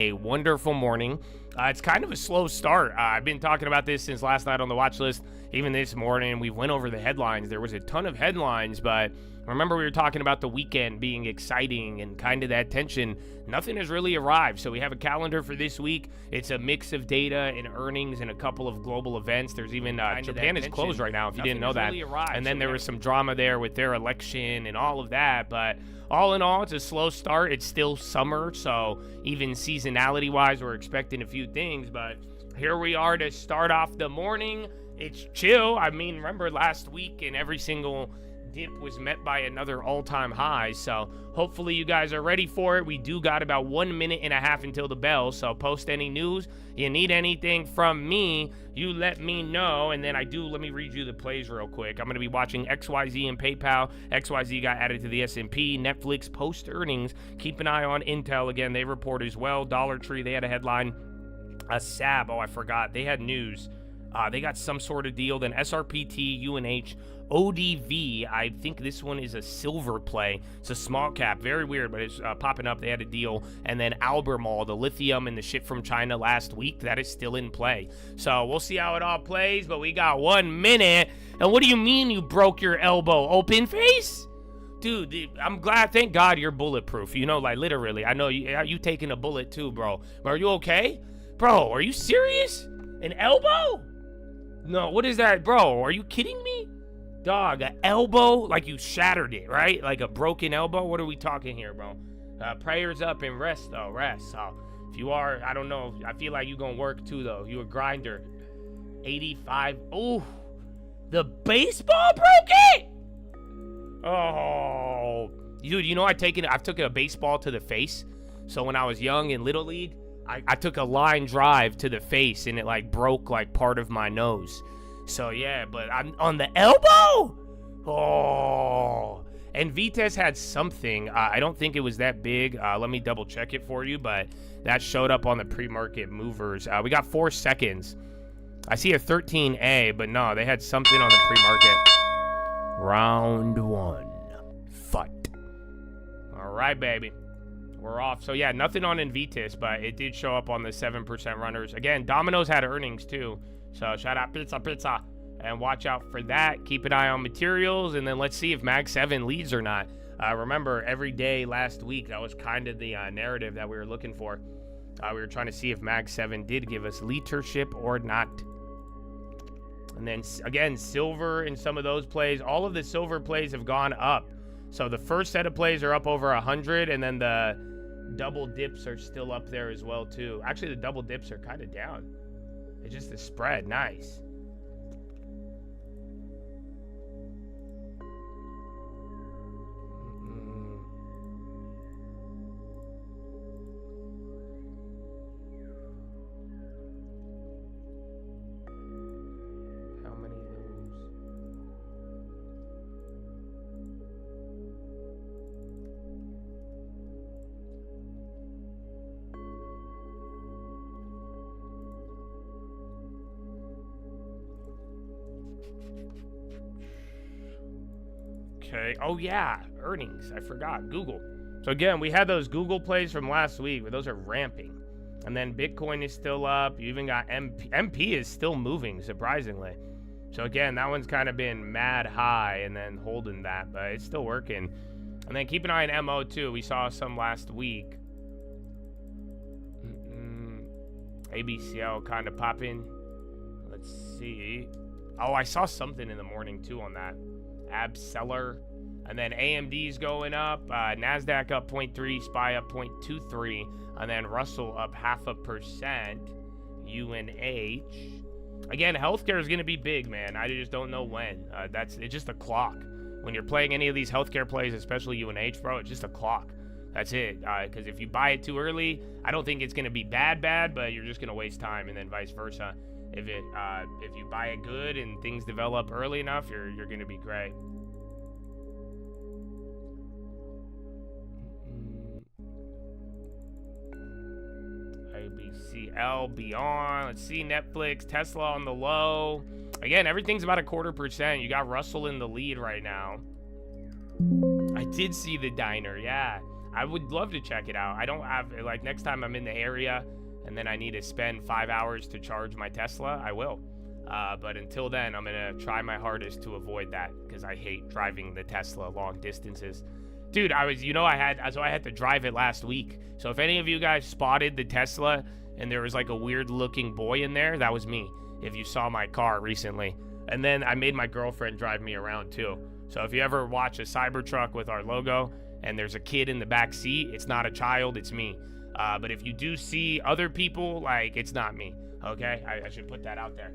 A wonderful morning. It's kind of a slow start. I've been talking about this since last night on the watch list. Even this morning, we went over the headlines. There was a ton of headlines, but remember we were talking about the weekend being exciting and kind of that tension. Nothing has really arrived. So we have a calendar for this week. It's a mix of data and earnings and a couple of global events. There's even Japan is closed right now, if you didn't know that. And then there was some drama there with their election and all of that. But all in all, it's a slow start. It's still summer, so even seasonality-wise, we're expecting a few things. But here we are to start off the morning. It's chill. I mean, remember last week and every single dip was met by another all-time high, so hopefully you guys are ready for it. We do got about 1.5 minutes until the bell, so post any news. You need anything from me, you let me know. And then let me read you the plays real quick. I'm going to be watching XYZ and PayPal. XYZ got added to the S&P. Netflix post earnings. Keep an eye on Intel. Again, they report as well. Dollar Tree, they had a headline. SAB, I forgot. They had news. They got some sort of deal. Then SRPT, UNH, ODV. I think this one is a silver play. It's a small cap. Very weird, but it's popping up. They had a deal. And then Albemarle, the lithium and the shit from China last week, that is still in play. So we'll see how it all plays, but we got 1 minute. And what do you mean you broke your elbow? Open face? Dude, I'm glad. Thank God you're bulletproof. You know, like literally. I know you taking a bullet too, bro. Are you okay? Bro, are you serious? An elbow? No, what is that, bro? Are you kidding me? Dog, an elbow? Like you shattered it, right? Like a broken elbow? What are we talking here, bro? Prayers up and rest, though. Rest. So if you are, I don't know. I feel like you gonna work too, though. You a grinder. 85. Ooh. The baseball broke it? Oh. Dude, you know I've taken a baseball to the face. So when I was young in Little League, I took a line drive to the face and it like broke like part of my nose. So yeah, but I'm on the elbow. Oh, and Vitesse had something. I don't think it was that big. Let me double check it for you, but that showed up on the pre-market movers. We got 4 seconds. I see a 13A, but no, they had something on the pre-market. Round 1, fight. All right, baby. We're off. So yeah, nothing on Invictus, but it did show up on the 7% runners. Again, Domino's had earnings too. So shout out pizza. And watch out for that. Keep an eye on materials. And then let's see if Mag 7 leads or not. Remember, every day last week, that was kind of the narrative that we were looking for. We were trying to see if Mag 7 did give us leadership or not. And then again, silver in some of those plays. All of the silver plays have gone up. So the first set of plays are up over 100, and then the double dips are still up there as well too. Actually, the double dips are kind of down. It's just the spread. Nice. How many of those? Okay. Oh, yeah. Earnings. I forgot. Google. So, again, we had those Google plays from last week, but those are ramping. And then Bitcoin is still up. You even got MP is still moving, surprisingly. So, again, that one's kind of been mad high and then holding that, but it's still working. And then keep an eye on MO, too. We saw some last week. ABCL kind of popping. Let's see. Oh, I saw something in the morning, too, on that. Abseller. And then AMD's going up. NASDAQ up 0.3. SPY up 0.23. And then Russell up 0.5%. UNH. Again, healthcare is going to be big, man. I just don't know when. It's just a clock. When you're playing any of these healthcare plays, especially UNH, bro, it's just a clock. That's it. Because if you buy it too early, I don't think it's going to be bad, but you're just going to waste time, and then vice versa. If you buy it good and things develop early enough, you're going to be great. ABCL beyond. Let's see Netflix, Tesla on the low. Again, everything's about 0.25%. You got Russell in the lead right now. I did see the diner, yeah. I would love to check it out. I don't have, like, next time I'm in the area and then I need to spend 5 hours to charge my Tesla, I will. But until then, I'm gonna try my hardest to avoid that because I hate driving the Tesla long distances. Dude, I had to drive it last week. So if any of you guys spotted the Tesla and there was like a weird looking boy in there, that was me. If you saw my car recently. And then I made my girlfriend drive me around too. So if you ever watch a Cybertruck with our logo and there's a kid in the back seat, it's not a child, it's me. But if you do see other people, like, it's not me. Okay, I should put that out there.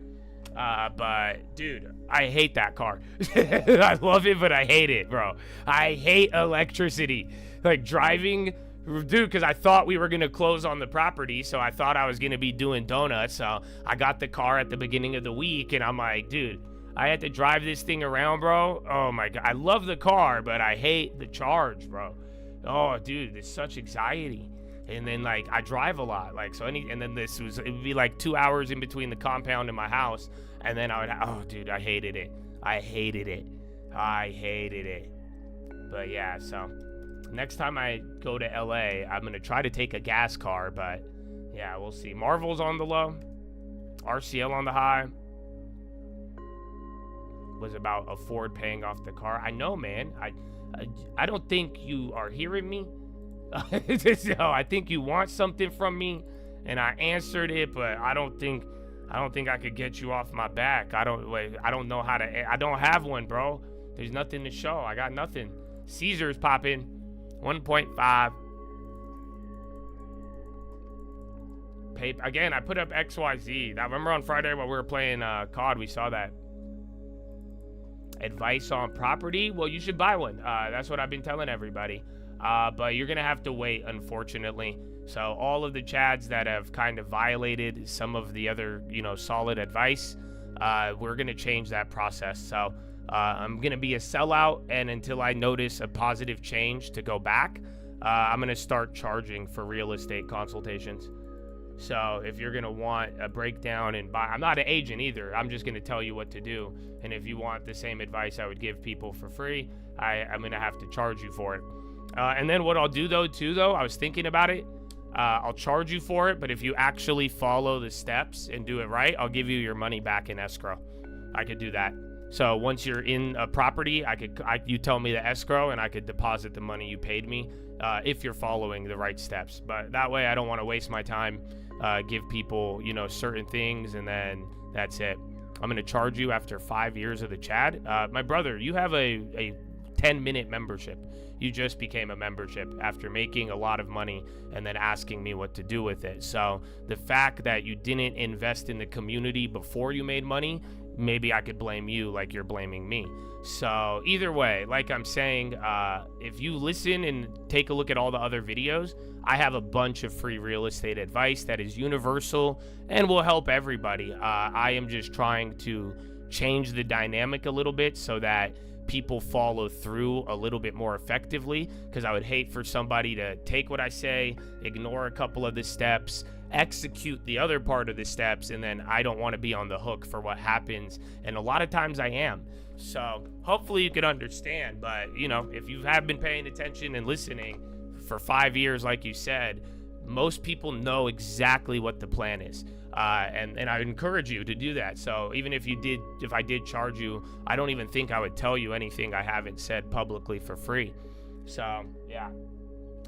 But dude, I hate that car. I love it, but I hate it, bro. I hate electricity. Like driving, dude, because I thought we were gonna close on the property, so I thought I was gonna be doing donuts. So I got the car at the beginning of the week, and I'm like, dude, I had to drive this thing around, bro. Oh my god, I love the car, but I hate the charge, bro. Oh, dude, there's such anxiety. And then like I drive a lot, like so and then it would be like 2 hours in between the compound and my house, and then oh dude, I hated it. But yeah, so next time I go to LA, I'm gonna try to take a gas car, but yeah, we'll see. Marvel's on the low, RCL on the high. Was about a Ford paying off the car. I know, man. I don't think you are hearing me. So I think you want something from me, and I answered it, but I don't think I could get you off my back. I don't know how to. I don't have one, bro. There's nothing to show. I got nothing. Caesar's popping 1.5. Pay again. I put up XYZ. I remember on Friday while we were playing COD, we saw that. Advice on property? Well, you should buy one. That's what I've been telling everybody. But you're gonna have to wait, unfortunately. So all of the chads that have kind of violated some of the other, solid advice, we're gonna change that process. So I'm gonna be a sellout, and until I notice a positive change to go back, I'm gonna start charging for real estate consultations. So if you're gonna want a breakdown and buy, I'm not an agent either. I'm just gonna tell you what to do. And if you want the same advice I would give people for free, I'm gonna have to charge you for it. And then what I'll do though, I was thinking about it. I'll charge you for it, but if you actually follow the steps and do it right, I'll give you your money back in escrow. I could do that. So once you're in a property, you tell me the escrow, and I could deposit the money you paid me if you're following the right steps. But that way, I don't want to waste my time. Give people, certain things, and then that's it. I'm gonna charge you after 5 years of the Chad. My brother, you have a 10-minute membership. You just became a membership after making a lot of money and then asking me what to do with it. So the fact that you didn't invest in the community before you made money, maybe I could blame you like you're blaming me. So either way, like I'm saying, if you listen and take a look at all the other videos, I have a bunch of free real estate advice that is universal and will help everybody. I am just trying to change the dynamic a little bit so that people follow through a little bit more effectively, because I would hate for somebody to take what I say, ignore a couple of the steps, execute the other part of the steps, and then I don't want to be on the hook for what happens. And a lot of times I am. So hopefully you can understand. But if you have been paying attention and listening for 5 years, like you said, most people know exactly what the plan is. And I encourage you to do that. So even if I did charge you, I don't even think I would tell you anything I haven't said publicly for free. So yeah,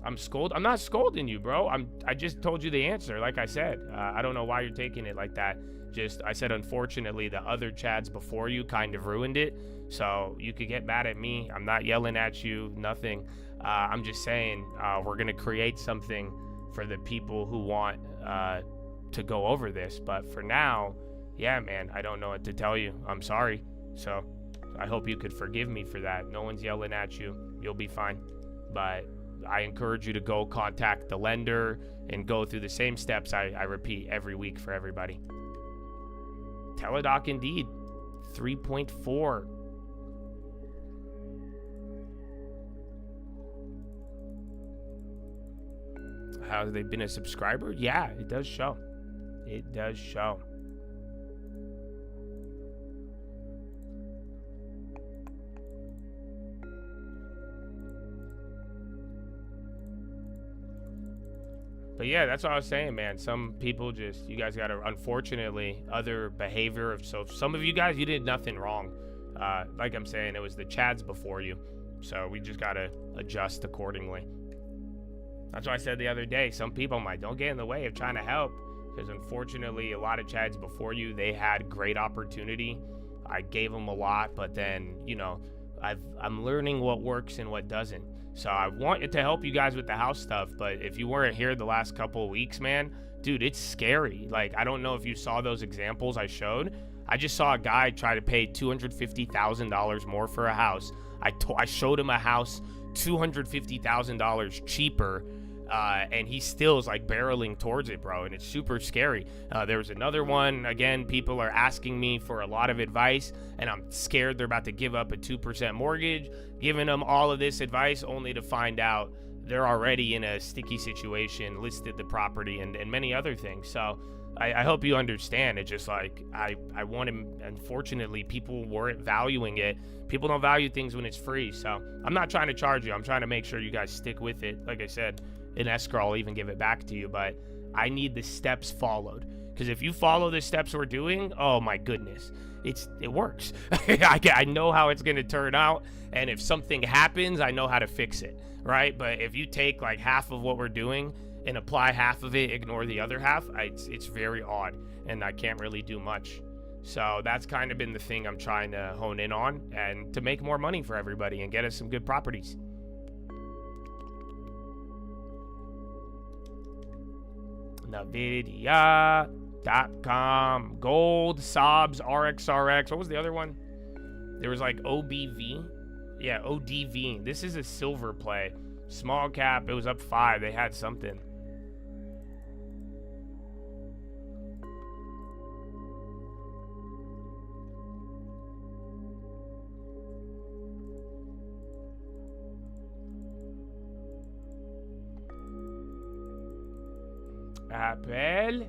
I'm not scolding you, bro. I just told you the answer. Like I said, I don't know why you're taking it like that. I said, unfortunately, the other Chads before you kind of ruined it. So you could get mad at me. I'm not yelling at you, nothing. I'm just saying, we're going to create something for the people who want, to go over this. But for now, yeah, man, I don't know what to tell you. I'm sorry. So I hope you could forgive me for that. No one's yelling at you. You'll be fine. But I encourage you to go contact the lender and go through the same steps I repeat every week for everybody. Teledoc Indeed, 3.4. Have they been a subscriber? Yeah, it does show. It does show. But yeah, that's what I was saying, man. Some people just, you guys got to, unfortunately, other behavior of, so some of you guys, you did nothing wrong. Like I'm saying, it was the Chads before you. So we just got to adjust accordingly. That's why I said the other day, some people might, don't get in the way of trying to help. Because unfortunately, a lot of Chads before you, they had great opportunity. I gave them a lot, but then, you know, I'm learning what works and what doesn't. So I wanted to help you guys with the house stuff, but if you weren't here the last couple of weeks, man, dude, it's scary. Like, I don't know if you saw those examples I showed. I just saw a guy try to pay $250,000 more for a house. I showed him a house $250,000 cheaper, and he still is like barreling towards it, bro, and it's super scary. There was another one. Again, people are asking me for a lot of advice, and I'm scared they're about to give up a 2% mortgage, giving them all of this advice only to find out they're already in a sticky situation, listed the property, and many other things. So I hope you understand. It's just like I want to, unfortunately, people weren't valuing it. People don't value things when it's free. So I'm not trying to charge you. I'm trying to make sure you guys stick with it. Like I said, in escrow, I'll even give it back to you, but I need the steps followed. Because if you follow the steps we're doing, oh my goodness, it works. I know how it's gonna turn out, and if something happens, I know how to fix it, right? But if you take like half of what we're doing and apply half of it, ignore the other half, it's very odd, and I can't really do much. So that's kind of been the thing I'm trying to hone in on, and to make more money for everybody and get us some good properties. Nvidia.com, gold, Sobs, RXRX. What was the other one? There was like OBV. Yeah, ODV. This is a silver play. Small cap. It was up 5. They had something. Apple.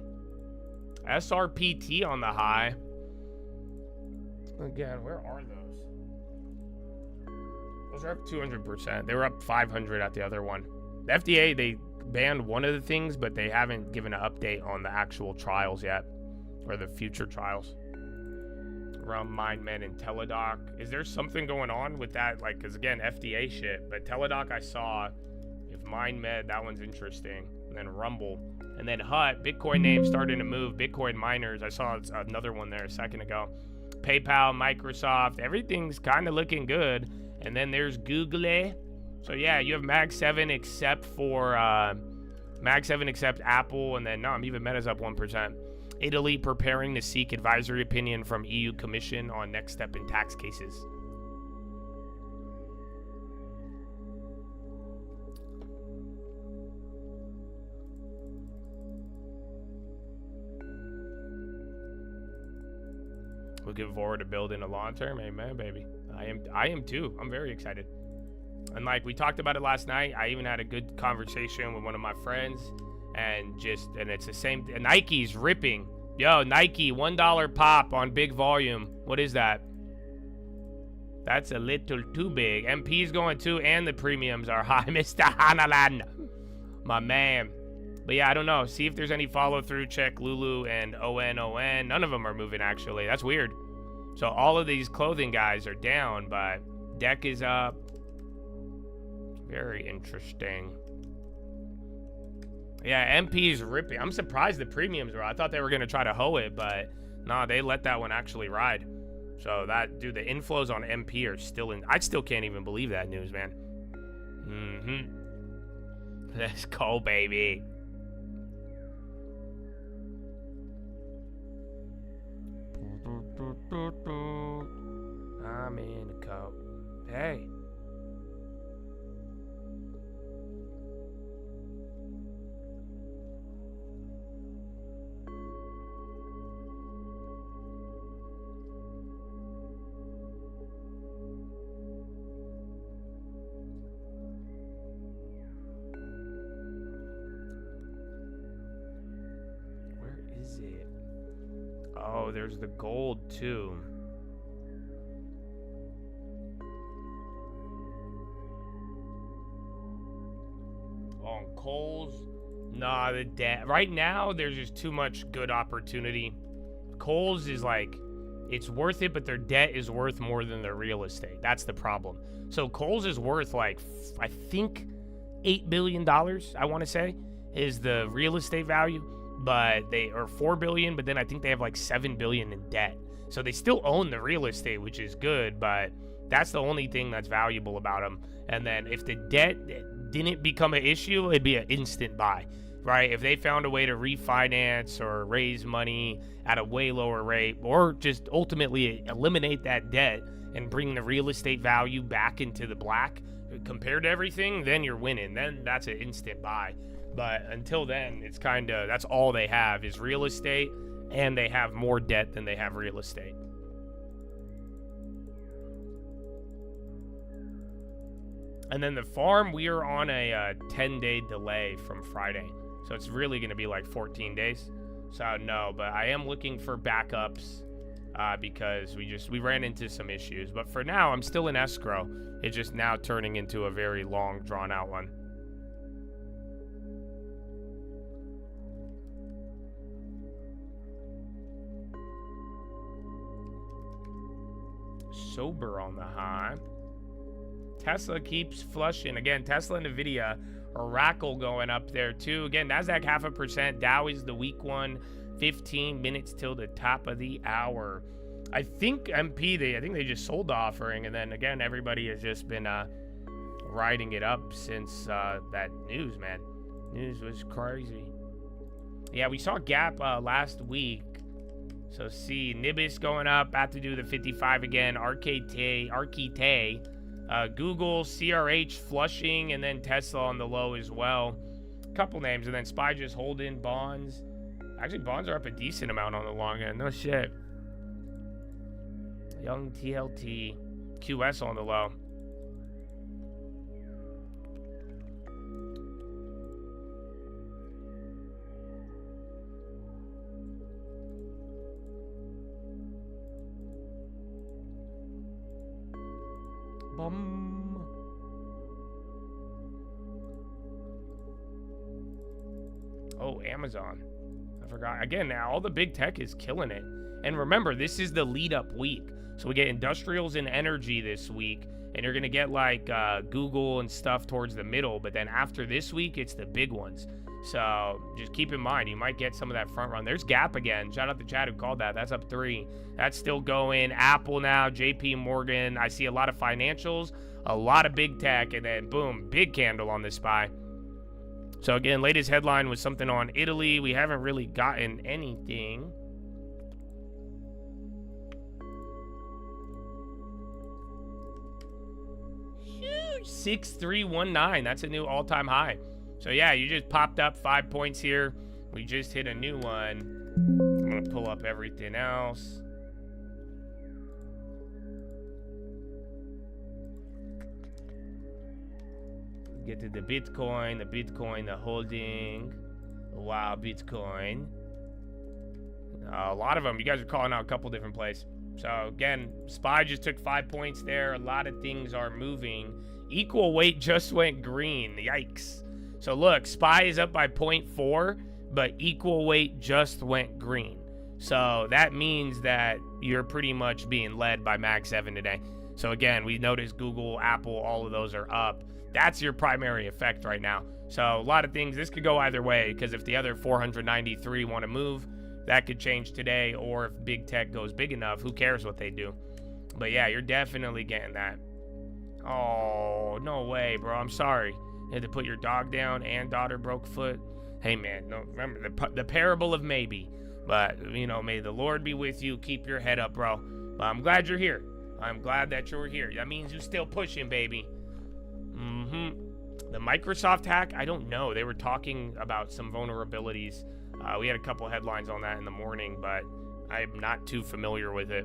SRPT on the high. Again, where are those? Those are up 200%. They were up 500 at the other one. The FDA, they banned one of the things, but they haven't given an update on the actual trials yet, or the future trials. Around MindMed and Teladoc. Is there something going on with that? Like, because again, FDA shit, but Teladoc I saw. If MindMed, that one's interesting. And then Rumble. And then HUT, Bitcoin name starting to move. Bitcoin miners, I saw another one there a second ago. PayPal, Microsoft, everything's kind of looking good. And then there's Google. So yeah, you have Mag 7 except for Mag 7 except Apple, and then no, even Meta's up 1%. Italy preparing to seek advisory opinion from EU Commission on next step in tax cases. Looking forward to building a long term. Amen, baby. I am too. I'm very excited. And like we talked about it last night, I even had a good conversation with one of my friends, and it's the same. Nike's ripping. Yo, Nike, $1 pop on big volume. What is that? That's a little too big. MP's going too, and the premiums are high. Mr. Hanalan, my man. But yeah, I don't know. See if there's any follow through. Check Lulu and ON. None of them are moving, actually. That's weird. So all of these clothing guys are down, but Deck is up. Very interesting. Yeah, MP is ripping. I'm surprised the premiums were. I thought they were going to try to hoe it, but nah, they let that one actually ride. So that, dude, the inflows on MP are still in. I still can't even believe that news, man. Let's go, baby. I'm in a coat. Hey. Where is it? Oh, there's the gold too. On Kohl's, Nah, the debt. Right now, there's just too much good opportunity. Kohl's is like, it's worth it, but their debt is worth more than their real estate. That's the problem. So Kohl's is worth like, I think, $8 billion, I want to say, is the real estate value. But they are $4 billion, but then I think they have like $7 billion in debt. So they still own the real estate, which is good, but that's the only thing that's valuable about them. And then if the debt didn't become an issue, it'd be an instant buy, right? If they found a way to refinance or raise money at a way lower rate, or just ultimately eliminate that debt and bring the real estate value back into the black compared to everything, then you're winning. Then that's an instant buy. But until then, it's kind of, that's all they have is real estate, and they have more debt than they have real estate. And then the farm, we are on a 10-day delay from Friday. So it's really going to be like 14 days. So no, but I am looking for backups because we ran into some issues. But for now, I'm still in escrow. It's just now turning into a very long, drawn-out one. Sober on the high. Tesla keeps flushing. Again, Tesla and Nvidia, Oracle going up there too. Again, Nasdaq 0.5%. Dow is the weak one. 15 minutes till the top of the hour. I think MP, I think they just sold the offering, and then again, everybody has just been riding it up since that news, man. News was crazy. Yeah, we saw Gap last week. So see, Nibis going up, about to do the 55 again. Arcate, Google, CRH flushing, and then Tesla on the low as well. Couple names, and then SPY just holding bonds. Actually, bonds are up a decent amount on the long end. No shit. Young TLT, QS on the low. Bum. Oh, Amazon. I forgot. Again, now all the big tech is killing it. And remember, this is the lead up week. So we get industrials and energy this week. And you're going to get like Google and stuff towards the middle. But then after this week, it's the big ones. So just keep in mind, you might get some of that front run. There's Gap again. Shout out to Chad who called that. That's up 3. That's still going. Apple now, JP Morgan. I see a lot of financials, a lot of big tech, and then boom, big candle on this SPY. So again, latest headline was something on Italy. We haven't really gotten anything. Huge 6319. That's a new all-time high. So yeah, you just popped up 5 points here. We just hit a new one. I'm gonna pull up everything else. Get to the Bitcoin, the holding. Wow, Bitcoin. A lot of them. You guys are calling out a couple different plays. So again, SPY just took 5 points there. A lot of things are moving. Equal weight just went green. Yikes. So look, SPY is up by 0.4, but equal weight just went green. So that means that you're pretty much being led by Mag 7 today. So again, we noticed Google, Apple, all of those are up. That's your primary effect right now. So a lot of things, this could go either way, because if the other 493 want to move, that could change today. Or if big tech goes big enough, who cares what they do? But yeah, you're definitely getting that. Oh, no way, bro. I'm sorry. You had to put your dog down and daughter broke foot. Hey, man, no, remember the parable of maybe. But, you know, may the Lord be with you. Keep your head up, bro. But I'm glad you're here. I'm glad that you're here. That means you're still pushing, baby. The Microsoft hack, I don't know. They were talking about some vulnerabilities. We had a couple headlines on that in the morning, but I'm not too familiar with it.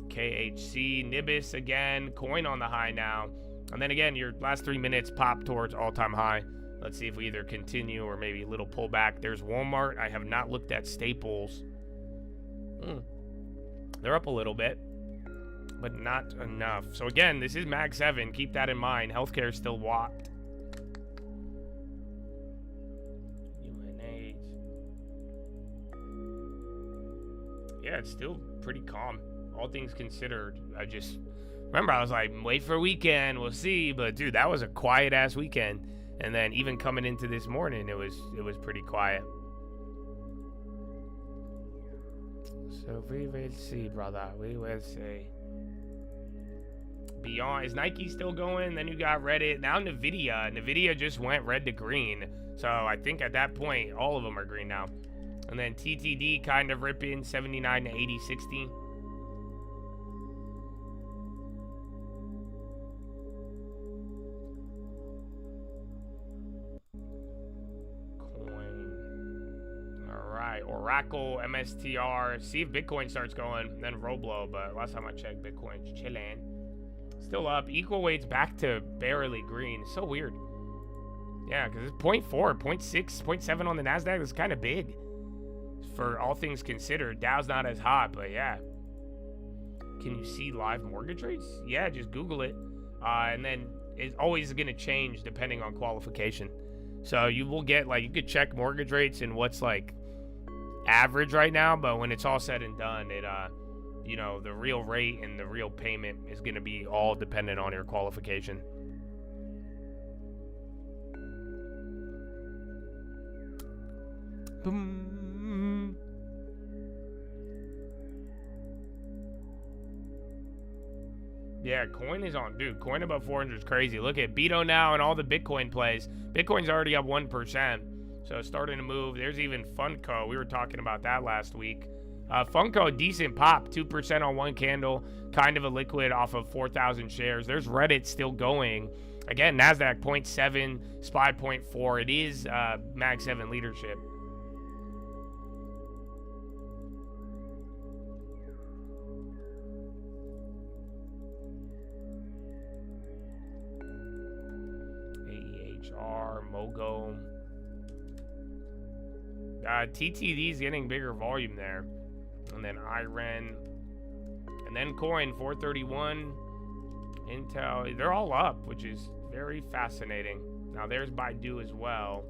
KHC, Nibis again. Coin on the high now. And then again, your last 3 minutes pop towards all-time high. Let's see if we either continue or maybe a little pullback. There's Walmart. I have not looked at Staples. They're up a little bit, but not enough. So again, this is Mag 7. Keep that in mind. Healthcare is still whopped. yeah, it's still pretty calm. All things considered, I was like, wait for a weekend, we'll see. But dude, that was a quiet ass weekend. And then even coming into this morning, it was pretty quiet. So we will see, brother. We will see. Beyond, is Nike still going? Then you got Reddit. Now Nvidia just went red to green. So I think at that point, all of them are green now. And then TTD kind of ripping 79 to 80, 60. Oracle, MSTR, see if Bitcoin starts going, then Roblo, but last time I checked, Bitcoin's chilling. Still up, equal weight's back to barely green. So weird. Yeah, because it's 0.4, 0.6, 0.7 on the NASDAQ is kind of big. For all things considered, Dow's not as hot, but yeah. Can you see live mortgage rates? Yeah, just Google it. And then it's always going to change depending on qualification. So you will get, like, you could check mortgage rates and what's, like, average right now, but when it's all said and done, it you know, the real rate and the real payment is going to be all dependent on your qualification. Boom. Yeah, coin is on, dude. Coin above 400 is crazy. Look at Beto now and all the Bitcoin plays. Bitcoin's already up 1%. So starting to move. There's even Funko. We were talking about that last week. Funko, decent pop. 2% on one candle. Kind of a liquid off of 4,000 shares. There's Reddit still going. Again, NASDAQ 0.7. SPY 0.4. It is Mag 7 leadership. AEHR, Mogo. TTD is getting bigger volume there. And then IREN. And then coin, 431. Intel. They're all up, which is very fascinating. Now there's Baidu as well.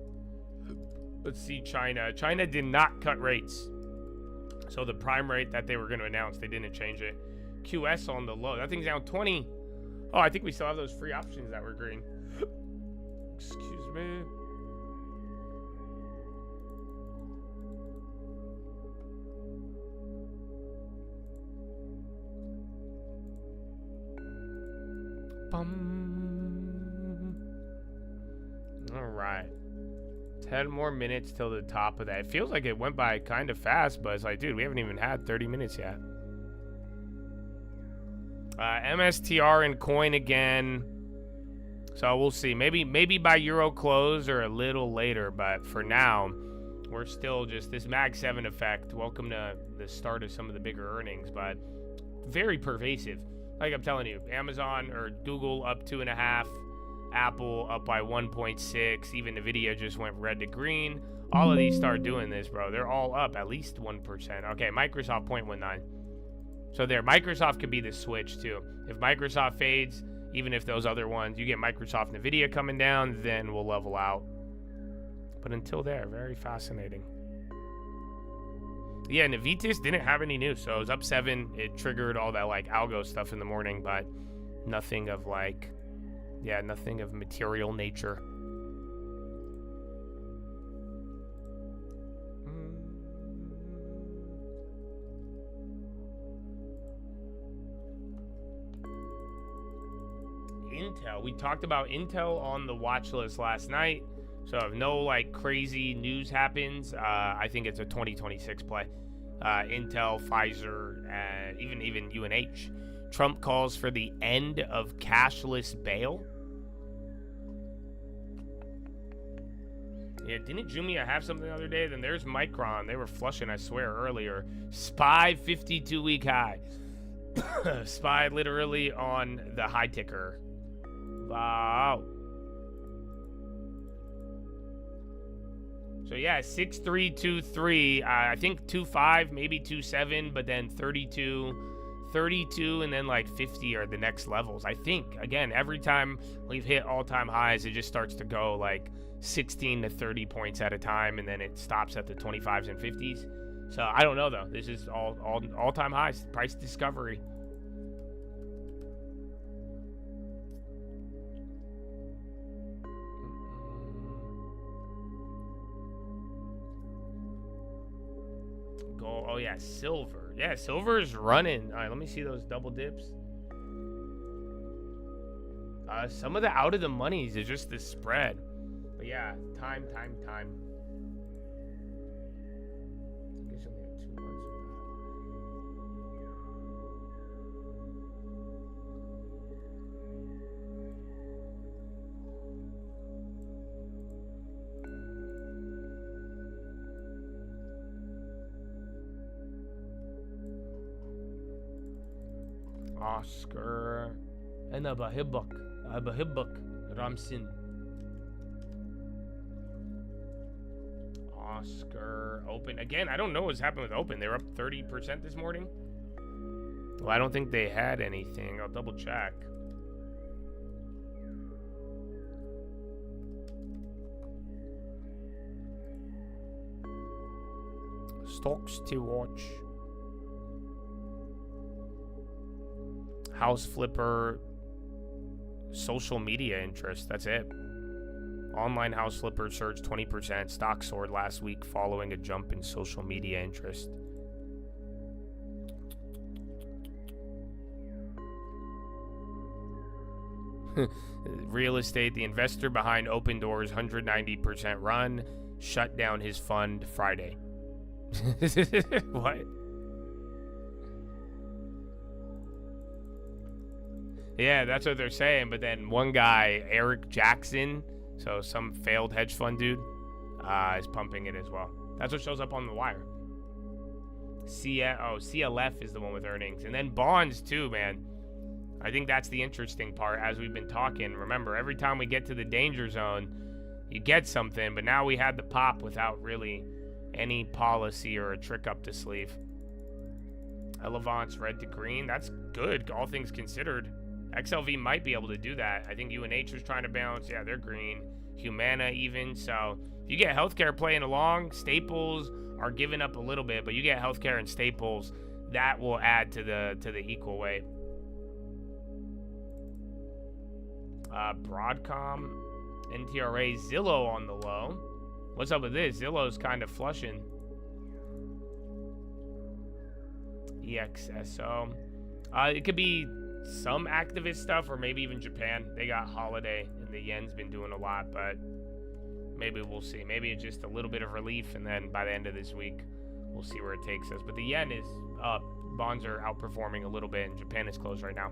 Let's see China. China did not cut rates. So the prime rate that they were going to announce, they didn't change it. QS on the low. That thing's down 20. Oh, I think we still have those free options that were green. Excuse me. All right, 10 more minutes till the top of that. It feels like it went by kind of fast, but it's like, dude, we haven't even had 30 minutes yet. MSTR and coin again, so we'll see. Maybe by Euro close or a little later, but for now we're still just this Mag 7 effect. Welcome to the start of some of the bigger earnings, but very pervasive. Like I'm telling you, Amazon or Google up 2.5, Apple up by 1.6, even Nvidia just went red to green. All of these start doing this, bro. They're all up at least 1%. Okay, Microsoft 0.19. So there, Microsoft could be the switch too. If Microsoft fades, even if those other ones, you get Microsoft, Nvidia coming down, then we'll level out. But until there, very fascinating. Yeah, Navitas didn't have any news, so it was up 7. It triggered all that like algo stuff in the morning, but nothing of like, yeah, nothing of material nature. Intel. We talked about Intel on the watch list last night. So if no like crazy news happens, I think it's a 2026 play. Intel, Pfizer, even UNH. Trump calls for the end of cashless bail. Yeah, didn't Jumia have something the other day? Then there's Micron. They were flushing, I swear, earlier. SPY 52-week high. SPY literally on the high ticker. Wow. So yeah, 6323. I think 25, maybe 27, but then 32, and then like 50 are the next levels. I think again, every time we've hit all-time highs, it just starts to go like 16 to 30 points at a time, and then it stops at the 25s and 50s. So I don't know though. This is all-time highs. Price discovery. Gold. Oh yeah, silver. Yeah, silver is running. All right, let me see those double dips. Some of the out of the monies is just the spread. But yeah, time. I guess you only have 2 months of that. Oscar. أنا بحبك رامسين. Oscar open again. I don't know what's happened with open. They were up 30% this morning. Well, I don't think they had anything. I'll double check. Stocks to watch. House flipper. Social media interest. That's it. Online house flipper surged 20%. Stock soared last week following a jump in social media interest. Real estate. The investor behind Open Doors' 190% run shut down his fund Friday. What? Yeah, that's what they're saying. But then one guy, Eric Jackson, so some failed hedge fund dude, is pumping it as well. That's what shows up on the wire. CLF is the one with earnings. And then bonds too, man. I think that's the interesting part as we've been talking. Remember, every time we get to the danger zone, you get something. But now we had the pop without really any policy or a trick up the sleeve. Elevance red to green. That's good, all things considered. XLV might be able to do that. I think UNH was trying to bounce. Yeah, they're green. Humana even. So if you get healthcare playing along, staples are giving up a little bit, but you get healthcare and staples, that will add to the equal weight. Broadcom, NTRA, Zillow on the low. What's up with this? Zillow's kind of flushing. EXSO. It could be some activist stuff, or maybe even Japan. They got holiday, and the yen's been doing a lot, but maybe we'll see. Maybe it's just a little bit of relief, and then by the end of this week, we'll see where it takes us. But the yen is up. Bonds are outperforming a little bit, and Japan is closed right now.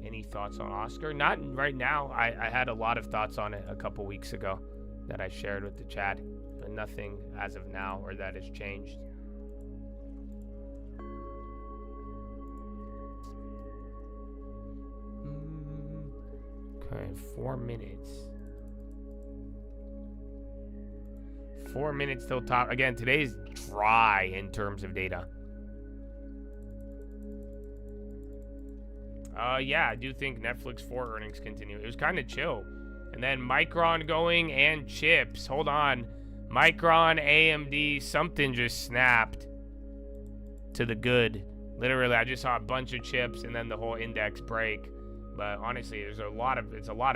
Any thoughts on Oscar? Not right now. I had a lot of thoughts on it a couple weeks ago that I shared with the chat, but nothing as of now or that has changed. Okay, 4 minutes. 4 minutes till top. Again, today's dry in terms of data. Yeah, I do think Netflix 4 earnings continue. It was kind of chill. And then Micron going and chips. Hold on. Micron, AMD, something just snapped to the good. Literally, I just saw a bunch of chips and then the whole index break. But honestly, it's a lot of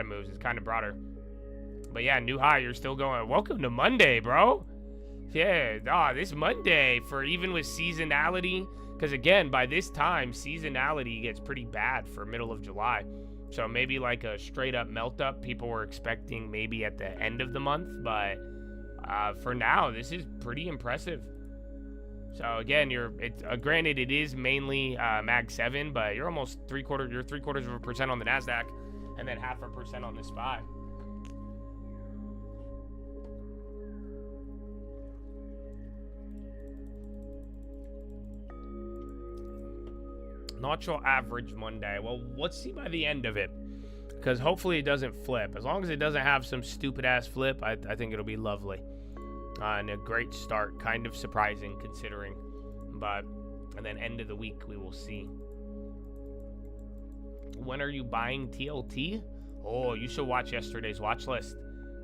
moves. It's kind of broader. But yeah, new high, you're still going. Welcome to Monday, bro. Yeah, this Monday for even with seasonality. Because again, by this time, seasonality gets pretty bad for middle of July. So maybe like a straight up melt up. People were expecting maybe at the end of the month. But for now, this is pretty impressive. So again, granted it is mainly Mag 7, but you're almost 0.75% on the NASDAQ and then 0.5% on the SPY. Not your average Monday. Well, let's see by the end of it. Because hopefully it doesn't flip. As long as it doesn't have some stupid ass flip, I think it'll be lovely. And a great start. Kind of surprising considering. And then end of the week we will see. When are you buying TLT? Oh, you should watch yesterday's watch list.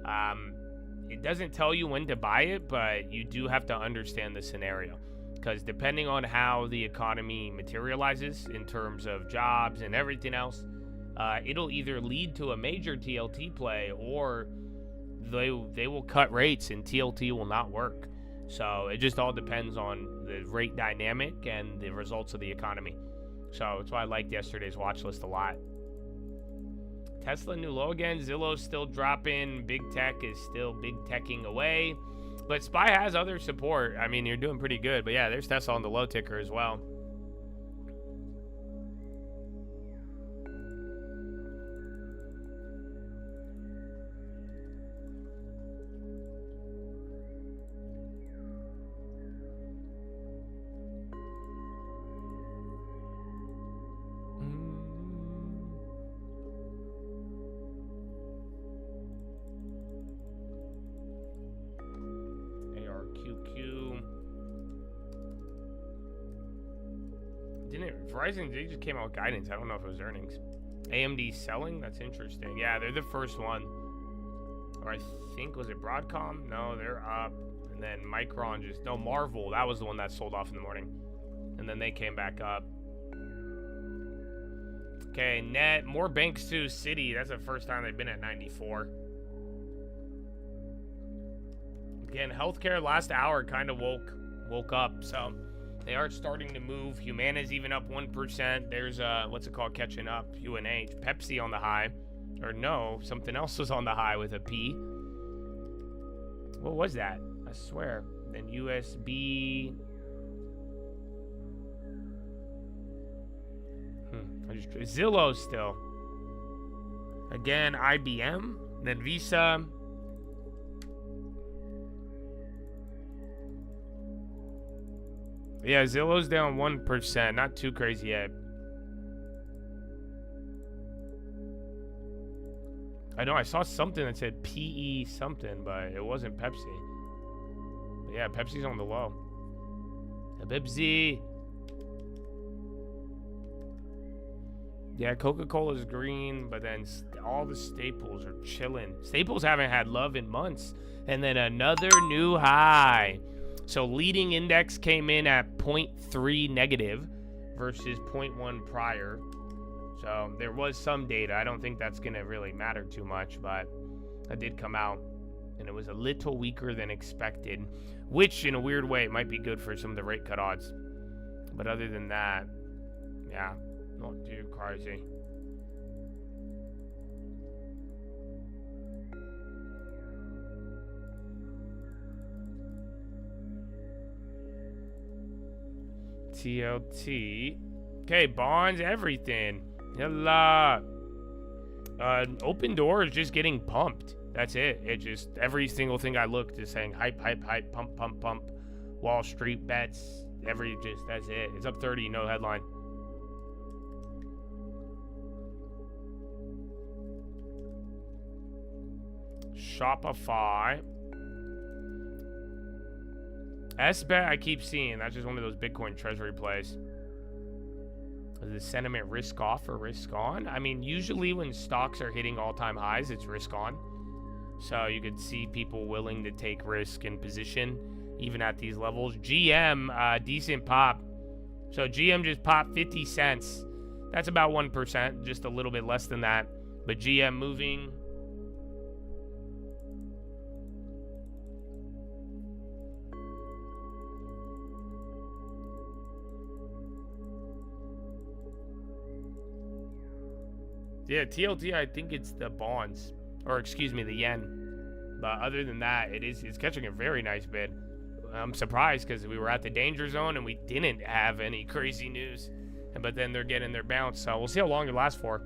It doesn't tell you when to buy it, but you do have to understand the scenario, because depending on how the economy materializes in terms of jobs and everything else, it'll either lead to a major TLT play, or they will cut rates and TLT will not work. So it just all depends on the rate dynamic and the results of the economy. So that's why I liked yesterday's watch list a lot. Tesla new low again. Zillow's still dropping. Big tech is still big teching away. But SPY has other support. I mean, you're doing pretty good. But yeah, there's Tesla on the low ticker as well. Verizon, they just came out with guidance. I don't know if it was earnings. AMD selling? That's interesting. Yeah, they're the first one. Or I think, was it Broadcom? No, they're up. And then Micron just... No, Marvel. That was the one that sold off in the morning. And then they came back up. Okay, Net. More banks too. Citi. That's the first time they've been at 94. Again, healthcare last hour kind of woke up, so... They are starting to move. Humana's even up 1%. There's, what's it called, catching up? UNH. Pepsi on the high. Or no, something else was on the high with a P. What was that? I swear. Then USB. Zillow still. Again, IBM. Then Visa. Yeah, Zillow's down 1%. Not too crazy yet. I know I saw something that said PE something, but it wasn't Pepsi. But yeah, Pepsi's on the low. Pepsi. Yeah, Coca-Cola's green, but then all the staples are chilling. Staples haven't had love in months. And then another new high. So leading index came in at 0.3 negative versus 0.1 prior. So there was some data. I don't think that's going to really matter too much, but that did come out. And it was a little weaker than expected, which in a weird way might be good for some of the rate cut odds. But other than that, yeah, not too crazy. TLT. Okay, bonds, everything. Yalla. Open door is just getting pumped. That's it. It just, every single thing I looked is saying hype, hype, hype, pump, pump, pump. Wall Street bets. That's it. It's up 30, no headline. Shopify. SBET I keep seeing. That's just one of those Bitcoin treasury plays. Is the sentiment risk off or risk on? I mean, usually when stocks are hitting all-time highs, it's risk on. So you could see people willing to take risk in position, even at these levels. GM, decent pop. So GM just popped 50 cents. That's about 1%, just a little bit less than that. But GM moving. Yeah, TLT, I think it's the bonds, or excuse me, the yen. But other than that, it's catching a very nice bid. I'm surprised because we were at the danger zone and we didn't have any crazy news. But then they're getting their bounce, so we'll see how long it lasts for.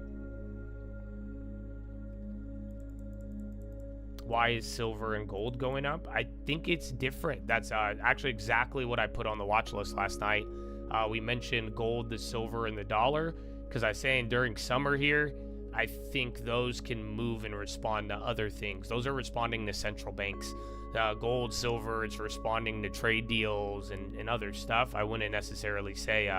Why is silver and gold going up? I think it's different. That's actually exactly what I put on the watch list last night. We mentioned gold, the silver, and the dollar because I was saying during summer here, I think those can move and respond to other things. Those are responding to central banks. Gold, silver, it's responding to trade deals and other stuff. I wouldn't necessarily say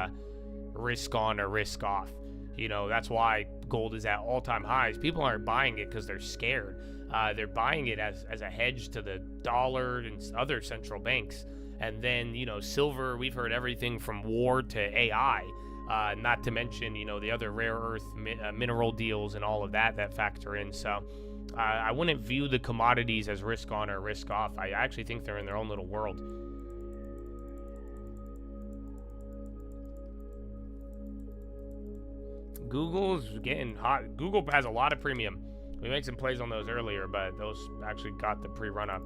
risk on or risk off. You know, that's why gold is at all-time highs. People aren't buying it because they're scared. They're buying it as a hedge to the dollar and other central banks. And then, silver, we've heard everything from war to AI, not to mention, the other rare earth mineral deals and all of that factor in. So I wouldn't view the commodities as risk on or risk off. I actually think they're in their own little world. Google's getting hot. Google has a lot of premium. We made some plays on those earlier, but those actually got the pre-run up.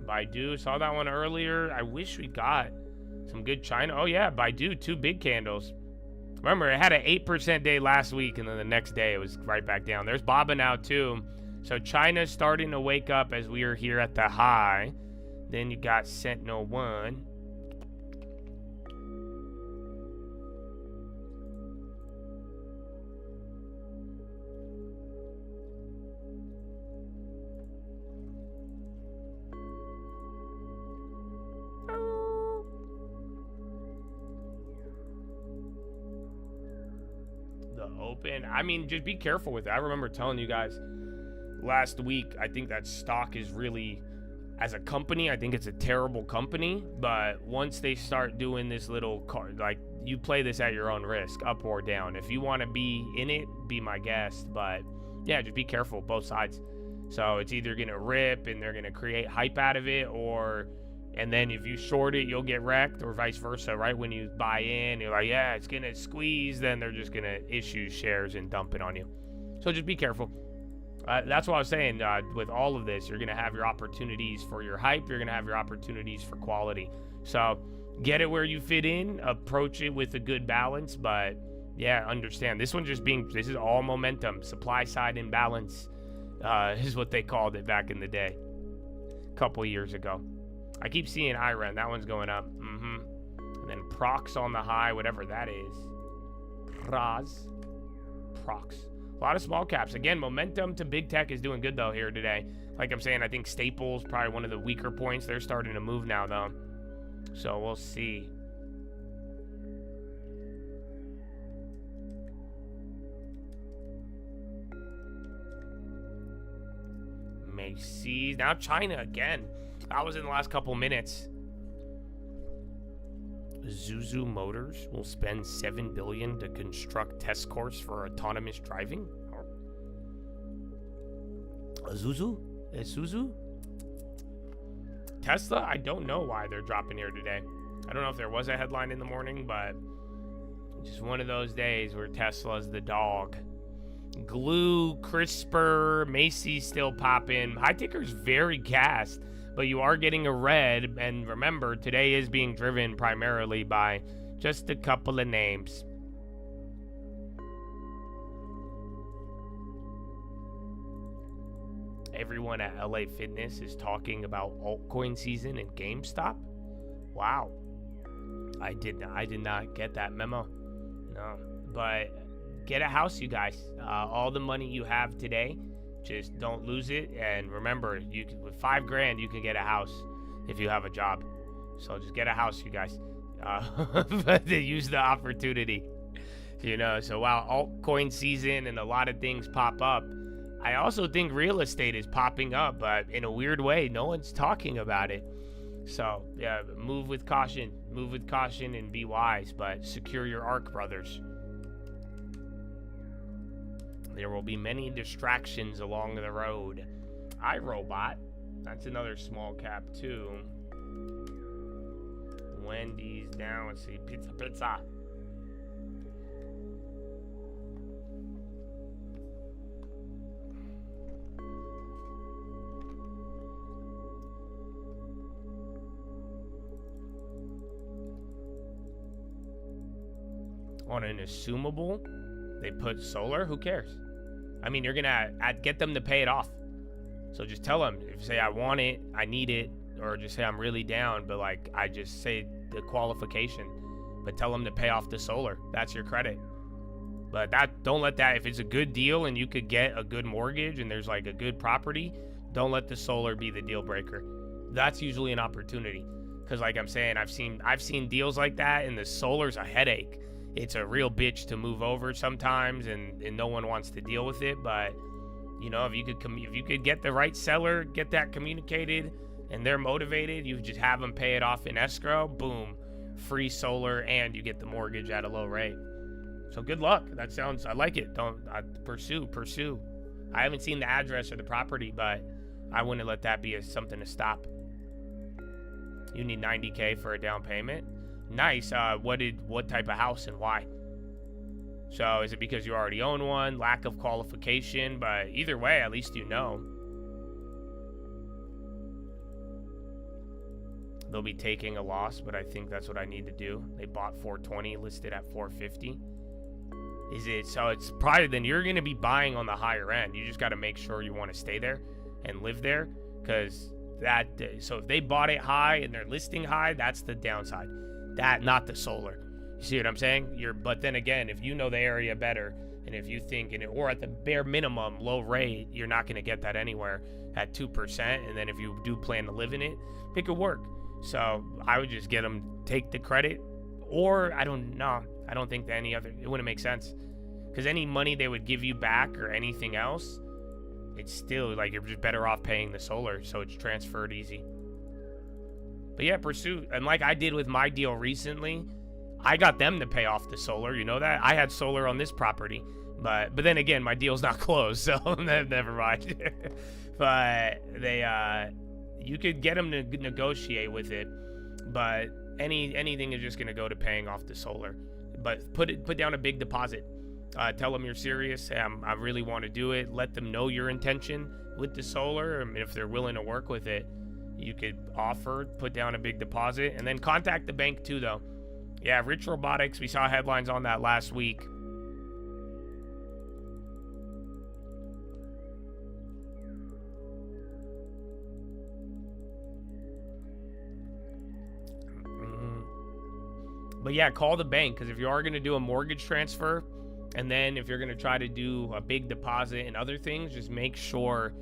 Baidu, saw that one earlier. I wish we got some good China. Oh yeah, Baidu, 2 big candles. Remember, it had an 8% day last week, and then the next day it was right back down. There's BABA now too. So China's starting to wake up as we are here at the high. Then you got Sentinel 1. The open. I mean, just be careful with it. I remember telling you guys last week, I think that stock is really, as a company, I think it's a terrible company. But once they start doing this little card, like, you play this at your own risk, up or down. If you want to be in it, be my guest. But yeah, just be careful, both sides. So it's either going to rip and they're going to create hype out of it, and then if you short it, you'll get wrecked, or vice versa. Right when you buy in, you're like, yeah, it's going to squeeze. Then they're just going to issue shares and dump it on you. So just be careful. That's what I was saying. With all of this, you're going to have your opportunities for your hype. You're going to have your opportunities for quality. So get it where you fit in. Approach it with a good balance. But yeah, understand. This is all momentum. Supply side imbalance is what they called it back in the day. A couple years ago. I keep seeing Iran. That one's going up. And then Prox on the high, whatever that is. Prox. A lot of small caps. Again, momentum to big tech is doing good, though, here today. Like I'm saying, I think Staples, probably one of the weaker points. They're starting to move now, though. So we'll see. Macy's. Now China again. That was in the last couple minutes. Zuzu Motors will spend $7 billion to construct test course for autonomous driving. Zuzu? Tesla, I don't know why they're dropping here today. I don't know if there was a headline in the morning, but just one of those days where Tesla's the dog. Glue, CRISPR, Macy's still popping. High ticker's very gassed, but you are getting a red. And remember, today is being driven primarily by just a couple of names. Everyone at LA Fitness is talking about altcoin season and GameStop. Wow. I did not get that memo. No, but get a house, you guys. All the money you have today, just don't lose it. And remember, with $5,000 you can get a house if you have a job. So just get a house, you guys. But use the opportunity, So while altcoin season and a lot of things pop up, I also think real estate is popping up, but in a weird way, no one's talking about it. So yeah, move with caution and be wise, but secure your ARC, brothers. There will be many distractions along the road. iRobot, that's another small cap too. Wendy's down. Let's see, pizza. On an assumable, they put solar. Who cares? I mean, you're gonna get them to pay it off. So just tell them, if you say I want it, I need it, or just say I'm really down, but like I just say the qualification, but tell them to pay off the solar. That's your credit. But don't let that, if it's a good deal and you could get a good mortgage and there's like a good property, don't let the solar be the deal breaker. That's usually an opportunity. Because like I'm saying, I've seen deals like that, and the solar's a headache. It's a real bitch to move over sometimes, and no one wants to deal with it. But you know, if you could get the right seller, get that communicated, and they're motivated, you just have them pay it off in escrow. Boom, free solar, and you get the mortgage at a low rate. So good luck. I like it. Pursue. I haven't seen the address or the property, but I wouldn't let that be something to stop. You need $90K for a down payment. Nice. What type of house and why? So is it because you already own one? Lack of qualification? But either way, at least you know. They'll be taking a loss, but I think that's what I need to do. They bought 420, listed at 450. So it's probably, then you're going to be buying on the higher end. You just got to make sure you want to stay there and live there, because so if they bought it high and they're listing high, that's the downside. Not the solar. You see what I'm saying? But then again, if you know the area better, and if you think or at the bare minimum low rate, you're not going to get that anywhere at 2%. And then if you do plan to live in it, it could work. So I would just get them, take the credit, or I don't think that it wouldn't make sense, because any money they would give you back or anything else, it's still like you're just better off paying the solar, so it's transferred easy. But yeah, pursue. And like I did with my deal recently, I got them to pay off the solar. You know that? I had solar on this property, but then again, my deal's not closed, so never mind. But you could get them to negotiate with it, but anything is just gonna go to paying off the solar. But put down a big deposit. Tell them you're serious. I really want to do it. Let them know your intention with the solar. I mean, if they're willing to work with it, you could put down a big deposit, and then contact the bank too, though. Yeah, Rich Robotics, we saw headlines on that last week. But yeah, call the bank, because if you are going to do a mortgage transfer, and then if you're going to try to do a big deposit and other things, just make sure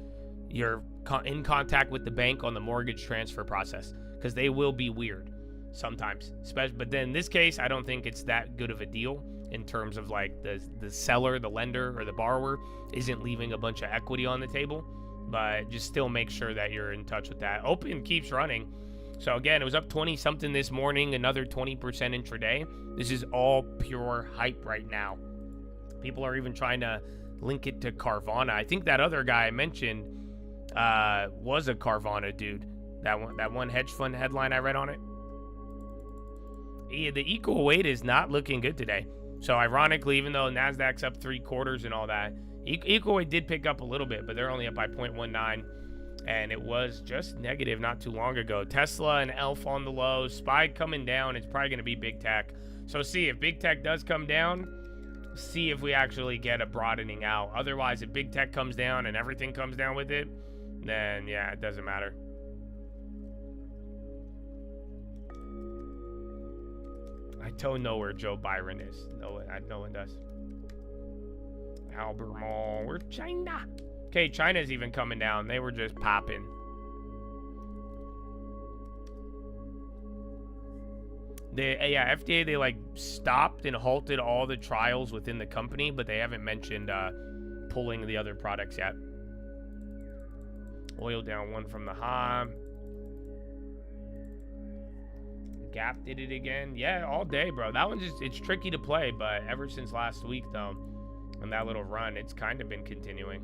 you're in contact with the bank on the mortgage transfer process, because they will be weird sometimes. But then in this case, I don't think it's that good of a deal in terms of like the seller, the lender, or the borrower isn't leaving a bunch of equity on the table. But just still make sure that you're in touch with that. Open keeps running. So again, it was up 20 something this morning, another 20% intraday. This is all pure hype right now. People are even trying to link it to Carvana. I think that other guy I mentioned was a Carvana dude. That one hedge fund headline I read on it. Yeah, the equal weight is not looking good today. So ironically, even though NASDAQ's up 3/4 and all that, equal weight did pick up a little bit, but they're only up by 0.19. And it was just negative not too long ago. Tesla and ELF on the low. SPY coming down. It's probably going to be big tech. So see, if big tech does come down, see if we actually get a broadening out. Otherwise, if big tech comes down and everything comes down with it, then yeah, it doesn't matter. I don't know where Joe Byron is. No one does. Albemarle. We're China. Okay, China's even coming down. They were just popping. FDA, they like stopped and halted all the trials within the company, but they haven't mentioned pulling the other products yet. Oil down 1 from the high. Gap did it again. Yeah, all day, bro. That one it's tricky to play, but ever since last week, though, and that little run, it's kind of been continuing.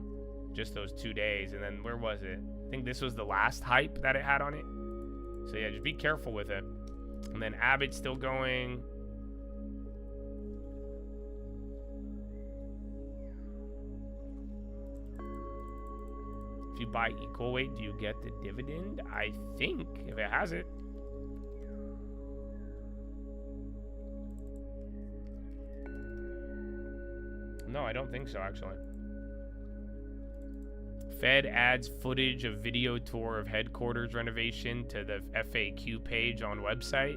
Just those 2 days, and then where was it? I think this was the last hype that it had on it. So yeah, just be careful with it. And then Abbott's still going. If you buy equal weight, do you get the dividend? I think, if it has it. No, I don't think so, actually. Fed adds footage of video tour of headquarters renovation to the FAQ page on website.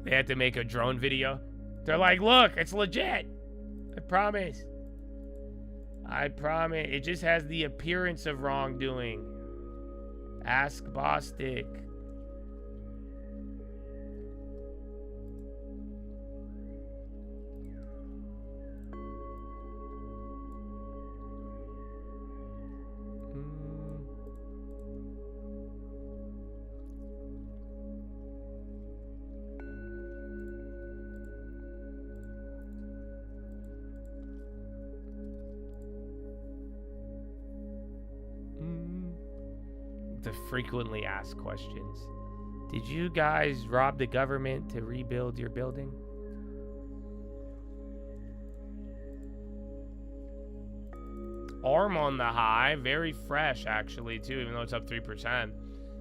They had to make a drone video. They're like, look, it's legit. I promise. I promise. It just has the appearance of wrongdoing. Ask Bostic. The frequently asked questions. Did you guys rob the government to rebuild your building? ARM on the high, very fresh actually too, even though it's up 3%.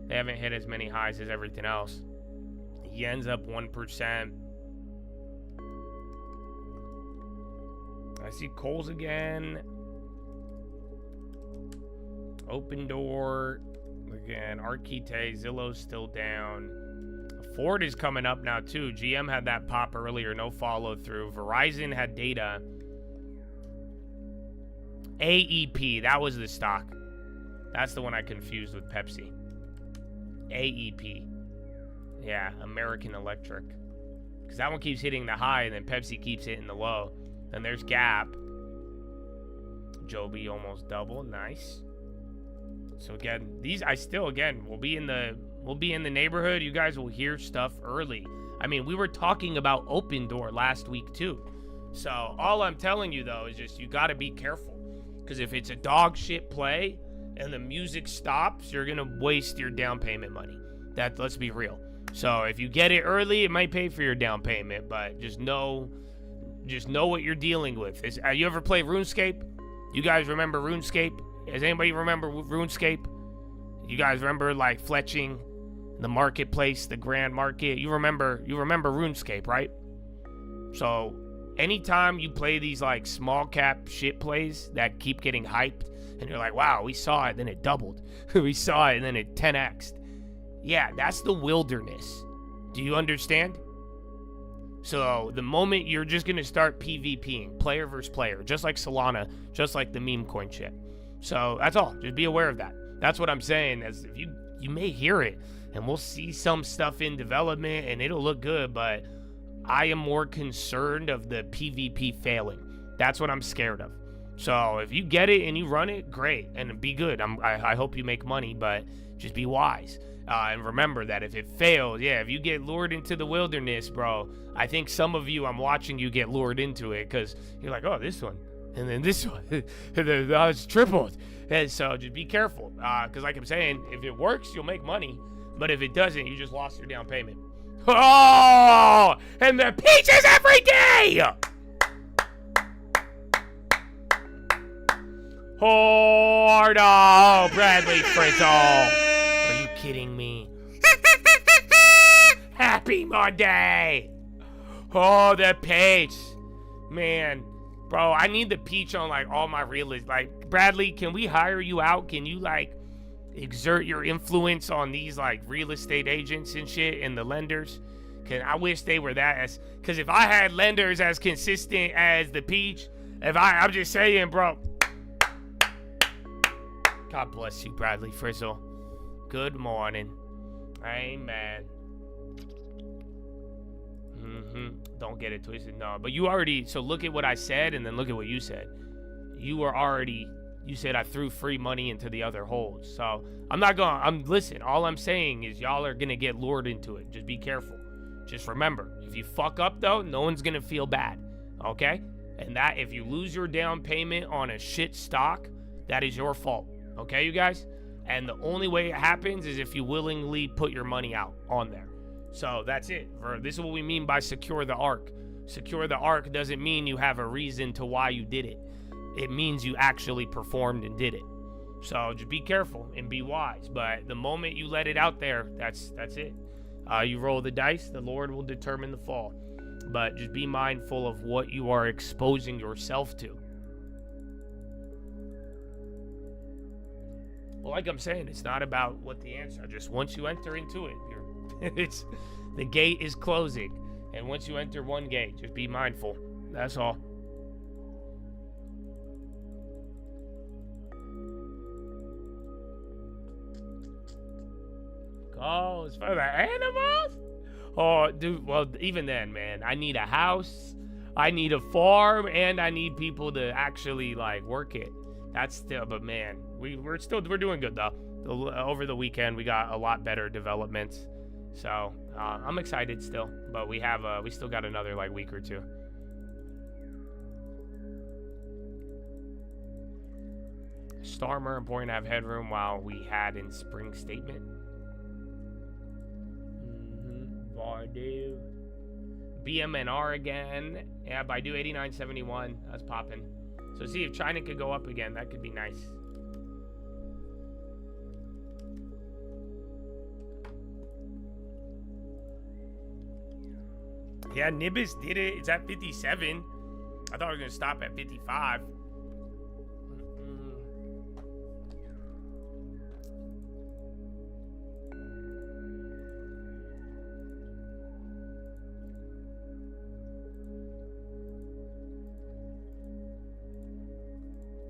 They haven't hit as many highs as everything else. Yen's up 1%. I see Kohl's again. Open Door again. Arquite, Zillow's still down. Ford is coming up now too. GM had that pop earlier, no follow through. Verizon had data. AEP, that was the stock. That's the one I confused with Pepsi. AEP. Yeah, American Electric. Because that one keeps hitting the high, and then Pepsi keeps hitting the low. Then there's Gap. Joby almost double. Nice. So again, these we'll be in the neighborhood. You guys will hear stuff early. I mean, we were talking about Open Door last week too. So all I'm telling you though is just you got to be careful. Because if it's a dog shit play and the music stops, you're going to waste your down payment money. Let's be real. So if you get it early, it might pay for your down payment, but just know what you're dealing with. You ever play RuneScape? You guys remember RuneScape? Does anybody remember RuneScape? You guys remember like fletching, the marketplace, the grand market? You remember RuneScape, right? So anytime you play these like small cap shit plays that keep getting hyped and you're like, wow, we saw it, then it doubled. We saw it and then it 10x'd. Yeah, that's the wilderness. Do you understand? So the moment you're just going to start PvPing, player versus player, just like Solana, just like the meme coin shit. So that's all. Just be aware of that. That's what I'm saying. As if you may hear it and we'll see some stuff in development and it'll look good, but I am more concerned of the PvP failing. That's what I'm scared of. So if you get it and you run it, great, and be good. I hope you make money, but just be wise. And remember that if it fails, if you get lured into the wilderness, bro, I think some of you, I'm watching you get lured into it because you're like, oh, this one, and then this one, and then it's tripled. And so just be careful, because like I'm saying, if it works, you'll make money, but if it doesn't, you just lost your down payment. Oh, and the peaches every day. Oh, no, Bradley Frizzle. Are you kidding me? Happy Monday. Oh, the peach. Man, bro, I need the peach on like all my realists. Like, Bradley, can we hire you out? Can you like exert your influence on these like real estate agents and shit and the lenders? I wish they were that because if I had lenders as consistent as the peach, I'm just saying, bro. God bless you, Bradley Frizzle. Good morning. Amen. Don't get it twisted. No, but you already, so look at what I said and then look at what you said. You said I threw free money into the other holes. So listen, all I'm saying is y'all are going to get lured into it. Just be careful. Just remember, if you fuck up though, no one's going to feel bad. Okay? And that if you lose your down payment on a shit stock, that is your fault. Okay, you guys? And the only way it happens is if you willingly put your money out on there. So that's it. This is what we mean by secure the arc. Secure the arc doesn't mean you have a reason to why you did it. It means you actually performed and did it. So just be careful and be wise. But the moment you let it out there, that's it. You roll the dice, the Lord will determine the fall. But just be mindful of what you are exposing yourself to. Well, like I'm saying, it's not about what the answer. Just once you enter into it, the gate is closing. And once you enter one gate, just be mindful. That's all. Oh, it's for the animals? Oh, dude, well, even then, man, I need a house, I need a farm, and I need people to actually, like, work it. That's still, but man, we're doing good, though. Over the weekend, we got a lot better developments. So, I'm excited still, but we still got another, like, week or two. Starmer, important to have headroom while we had in spring statement. Baidu. BMNR again. Yeah, Baidu 89.71. That's popping. So see if China could go up again. That could be nice. Yeah, Nibis did it. It's at 57. I thought it was going to stop at 55.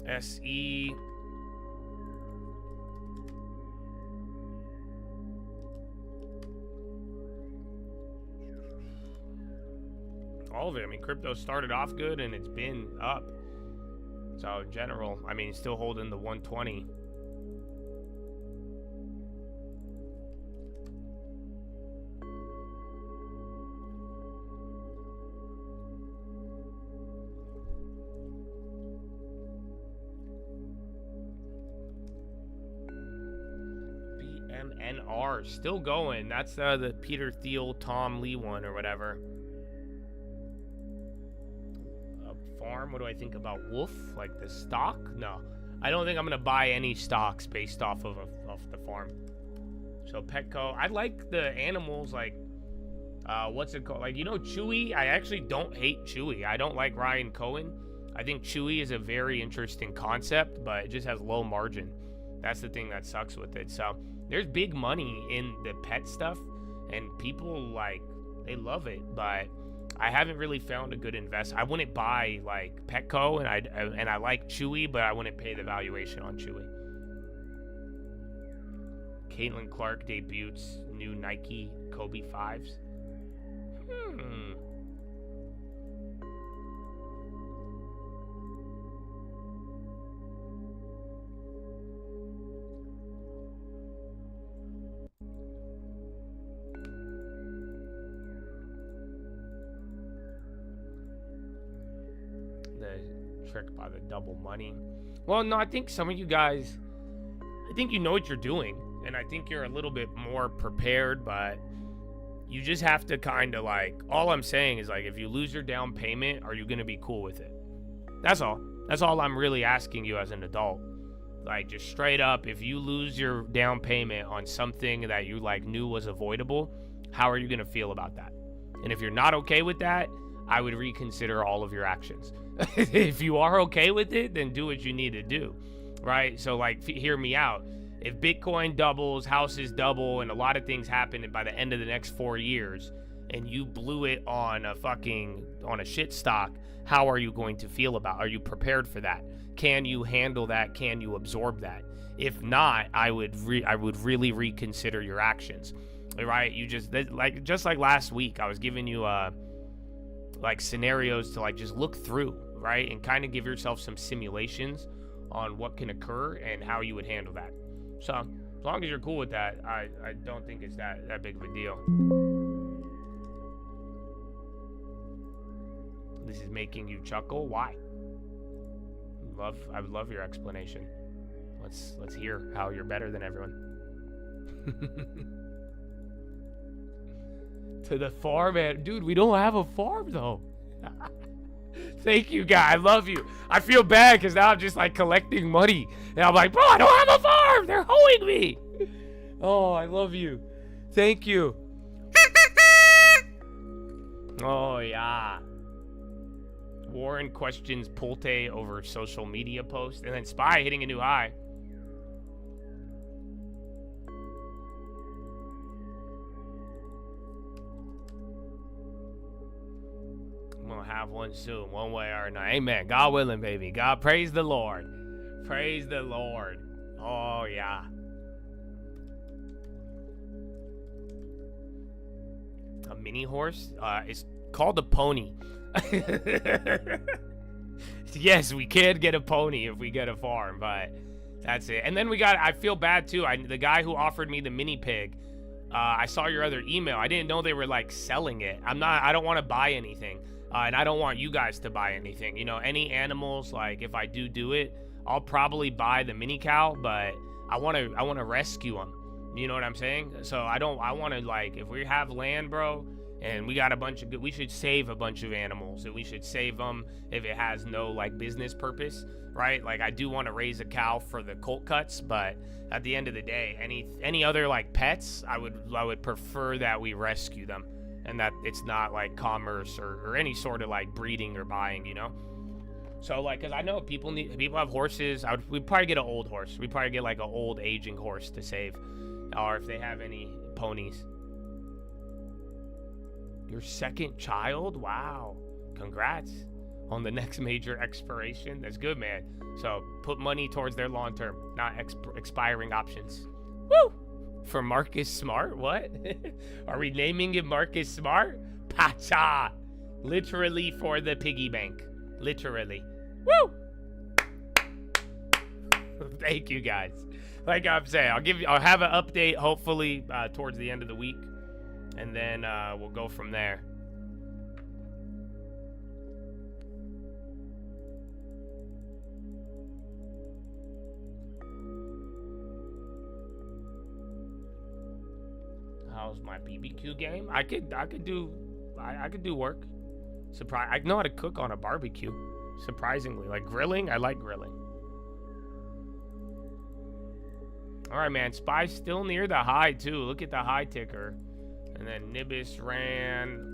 SE. All of it. I mean, crypto started off good and it's been up. So in general, I mean, still holding the 120. BMNR still going. That's the Peter Thiel, Tom Lee one or whatever. Farm. What do I think about Wolf? Like the stock? No, I don't think I'm gonna buy any stocks based off of the farm. So Petco, I like the animals. Like what's it called? Like, you know, Chewy. I actually don't hate Chewy. I don't like Ryan Cohen. I think Chewy is a very interesting concept, but it just has low margin. That's the thing that sucks with it. So there's big money in the pet stuff, and people like they love it, but I haven't really found a good invest. I wouldn't buy like Petco, and I like Chewy, but I wouldn't pay the valuation on Chewy. Caitlin Clark debuts new Nike Kobe 5s. Tricked by the double money. Well, no, I think some of you guys, I think you know what you're doing, and I think you're a little bit more prepared, but you just have to kind of like, all I'm saying is like, if you lose your down payment, are you going to be cool with it? That's all. That's all I'm really asking you as an adult. Like, just straight up, if you lose your down payment on something that you like knew was avoidable, how are you going to feel about that? And if you're not okay with that, I would reconsider all of your actions. If you are okay with it, then do what you need to do, right? So like, hear me out. If Bitcoin doubles, houses double, and a lot of things happen by the end of the next 4 years, and you blew it on a shit stock, how are you going to feel about? Are you prepared for that? Can you handle that? Can you absorb that? If not, I would really reconsider your actions, right? You just like last week, I was giving you like scenarios to like just look through, right? And kind of give yourself some simulations on what can occur and how you would handle that. So as long as you're cool with that, I don't think it's that big of a deal. This is making you chuckle. Why? I would love your explanation. Let's hear how you're better than everyone. To the farm, man. Dude, we don't have a farm though. Thank you, guy. I love you. I feel bad because now I'm just like collecting money. And I'm like, bro, I don't have a farm. They're hoeing me. Oh, I love you. Thank you. Oh, yeah. Warren questions Pulte over social media post. And then Spy hitting a new high. Have one soon, one way or another. Amen. God willing, baby. God, praise the Lord. Praise the Lord. Oh, yeah. A mini horse? It's called a pony. Yes, we can get a pony if we get a farm, but that's it. And then I feel bad too. The guy who offered me the mini pig, I saw your other email. I didn't know they were like selling it. I don't want to buy anything. And I don't want you guys to buy anything. You know, any animals, like if I do it, I'll probably buy the mini cow, but I want to rescue them. You know what I'm saying? So I want to, like, if we have land, bro, and we got a bunch of good, we should save a bunch of animals, and we should save them if it has no like business purpose, right? Like, I do want to raise a cow for the colt cuts, but at the end of the day, any other like pets, I would prefer that we rescue them, and that it's not like commerce or any sort of like breeding or buying, you know? So, like, because I know people have horses. We'd probably get an old horse. We'd probably get like an old aging horse to save, or if they have any ponies. Your second child? Wow. Congrats on the next major expiration. That's good, man. So put money towards their long term, not expiring options. Woo! For Marcus Smart? What? Are we naming him Marcus Smart? Pacha! Literally for the piggy bank. Literally. Woo! Thank you, guys. Like I'm saying, I'll have an update hopefully towards the end of the week, and then we'll go from there. How's my BBQ game? I could do work. I know how to cook on a barbecue. Surprisingly, like grilling, I like grilling. All right, man. Spy's still near the high too. Look at the high ticker, and then Nibis ran.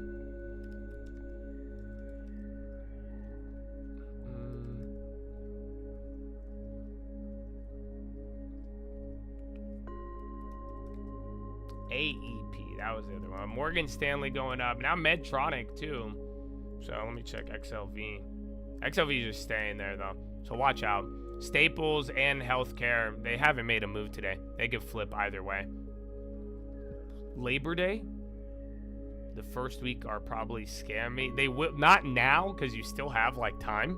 AEP, that was the other one. Morgan Stanley going up. Now Medtronic too. So let me check XLV. XLV is just staying there though. So watch out. Staples and healthcare, they haven't made a move today. They could flip either way. Labor Day, the first week are probably scammy. They will not now because you still have like time,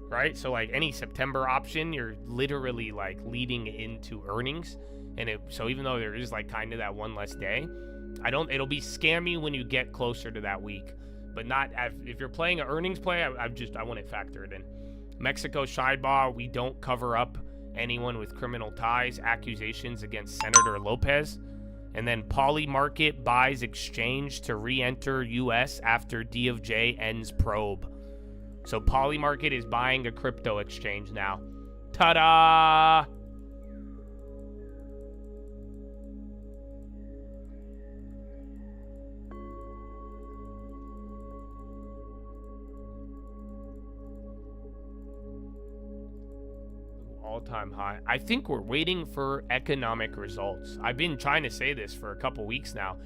right? So like any September option, you're literally like leading into earnings. And so even though there is like kind of that one less day, it'll be scammy when you get closer to that week, but not if you're playing an earnings play. I want it factored in. Mexico Shiba, we don't cover up anyone with criminal ties, accusations against Senator Lopez. And then Poly Market buys exchange to re-enter U.S. after DOJ ends probe. So Poly Market is buying a crypto exchange now. Ta-da! All-time high. I think we're waiting for economic results. I've been trying to say this for a couple weeks now.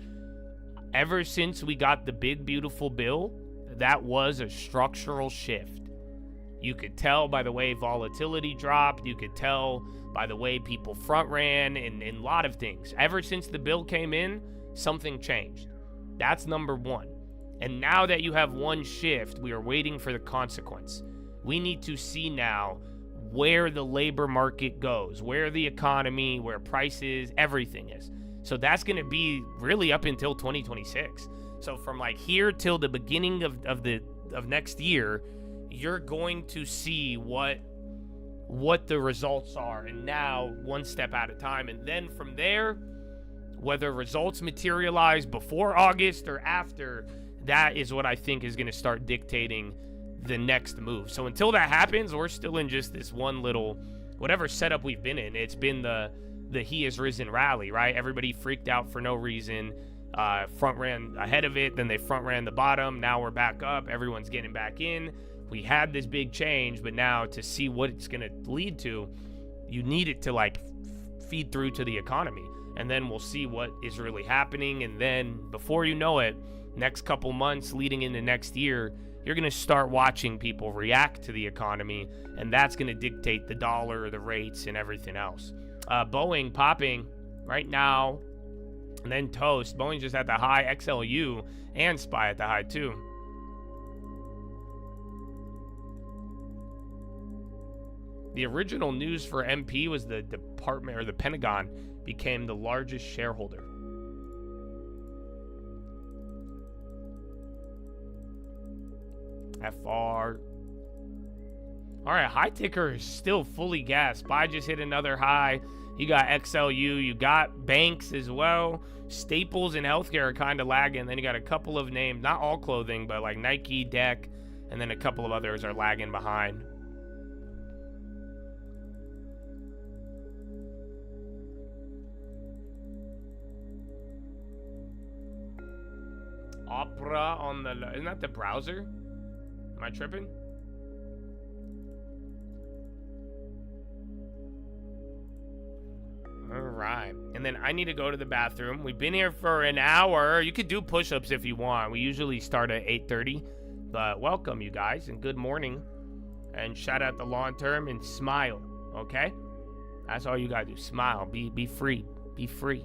Ever since we got the big beautiful bill, that was a structural shift. You could tell by the way volatility dropped. You could tell by the way people front ran and a lot of things. Ever since the bill came in, something changed. That's number one. And now that you have one shift, we are waiting for the consequence. We need to see now where the labor market goes, where the economy, where prices, everything is. So that's going to be really up until 2026. So from like here till the beginning of next year, you're going to see what the results are, and now one step at a time. And then from there, whether results materialize before August or after, that is what I think is going to start dictating the next move. So until that happens, we're still in just this one little, whatever setup we've been in. It's been the he has risen rally, right? Everybody freaked out for no reason, front ran ahead of it, then they front ran the bottom. Now we're back up, everyone's getting back in. We had this big change, but now to see what it's going to lead to, you need it to like feed through to the economy, and then we'll see what is really happening. And then before you know it, next couple months leading into next year, you're going to start watching people react to the economy, and that's going to dictate the dollar, the rates, and everything else. Boeing popping right now, and then Toast. Boeing's just at the high, XLU and SPY at the high too. The original news for MP was the department, or the Pentagon became the largest shareholder. FR. All right, high ticker is still fully gassed. Buy just hit another high. You got XLU, you got banks as well. Staples and healthcare are kind of lagging. Then you got a couple of names, not all clothing, but like Nike, Deck, and then a couple of others are lagging behind. Opera on the, isn't that the browser? Am I tripping? All right, and then I need to go to the bathroom. We've been here for an hour. You could do push-ups if you want. We usually start at 8:30, but welcome you guys and good morning. And shout out the long term and smile, okay? That's all you gotta do. Smile, be free, be free.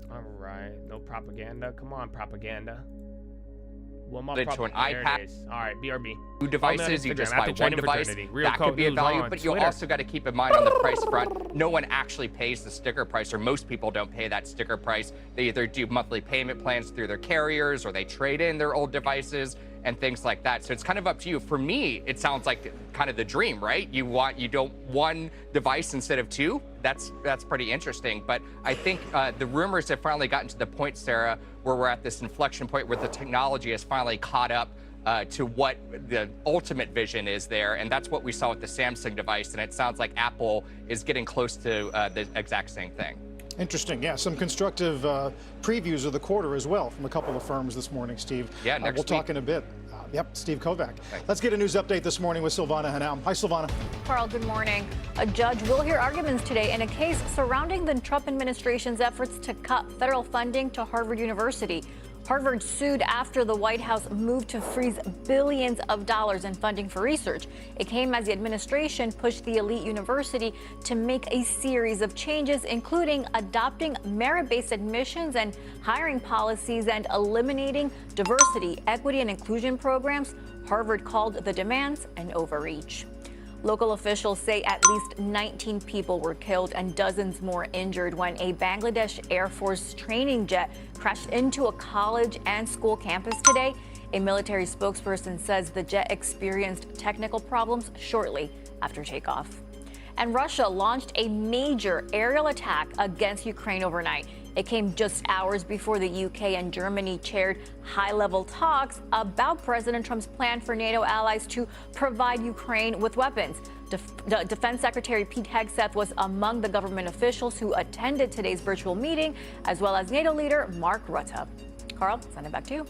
All right, no propaganda. Come on, propaganda. To an iPad. All right, BRB. Two devices, you just buy one device. That could be a value, but you also got to keep in mind on the price front, no one actually pays the sticker price, or most people don't pay that sticker price. They either do monthly payment plans through their carriers, or they trade in their old devices and things like that. So it's kind of up to you. For me, it sounds like kind of the dream, right? You don't one device instead of two. That's pretty interesting. But I think the rumors have finally gotten to the point, Sarah, where we're at this inflection point where the technology has finally caught up to what the ultimate vision is there. And that's what we saw with the Samsung device. And it sounds like Apple is getting close to the exact same thing. Interesting. Yeah, some constructive previews of the quarter as well from a couple of firms this morning, Steve. Yeah, next we'll talk in a bit. Yep, Steve Kovac. Let's get a news update this morning with Silvana Hanam. Hi, Silvana. Carl, good morning. A judge will hear arguments today in a case surrounding the Trump administration's efforts to cut federal funding to Harvard University. Harvard sued after the White House moved to freeze billions of dollars in funding for research. It came as the administration pushed the elite university to make a series of changes, including adopting merit-based admissions and hiring policies and eliminating diversity, equity, and inclusion programs. Harvard called the demands an overreach. Local officials say at least 19 people were killed and dozens more injured when a Bangladesh Air Force training jet crashed into a college and school campus today. A military spokesperson says the jet experienced technical problems shortly after takeoff. And Russia launched a major aerial attack against Ukraine overnight. It came just hours before the UK and Germany chaired high-level talks about President Trump's plan for NATO allies to provide Ukraine with weapons. Defense Secretary Pete Hegseth was among the government officials who attended today's virtual meeting, as well as NATO leader Mark Rutte. Carl, send it back to you.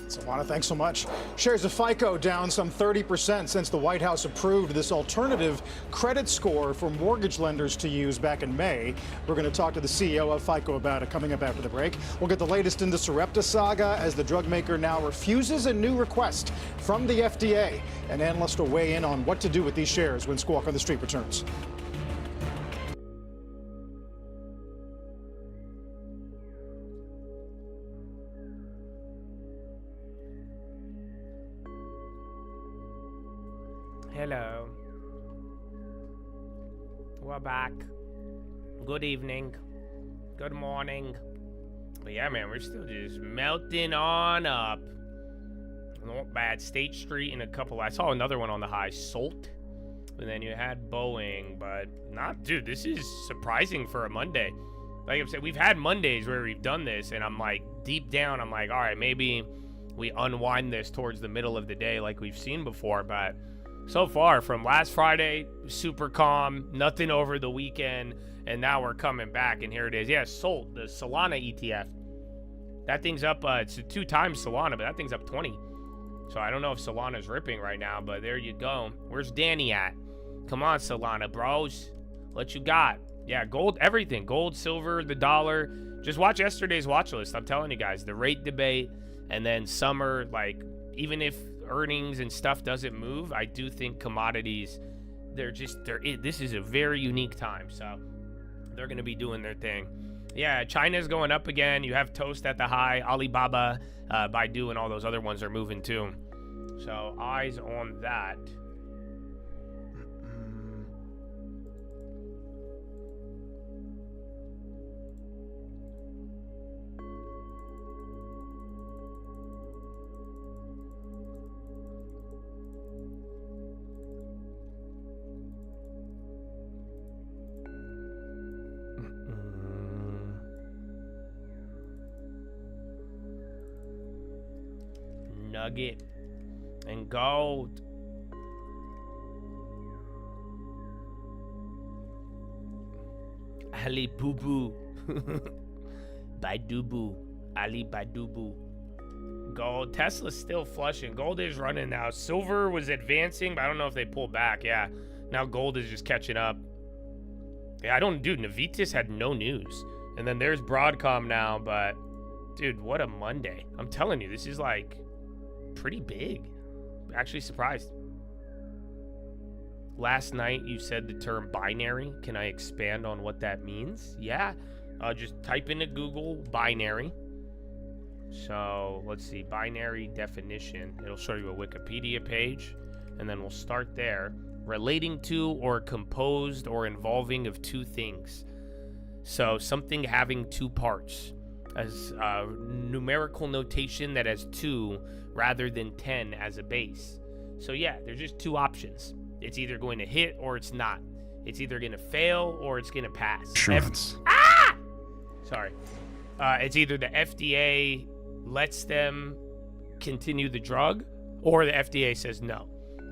Silvana, thanks so much. Shares of FICO down some 30% since the White House approved this alternative credit score for mortgage lenders to use back in May. We're going to talk to the CEO of FICO about it coming up after the break. We'll get the latest in the Sarepta saga as the drug maker now refuses a new request from the FDA. An analyst will weigh in on what to do with these shares when Squawk on the Street returns. Hello. We're back. Good evening. Good morning. But yeah, man, we're still just melting on up. Not bad. State Street and a couple. I saw another one on the high. Salt. And then you had Boeing, but not. Dude, this is surprising for a Monday. Like I've said, we've had Mondays where we've done this, and I'm like, deep down, I'm like, all right, maybe we unwind this towards the middle of the day like we've seen before, but so far, from last Friday, super calm, nothing over the weekend, and now we're coming back, and here it is. Yeah, SOLT, the Solana ETF. That thing's up, it's 2 times Solana, but that thing's up 20. So I don't know if Solana's ripping right now, but there you go. Where's Danny at? Come on, Solana, bros. What you got? Yeah, gold, everything. Gold, silver, the dollar. Just watch yesterday's watch list. I'm telling you guys, the rate debate, and then summer, like, even if earnings and stuff doesn't move, I do think commodities, this is a very unique time, so they're going to be doing their thing. Yeah, China's going up again. You have Toast at the high. Alibaba, Baidu, and all those other ones are moving too. So eyes on that. nugget. And gold. Ali Boo Boo. Baidubu. Ali Baidubu. Gold. Tesla's still flushing. Gold is running now. Silver was advancing, but I don't know if they pulled back. Yeah. Now gold is just catching up. Yeah, dude, Navitas had no news. And then there's Broadcom now, but dude, what a Monday. I'm telling you, this is like pretty big. Actually surprised. Last night you said the term binary. Can I expand on what that means? Yeah. Just type into Google binary. So let's see, binary definition. It'll show you a Wikipedia page, and then we'll start there. Relating to or composed or involving of two things. So something having two parts. As numerical notation that has 2 rather than 10 as a base. So yeah, there's just 2 options. It's either going to hit or it's not. It's either going to fail or it's going to pass. Assurance. Sorry. It's either the FDA lets them continue the drug or the FDA says no.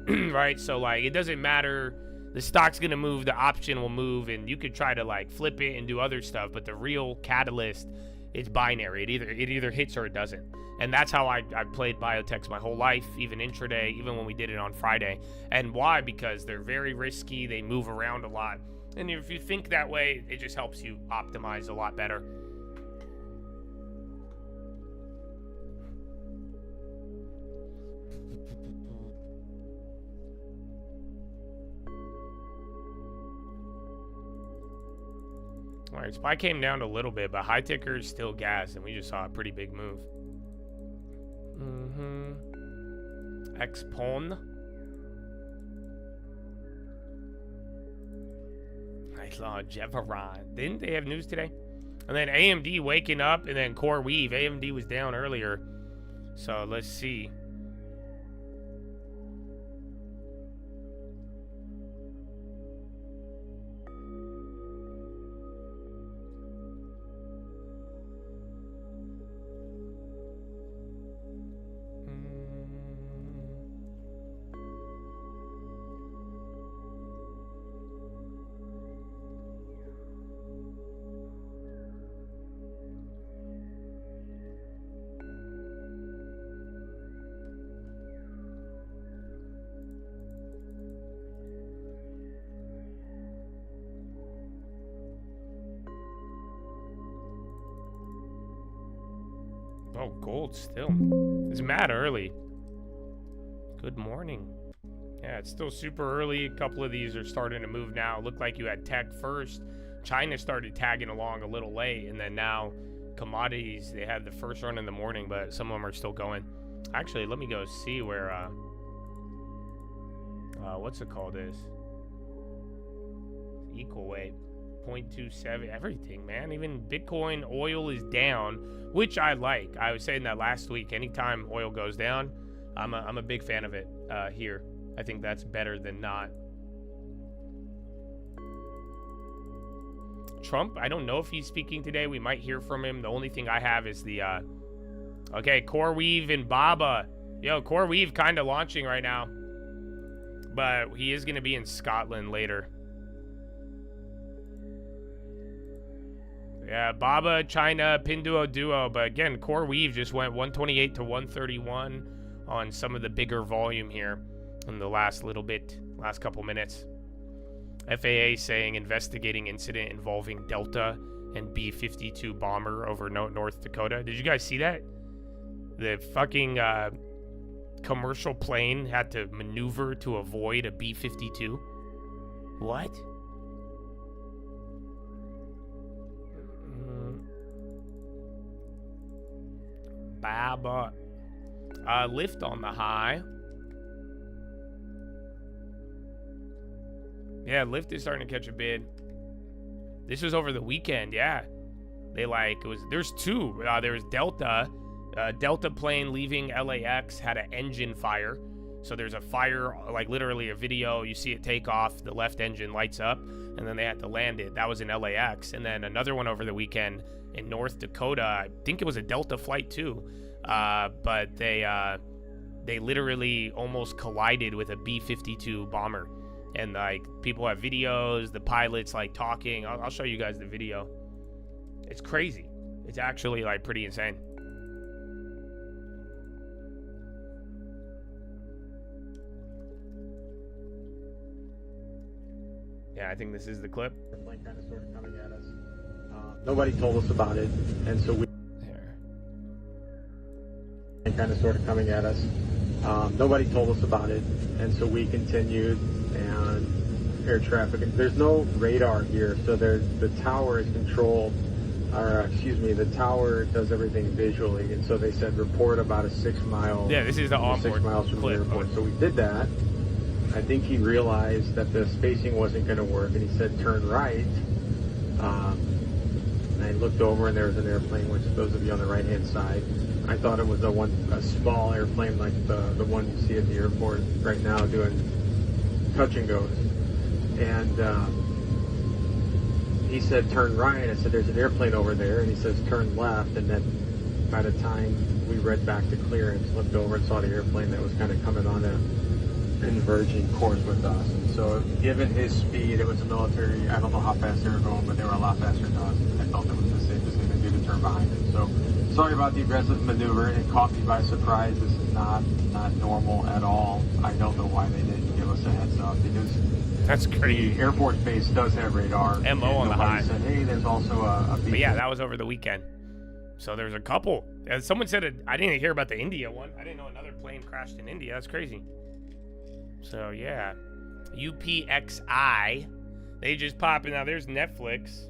Right? So like, it doesn't matter. The stock's going to move, the option will move, and you could try to like flip it and do other stuff, but the real catalyst, it's binary. It either hits or it doesn't. And that's how I played biotechs my whole life, even intraday, even when we did it on Friday. And why? Because they're very risky. They move around a lot. And if you think that way, it just helps you optimize a lot better. All right, SPY came down a little bit, but high ticker is still gas, and we just saw a pretty big move. Expon. I saw Jeveron. Didn't they have news today? And then AMD waking up, and then Core Weave. AMD was down earlier. So let's see. Oh, gold still. It's mad early. Good morning. Yeah, it's still super early. A couple of these are starting to move now. Looked like you had tech first. China started tagging along a little late, and then now commodities, they had the first run in the morning, but some of them are still going. Actually, let me go see where, what's it called is? Equal weight. 0.27, everything, man. Even Bitcoin, oil is down, which I like. I was saying that last week. Anytime oil goes down, I'm a big fan of it here. I think that's better than not. Trump, I don't know if he's speaking today. We might hear from him. The only thing I have is the okay, Core Weave and Baba. Yo, Core Weave kind of launching right now, but he is going to be in Scotland later. Yeah, Baba, China, Pinduoduo, but again, Core Weave just went 128 to 131 on some of the bigger volume here in the last couple minutes. FAA saying investigating incident involving Delta and B-52 bomber over North Dakota. Did you guys see that? The fucking commercial plane had to maneuver to avoid a B-52. What? Baba. Lift on the high. Yeah, Lyft is starting to catch a bid. This was over the weekend, yeah. There's two. There was Delta. Delta plane leaving LAX had an engine fire. So there's a fire, like literally a video. You see it take off, the left engine lights up, and then they had to land it. That was in LAX. And then another one over the weekend in North Dakota. I think it was a Delta flight too. But they they literally almost collided with a B-52 bomber. And like people have videos, the pilots like talking. I'll show you guys the video. It's crazy. It's actually like pretty insane. Yeah, I think this is the clip. Airplane kind of sort of coming at us. Nobody told us about it, and so we. Here. Kind of sort of coming at us. Nobody told us about it, and so we continued and air traffic. There's no radar here, so the tower is controlled. Or excuse me, the tower does everything visually, and so they said report about a 6 mile. Yeah, this is the onboard 6 miles from clip. the airport. So we did that. I think he realized that the spacing wasn't going to work, and he said turn right. And I looked over, and there was an airplane, which those of you on the right-hand side, I thought it was a small airplane like the one you see at the airport right now doing touch and goes. And he said turn right. I said there's an airplane over there, and he says turn left. And then by the time we read back to clearance, looked over and saw the airplane that was kind of coming on a converging course with us. And so given his speed, it was a military, I don't know how fast they were going, but they were a lot faster than us. I felt it was the safest thing to do to turn behind it. So sorry about the aggressive maneuver. It caught me by surprise. This is not normal at all. I don't know why they didn't give us a heads up, because that's crazy. The Air Force Base does have radar. MO on the high. Said, hey, there's also a but yeah, that was over the weekend. So there's a couple. Someone said I didn't hear about the India one. I didn't know another plane crashed in India. That's crazy. So yeah, UPXI, they just pop in. Now there's Netflix.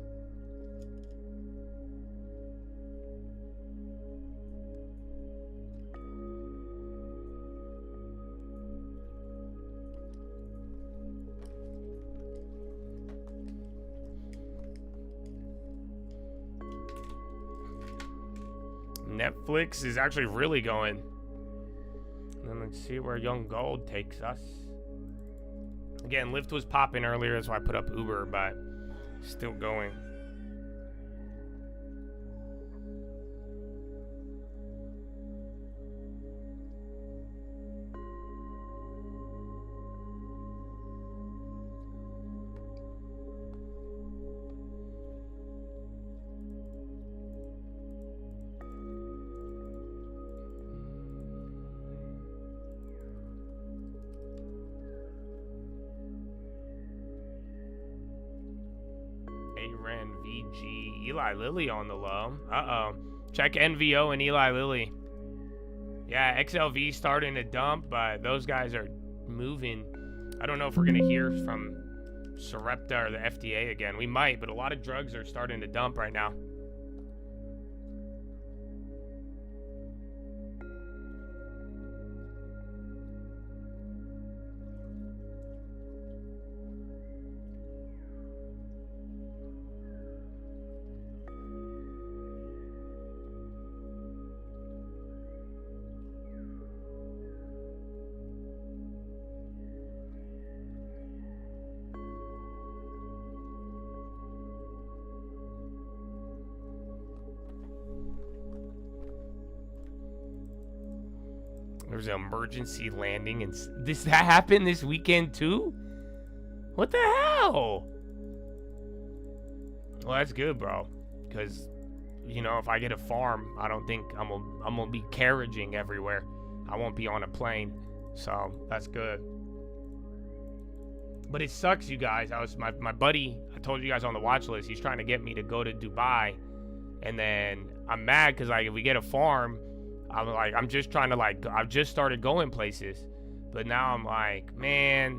Netflix is actually really going. And then let's see where Young Gold takes us. Again, Lyft was popping earlier, that's why I put up Uber, but still going. Ran VG, Eli Lilly on the low. Check NVO and Eli Lilly. Yeah, XLV starting to dump, but those guys are moving. I don't know if we're gonna hear from Sarepta or the FDA again. We might, but a lot of drugs are starting to dump right now. There was an emergency landing, and that happened this weekend too? What the hell? Well, that's good, bro. Because, you know, if I get a farm, I don't think I'm gonna be carriaging everywhere. I won't be on a plane, so that's good. But it sucks, you guys. My buddy, I told you guys on the watch list, he's trying to get me to go to Dubai, and then I'm mad because like if we get a farm, I'm just trying to I've just started going places, but now I'm like, man,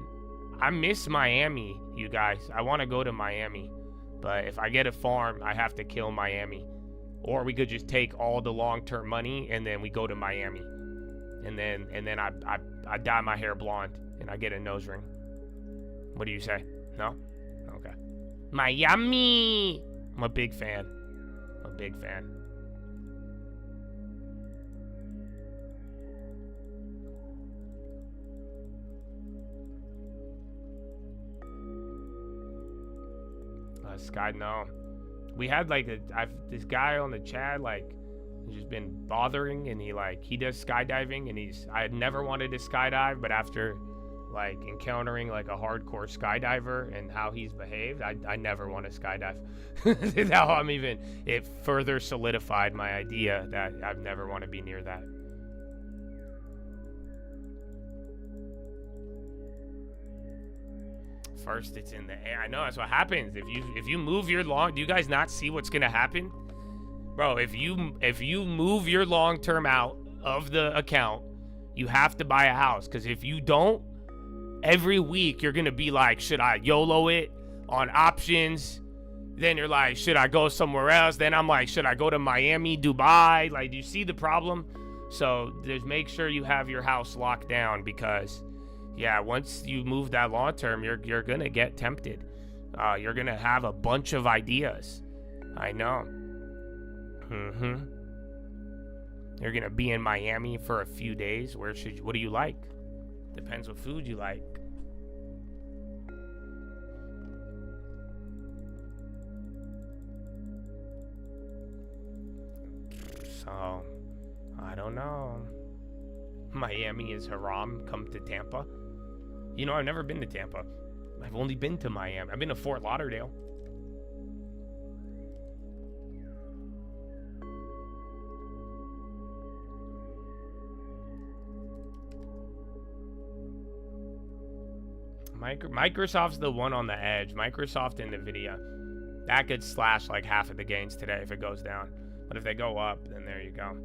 I miss Miami, you guys. I want to go to Miami, but if I get a farm, I have to kill Miami, or we could just take all the long-term money and then we go to Miami, and then I dye my hair blonde and I get a nose ring. What do you say? No? Okay. Miami. I'm a big fan. I'm a big fan. Sky, no. We had like this guy on the chat, like He's just been bothering, and he does skydiving, and I had never wanted to skydive, but after like encountering like a hardcore skydiver and how he's behaved, I never want to skydive. Now it further solidified my idea that I've never want to be near that. First it's in the air. I know that's what happens if you move your long. Do you guys not see what's gonna happen, bro? If you move your long-term out of the account, you have to buy a house, because if you don't, every week you're gonna be like, should I YOLO it on options? Then you're like, should I go somewhere else? Then I'm like, should I go to Miami, Dubai? Like, do you see the problem? So just make sure you have your house locked down, because yeah, once you move that long term, you're gonna get tempted. You're gonna have a bunch of ideas. I know. You're gonna be in Miami for a few days. What do you like? Depends what food you like. So, I don't know. Miami is haram. Come to Tampa. You know, I've never been to Tampa. I've only been to Miami. I've been to Fort Lauderdale. Microsoft's the one on the edge. Microsoft and Nvidia. That could slash like half of the gains today if it goes down. But if they go up, then there you go.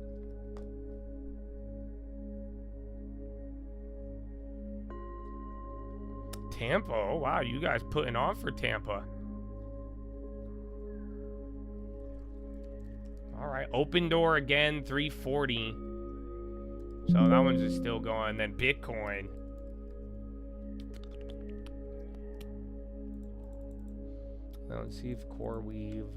Tampa. Oh, wow. You guys putting on for Tampa. All right. Open door again, 340. So that one's just still going. Then Bitcoin. Now let's see if CoreWeave.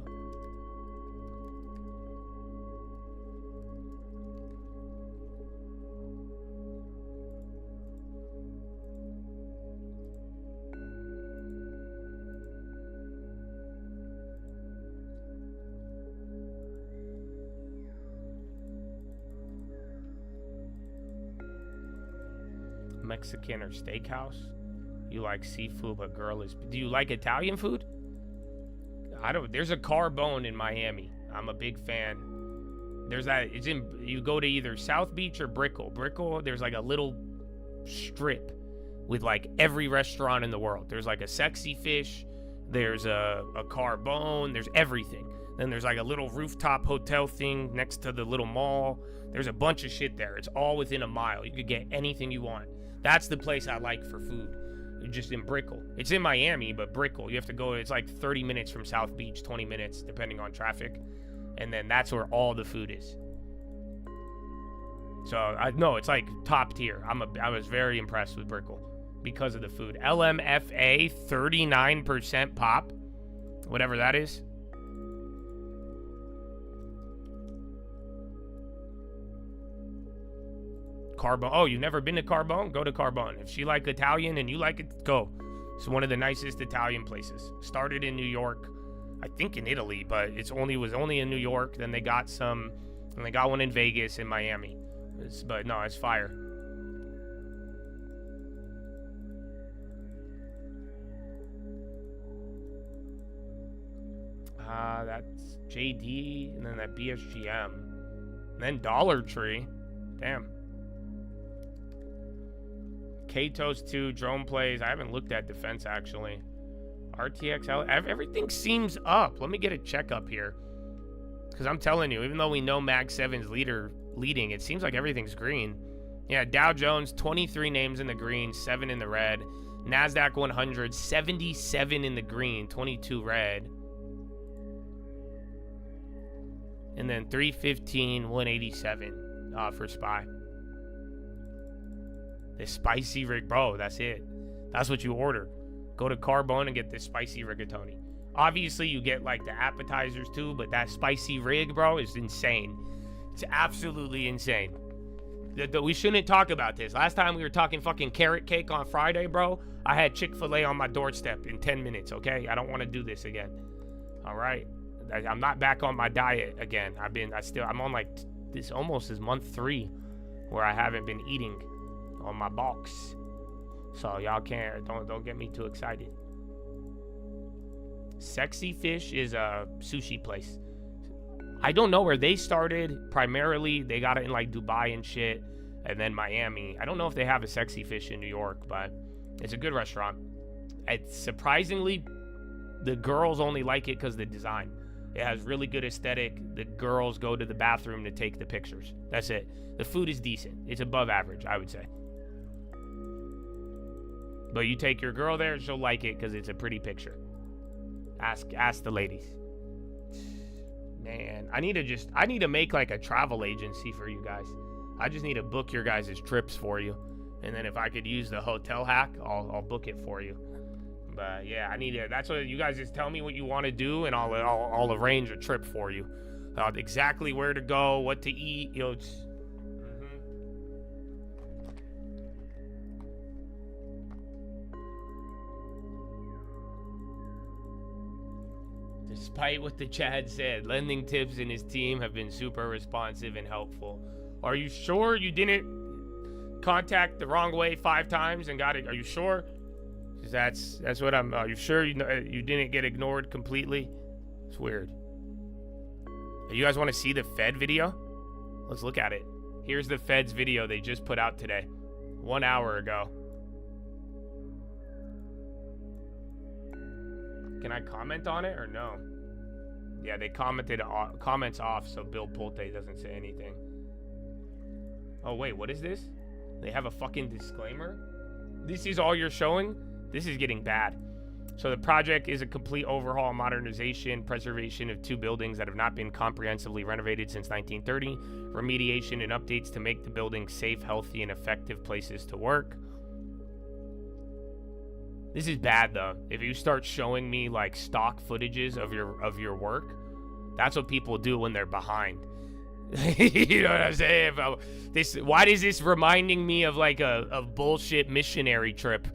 Mexican or steakhouse? You like seafood, but girl is... Do you like Italian food? I don't... There's a Carbone in Miami. I'm a big fan. There's that... It's in... You go to either South Beach or Brickell. Brickell, there's like a little strip with like every restaurant in the world. There's like a Sexy Fish. There's a Carbone. There's everything. Then there's like a little rooftop hotel thing next to the little mall. There's a bunch of shit there. It's all within a mile. You could get anything you want. That's the place I like for food. Just in Brickell. It's in Miami, but Brickell. You have to go, it's like 30 minutes from South Beach, 20 minutes, depending on traffic. And then that's where all the food is. So, I know it's like top tier. I was very impressed with Brickell because of the food. LMFA, 39% pop. Whatever that is. Carbone. Oh, you've never been to Carbone? Go to Carbone. If she like Italian and you like it, go. It's one of the nicest Italian places. Started in New York, I think in Italy, but was only in New York. Then they got some, and they got one in Vegas and Miami. But no, it's fire. That's JD, and then that BSGM, and then Dollar Tree. Damn. Katos 2, drone plays. I haven't looked at defense, actually. RTXL. Everything seems up. Let me get a checkup here. Because I'm telling you, even though we know Mag 7's leading, it seems like everything's green. Yeah, Dow Jones, 23 names in the green, 7 in the red. NASDAQ 100, 77 in the green, 22 red. And then 315, 187 for SPY. This spicy rig, bro, that's it. That's what you order. Go to Carbone and get this spicy rigatoni. Obviously, you get like the appetizers too, but that spicy rig, bro, is insane. It's absolutely insane. We shouldn't talk about this. Last time we were talking fucking carrot cake on Friday, bro. I had Chick-fil-A on my doorstep in 10 minutes, okay? I don't want to do this again. All right? I'm not back on my diet again. I'm on like this almost is month 3 where I haven't been eating on my box. So y'all can't, don't get me too excited. Sexy Fish is a sushi place. I don't know where they started. Primarily, they got it in like Dubai and shit, and then Miami. I don't know if they have a Sexy Fish in New York, but it's a good restaurant. It's surprisingly, the girls only like it because of the design. It has really good aesthetic. The girls go to the bathroom to take the pictures. That's it. The food is decent. It's above average, I would say. But you take your girl there, she'll like it because it's a pretty picture. Ask the ladies. Man, I need to make like a travel agency for you guys. I just need to book your guys' trips for you. And then if I could use the hotel hack, I'll book it for you. But yeah, I need to, that's what you guys just tell me what you want to do, and I'll arrange a trip for you. Exactly where to go, what to eat, you know. Despite what the Chad said, Lending Tips and his team have been super responsive and helpful. Are you sure you didn't contact the wrong way 5 times and got it? Are you sure? That's what I'm. Are you sure you didn't get ignored completely? It's weird. You guys want to see the Fed video? Let's look at it. Here's the Fed's video they just put out today, 1 hour ago. Can I comment on it or no? Yeah, they commented comments off, so Bill Pulte doesn't say anything. Oh wait, what is this? They have a fucking disclaimer? This is all you're showing? This is getting bad. So the project is a complete overhaul, modernization, preservation of 2 buildings that have not been comprehensively renovated since 1930, remediation and updates to make the buildings safe, healthy, and effective places to work. This is bad though. If you start showing me like stock footages of your work, that's what people do when they're behind. You know what I'm saying? Why is this reminding me of like a bullshit missionary trip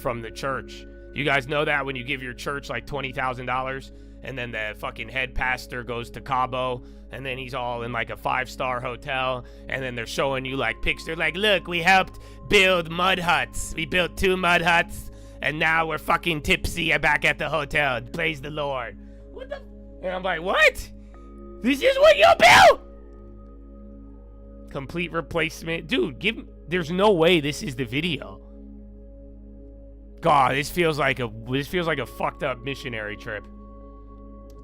from the church? You guys know that when you give your church like $20,000 and then the fucking head pastor goes to Cabo and then he's all in like a 5-star hotel and then they're showing you like pictures like, look, we helped build mud huts. We built 2 mud huts. And now we're fucking tipsy back at the hotel. Praise the Lord. What the? And I'm like, what? This is what you built? Complete replacement. Dude, there's no way this is the video. God, this feels like a fucked up missionary trip.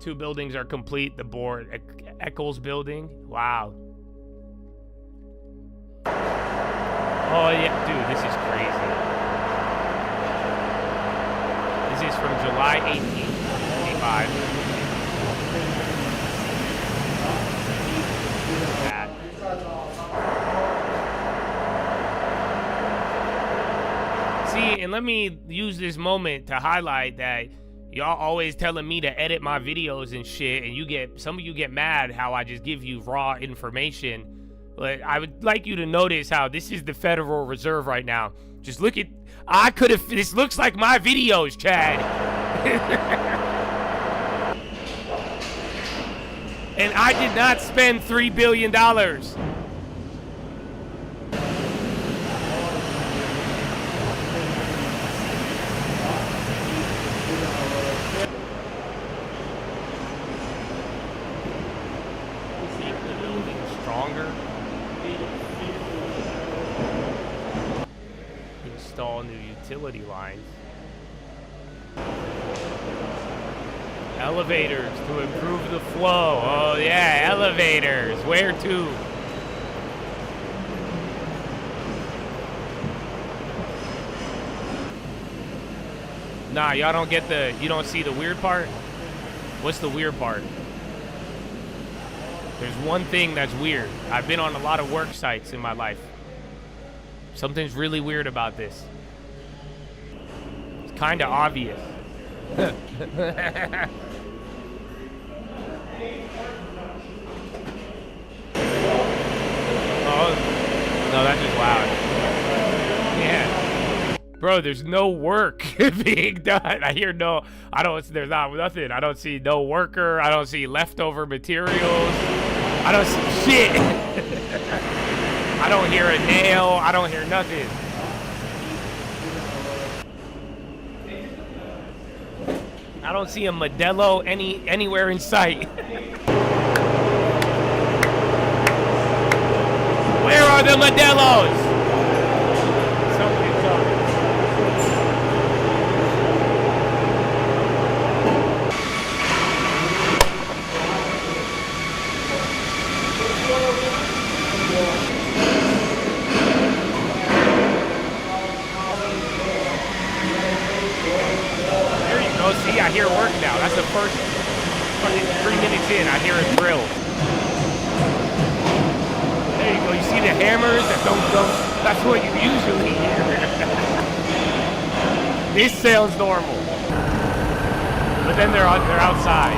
2 buildings are complete. The board, Eccles building. Wow. Oh yeah, dude, this is crazy. This is from July 18th, 2025. See, and let me use this moment to highlight that y'all always telling me to edit my videos and shit, and some of you get mad how I just give you raw information. But I would like you to notice how this is the Federal Reserve right now. Just look at, this looks like my videos, Chad. And I did not spend $3 billion. Stronger. Install new utility lines. Elevators to improve the flow. Oh yeah, elevators. Where to? Nah, y'all don't get you don't see the weird part? What's the weird part? There's one thing that's weird. I've been on a lot of work sites in my life. Something's really weird about this. It's kind of obvious. Oh, no, that's just loud. Yeah. Bro, there's no work being done. There's not nothing. I don't see no worker. I don't see leftover materials. I don't see shit. I don't hear a nail. I don't hear nothing. I don't see a Modelo anywhere in sight. Where are the Modelos? Somebody's talking. There you go. See, I hear work now. That's the first fucking 3 minutes in. I hear a drill. There you go. You see the hammers that don't. That's what you usually hear. This sounds normal. But then they're outside.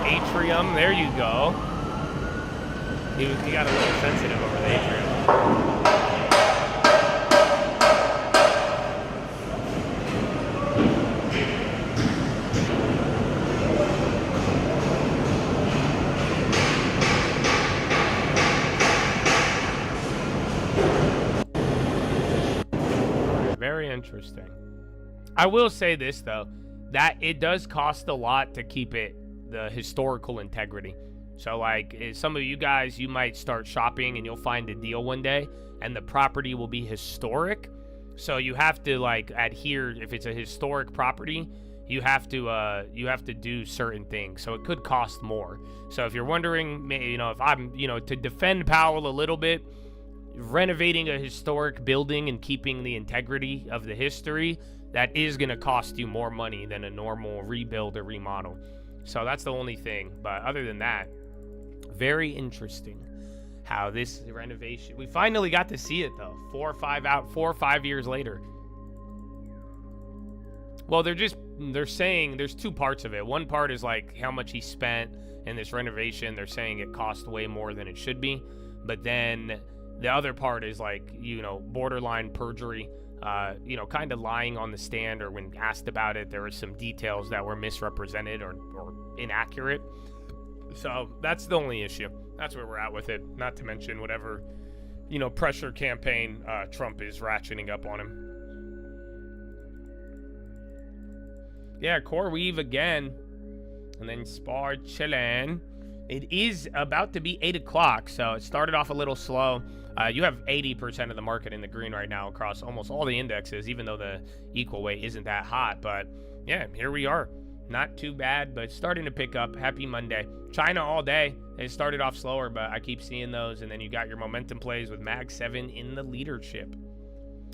Atrium. There you go. He got a little sensitive over the atrium. Very interesting. I will say this, though, that it does cost a lot to keep it the historical integrity. So, like, some of you guys, you might start shopping and you'll find a deal one day and the property will be historic. So you have to, like, adhere. If it's a historic property, you have to do certain things. So it could cost more. So if you're wondering, you know, if I'm, you know, to defend Powell a little bit, renovating a historic building and keeping the integrity of the history, that is going to cost you more money than a normal rebuild or remodel. So that's the only thing. But other than that, very interesting how this renovation, we finally got to see it though, 4 or 5 years later. Well, they're saying there's two parts of it. One part is like how much he spent in this renovation. They're saying it cost way more than it should be. But then the other part is like, you know, borderline perjury, you know, kind of lying on the stand, or when asked about it, there were some details that were misrepresented or inaccurate. So that's the only issue. That's where we're at with it. Not to mention whatever, you know, pressure campaign Trump is ratcheting up on him. Yeah, core weave again. And then spar chillin'. It is about to be 8 o'clock, so it started off a little slow. You have 80% of the market in the green right now across almost all the indexes, even though the equal weight isn't that hot. But yeah, here we are. Not too bad, but starting to pick up. Happy Monday. China all day. It started off slower, but I keep seeing those. And then you got your momentum plays with Mag 7 in the leadership.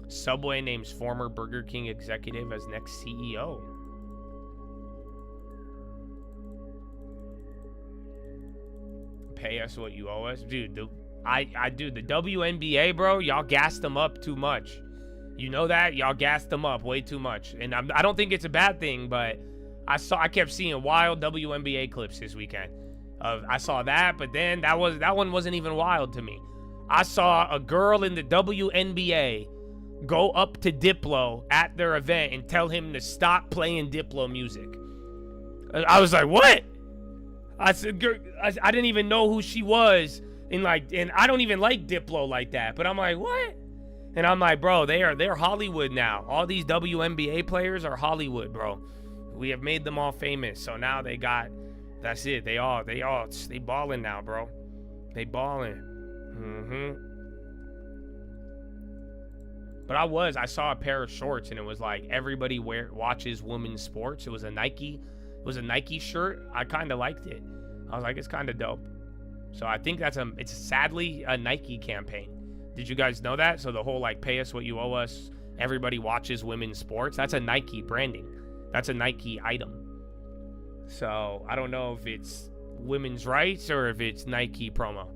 Subway names former Burger King executive as next CEO. Pay us what you owe us. Dude, the WNBA, bro, y'all gassed them up too much. You know that? Y'all gassed them up way too much. And I don't think it's a bad thing, but I kept seeing wild WNBA clips this weekend. I saw that, but then that one wasn't even wild to me. I saw a girl in the WNBA go up to Diplo at their event and tell him to stop playing Diplo music. I was like, what? I said, I didn't even know who she was, and I don't even like Diplo like that. But I'm like, what? And I'm like, bro, they're Hollywood now. All these WNBA players are Hollywood, bro. We have made them all famous, so now they got. That's it. They balling now, bro. They balling. But I saw a pair of shorts, and it was like everybody watches women's sports. It was a Nike shirt. I kind of liked it. I was like, it's kind of dope. So I think it's sadly a Nike campaign. Did you guys know that? So the whole like pay us what you owe us, everybody watches women's sports. That's a Nike branding. That's a Nike item. So I don't know if it's women's rights or if it's Nike promo.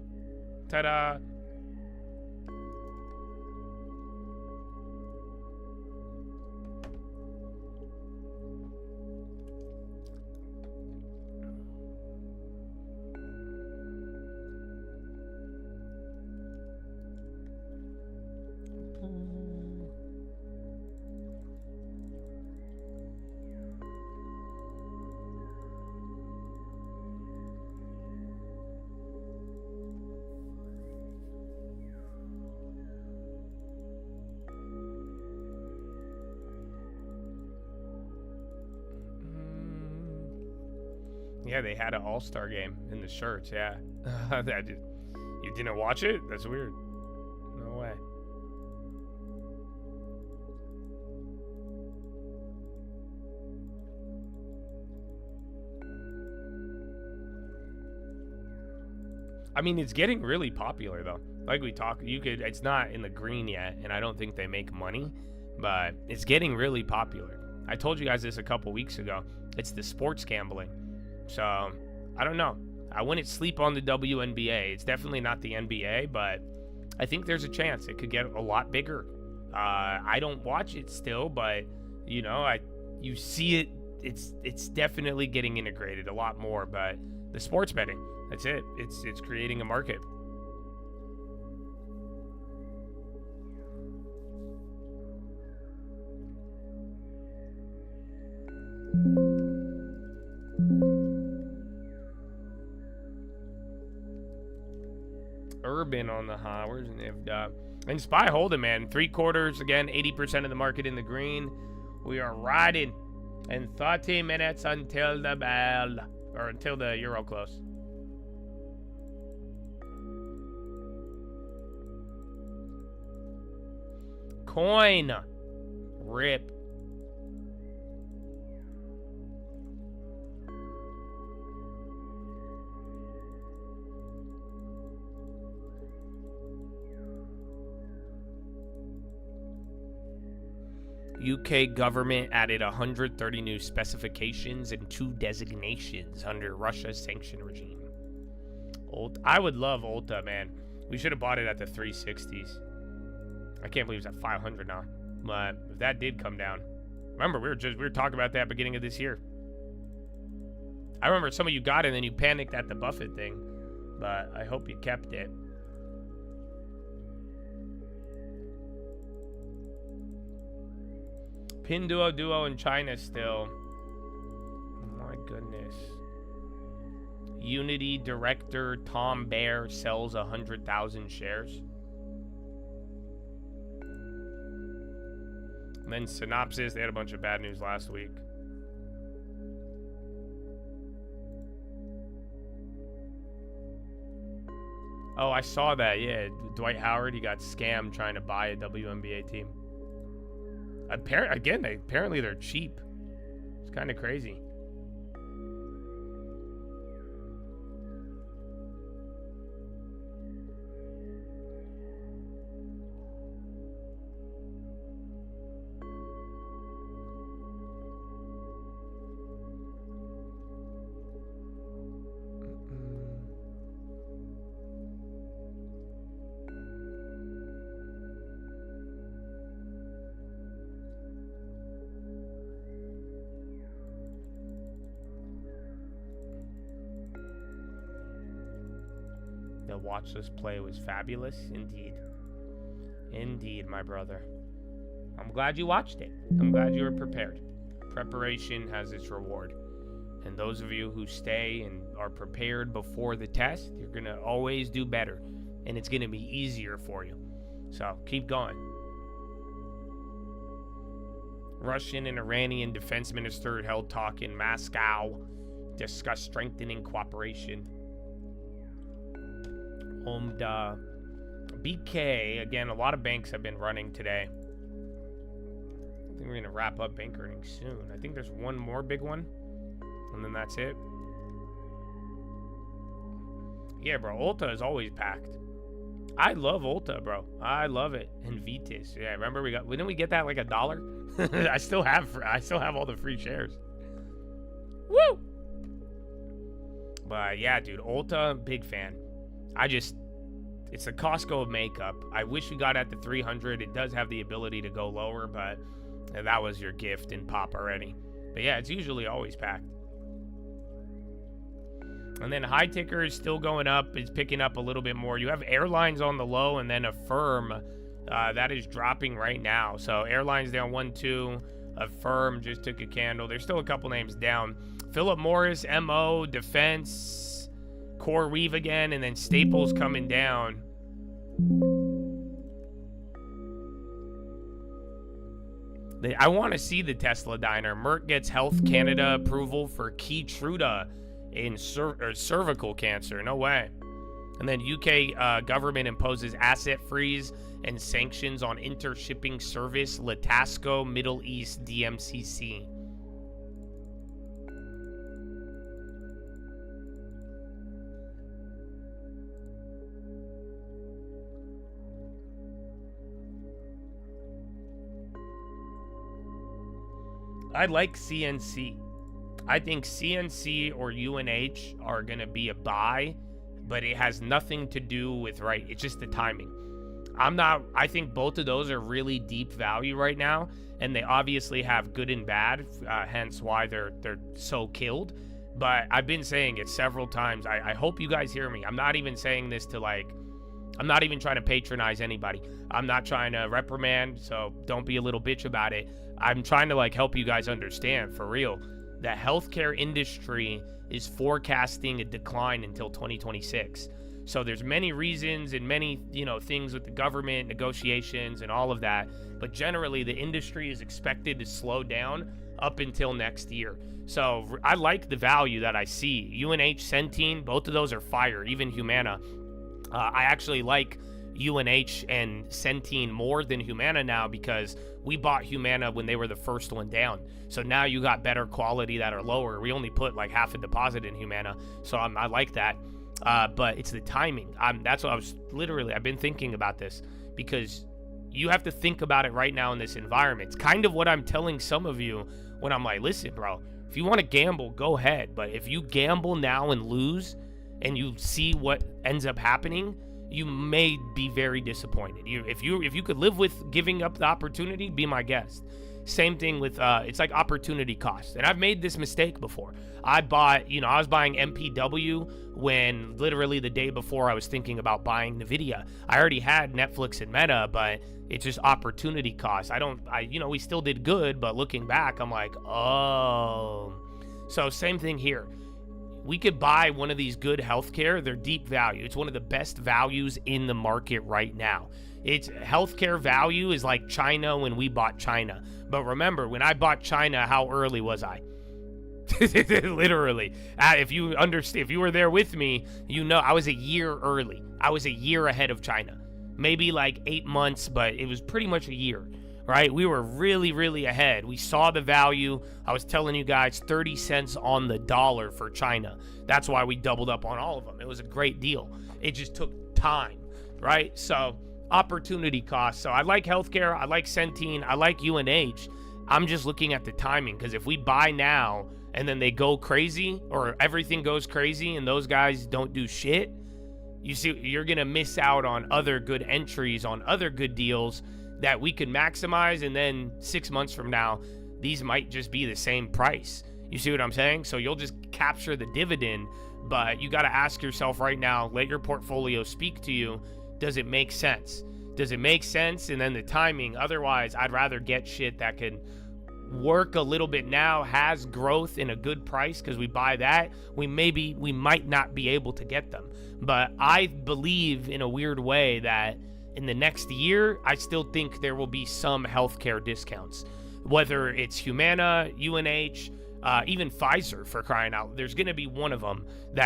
Ta-da. Yeah, they had an all-star game in the shirts, yeah. You didn't watch it? That's weird. No way. I mean, it's getting really popular, though. Like we talked, it's not in the green yet, and I don't think they make money, but it's getting really popular. I told you guys this a couple weeks ago. It's the sports gambling. So, I don't know. I wouldn't sleep on the WNBA. It's definitely not the NBA, but I think there's a chance it could get a lot bigger. I don't watch it still, but, you know, you see it. It's definitely getting integrated a lot more, but the sports betting, that's it. It's creating a market. Urban on the high. Where's Nivda? And Spy Hold'em, man. 3/4 again. 80% of the market in the green. We are riding in 30 minutes until the bell, or until the euro close. Coin. Rip. UK government added 130 new specifications and 2 designations under Russia's sanction regime. I would love Ulta, man. We should have bought it at the 360s. I can't believe it's at 500 now. But if that did come down, remember we were talking about that beginning of this year. I remember some of you got it and then you panicked at the Buffett thing, but I hope you kept it. Pinduoduo in China still. Oh my goodness. Unity director Tom Baer sells 100,000 shares. And then Synopsys, they had a bunch of bad news last week. Oh, I saw that, yeah. Dwight Howard, he got scammed trying to buy a WNBA team. Apparently they're cheap. It's kind of crazy. The Watchlist play was fabulous. Indeed. Indeed, my brother. I'm glad you watched it. I'm glad you were prepared. Preparation has its reward. And those of you who stay and are prepared before the test, you're going to always do better. And it's going to be easier for you. So keep going. Russian and Iranian defense minister held talk in Moscow. Discuss strengthening cooperation. BK, again, a lot of banks have been running today. I think we're going to wrap up bank earnings soon. I think there's one more big one, and then that's it. Yeah, bro, Ulta is always packed. I love Ulta, bro. I love it. And Vitis. Yeah, remember didn't we get that like $1? I still have all the free shares. Woo! But yeah, dude, Ulta, big fan. It's a Costco of makeup. I wish we got at the 300. It does have the ability to go lower, but that was your gift in pop already. But yeah, it's usually always packed. And then high ticker is still going up. It's picking up a little bit more. You have airlines on the low and then Affirm that is dropping right now. So airlines down 1-2. Affirm just took a candle. There's still a couple names down. Philip Morris, MO, Defense, Core Weave again, and then Staples coming down. I want to see the Tesla diner. Merck gets Health Canada approval for Keytruda in cervical cancer. No way. And then UK government imposes asset freeze and sanctions on intershipping service Latasco Middle East DMCC. I like CNC. I think CNC or UNH are going to be a buy, but it has nothing to do with, right, it's just the timing. I think both of those are really deep value right now, and they obviously have good and bad, hence why they're so killed. But I've been saying it several times. I hope you guys hear me. I'm not even saying this to I'm not even trying to patronize anybody. I'm not trying to reprimand, so don't be a little bitch about it. I'm trying to help you guys understand, for real. The healthcare industry is forecasting a decline until 2026. So there's many reasons and many, things with the government, negotiations and all of that. But generally, the industry is expected to slow down up until next year. So I like the value that I see. UNH, Centene, both of those are fire, even Humana. I actually like UNH and Centene more than Humana now because we bought Humana when they were the first one down. So now you got better quality that are lower. We only put half a deposit in Humana. So I like that. But it's the timing. That's what I've been thinking about this because you have to think about it right now in this environment. It's kind of what I'm telling some of you when I'm like, listen, bro, if you want to gamble, go ahead. But if you gamble now and lose and you see what ends up happening, you may be very disappointed. If you could live with giving up the opportunity, be my guest. Same thing with it's like opportunity cost. And I've made this mistake before. I was buying MPW when literally the day before I was thinking about buying NVIDIA. I already had Netflix and Meta, but it's just opportunity cost. We still did good, but looking back, I'm like, oh. So same thing here. We could buy one of these good healthcare. They're deep value. It's one of the best values in the market right now. It's healthcare value is like China when we bought China. But remember, when I bought China, how early was I? Literally. If you were there with me, I was a year early. I was a year ahead of China. Maybe 8 months, but it was pretty much a year. Right? We were really, really ahead. We saw the value. I was telling you guys 30 cents on the dollar for China. That's why we doubled up on all of them. It was a great deal. It just took time, right? So opportunity cost. So I like healthcare. I like Centene. I like UNH. I'm just looking at the timing because if we buy now and then they go crazy or everything goes crazy and those guys don't do shit, you see, you're going to miss out on other good entries, on other good deals that we could maximize, and then 6 months from now, these might just be the same price. You see what I'm saying? So you'll just capture the dividend, but you got to ask yourself right now, let your portfolio speak to you. Does it make sense? Does it make sense? And then the timing. Otherwise, I'd rather get shit that can work a little bit now, has growth in a good price, because we buy that. We might not be able to get them. But I believe in a weird way that in the next year, I still think there will be some healthcare discounts, whether it's Humana, UNH, even Pfizer, for crying out. There's going to be one of them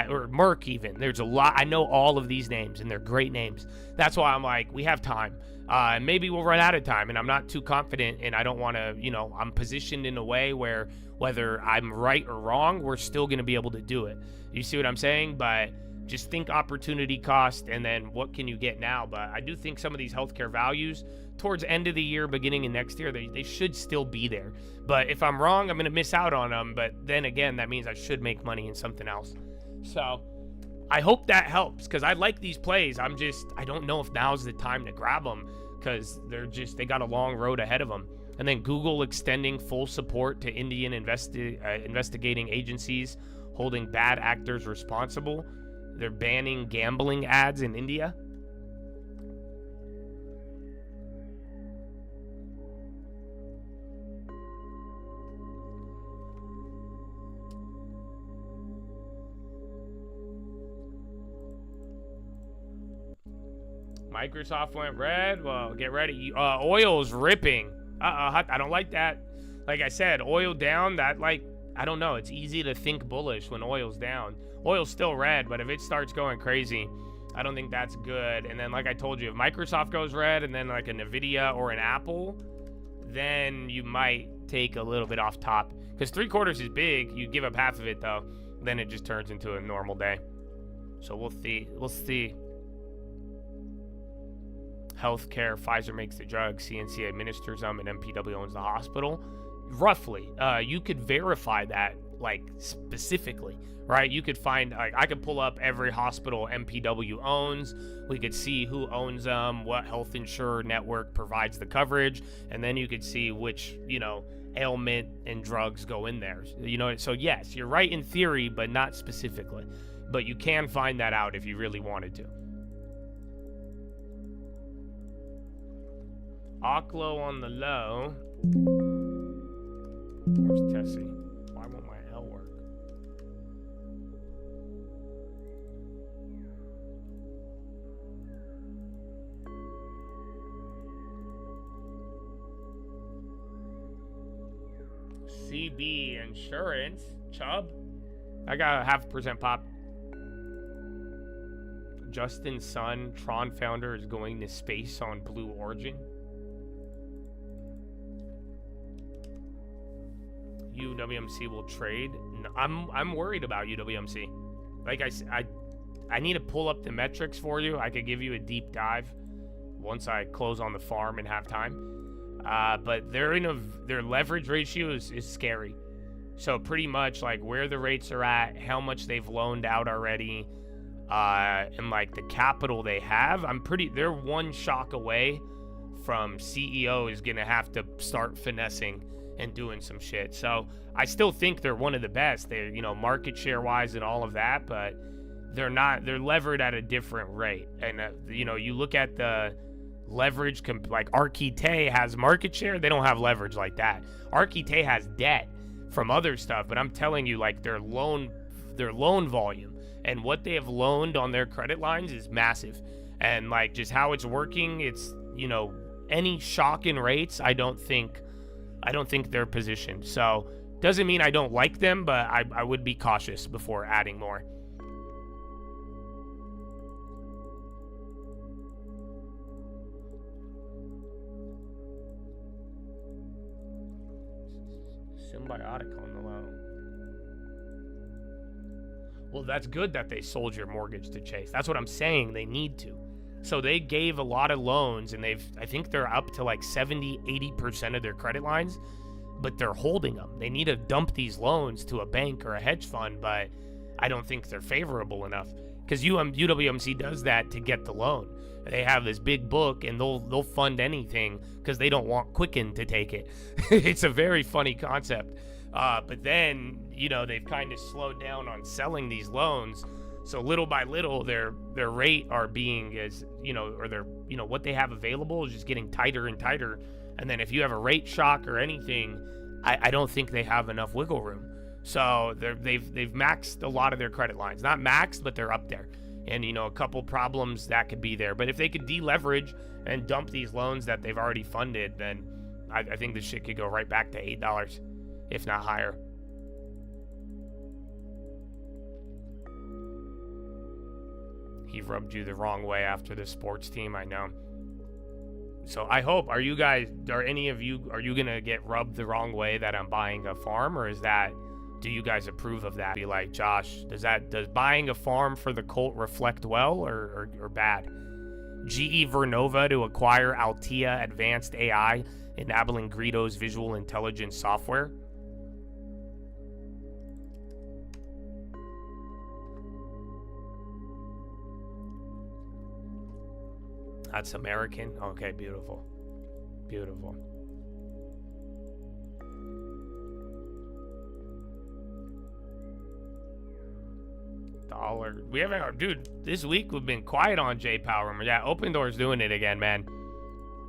or Merck even. There's a lot. I know all of these names and they're great names. That's why I'm like, we have time. And maybe we'll run out of time, and I'm not too confident, and I don't want to, I'm positioned in a way where whether I'm right or wrong, we're still going to be able to do it. You see what I'm saying? But just think opportunity cost and then what can you get now. But I do think some of these healthcare values towards end of the year, beginning of next year, they should still be there. But if I'm wrong, I'm going to miss out on them. But then again, that means I should make money in something else. So I hope that helps, because I like these plays. I don't know if now's the time to grab them, because they got a long road ahead of them. And then Google extending full support to Indian investigating agencies holding bad actors responsible. They're banning gambling ads in India. Microsoft went red. Well, get ready. Oil's ripping. I don't like that. Like I said, oil down. That I don't know. It's easy to think bullish when oil's down. Oil's still red, but if it starts going crazy, I don't think that's good. And then, like I told you, if Microsoft goes red and then like a Nvidia or an Apple, then you might take a little bit off top. Because 3/4 is big. You give up half of it, though. Then it just turns into a normal day. So we'll see. We'll see. Healthcare, Pfizer makes the drug, CNC administers them, and MPW owns the hospital. Roughly, you could verify that, like, specifically, right? You could find, like, I could pull up every hospital MPW owns. We could see who owns them, what health insurer network provides the coverage, and then you could see which, you know, ailment and drugs go in there. You know, so yes, you're right in theory, but not specifically. But you can find that out if you really wanted to. Oklo on the low. Where's Tessie? Why won't my L work? CB Insurance. Chubb. I got a 0.5% pop. Justin's son, Tron founder, is going to space on Blue Origin. UWMC will trade. No, I'm worried about UWMC. Like I need to pull up the metrics for you. I could give you a deep dive once I close on the farm and have time. But their leverage ratio is scary. So pretty much like where the rates are at, how much they've loaned out already, and like the capital they have. They're one shock away from CEO is gonna have to start finessing and doing some shit. So I still think they're one of the best. They're, you know, market share wise and all of that, but they're levered at a different rate. And you know, you look at the leverage, like Arquite has market share. They don't have leverage like that. Arquite has debt from other stuff, but I'm telling you, like their loan volume and what they have loaned on their credit lines is massive. And like just how it's working, it's, you know, any shock in rates, I don't think they're positioned. So doesn't mean I don't like them, but I would be cautious before adding more. Symbiotic on the low. Well, that's good that they sold your mortgage to Chase. That's what I'm saying. They need to. So they gave a lot of loans, and I think they're up to like 70-80% of their credit lines, but they're holding them. They need to dump these loans to a bank or a hedge fund, but I don't think they're favorable enough because UWMC does that to get the loan. They have this big book, and they'll fund anything because they don't want Quicken to take it. It's a very funny concept. But then, you know, they've kind of slowed down on selling these loans. So little by little, their rate are being, as you know, or their, you know, what they have available is just getting tighter and tighter. And then if you have a rate shock or anything, I don't think they have enough wiggle room. So they've maxed a lot of their credit lines, not maxed, but they're up there. And you know, a couple problems that could be there. But if they could deleverage and dump these loans that they've already funded, then I think this shit could go right back to $8, if not higher. He rubbed you the wrong way after the sports team, I know. So I hope, are you gonna get rubbed the wrong way that I'm buying a farm, or do you guys approve of that? Be like, Josh, does buying a farm for the cult reflect well or bad? GE Vernova to acquire Altea Advanced AI, enabling Greedo's visual intelligence software. That's American. Okay, beautiful. Beautiful. Dollar. We haven't, dude, this week we've been quiet on J Power. Yeah, Open Door's doing it again, man.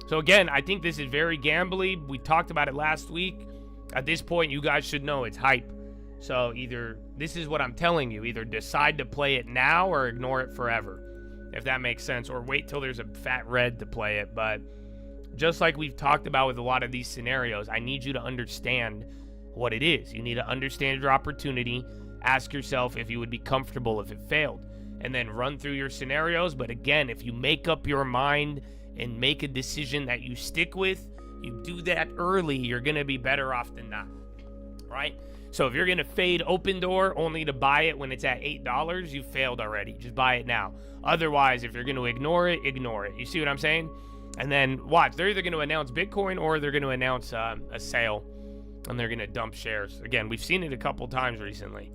So again, I think this is very gambly. We talked about it last week. At this point, you guys should know it's hype. So either, this is what I'm telling you, either decide to play it now or ignore it forever, if that makes sense, or wait till there's a fat red to play it. But just like we've talked about with a lot of these scenarios, I need you to understand what it is. You need to understand your opportunity. Ask yourself if you would be comfortable if it failed, and then run through your scenarios. But again, if you make up your mind and make a decision that you stick with, you do that early, you're going to be better off than not, right? So if you're going to fade Open Door only to buy it when it's at $8, you failed already. Just buy it now. Otherwise, if you're going to ignore it, ignore it. You see what I'm saying? And then watch. They're either going to announce Bitcoin or they're going to announce a sale, and they're going to dump shares. Again, we've seen it a couple times recently.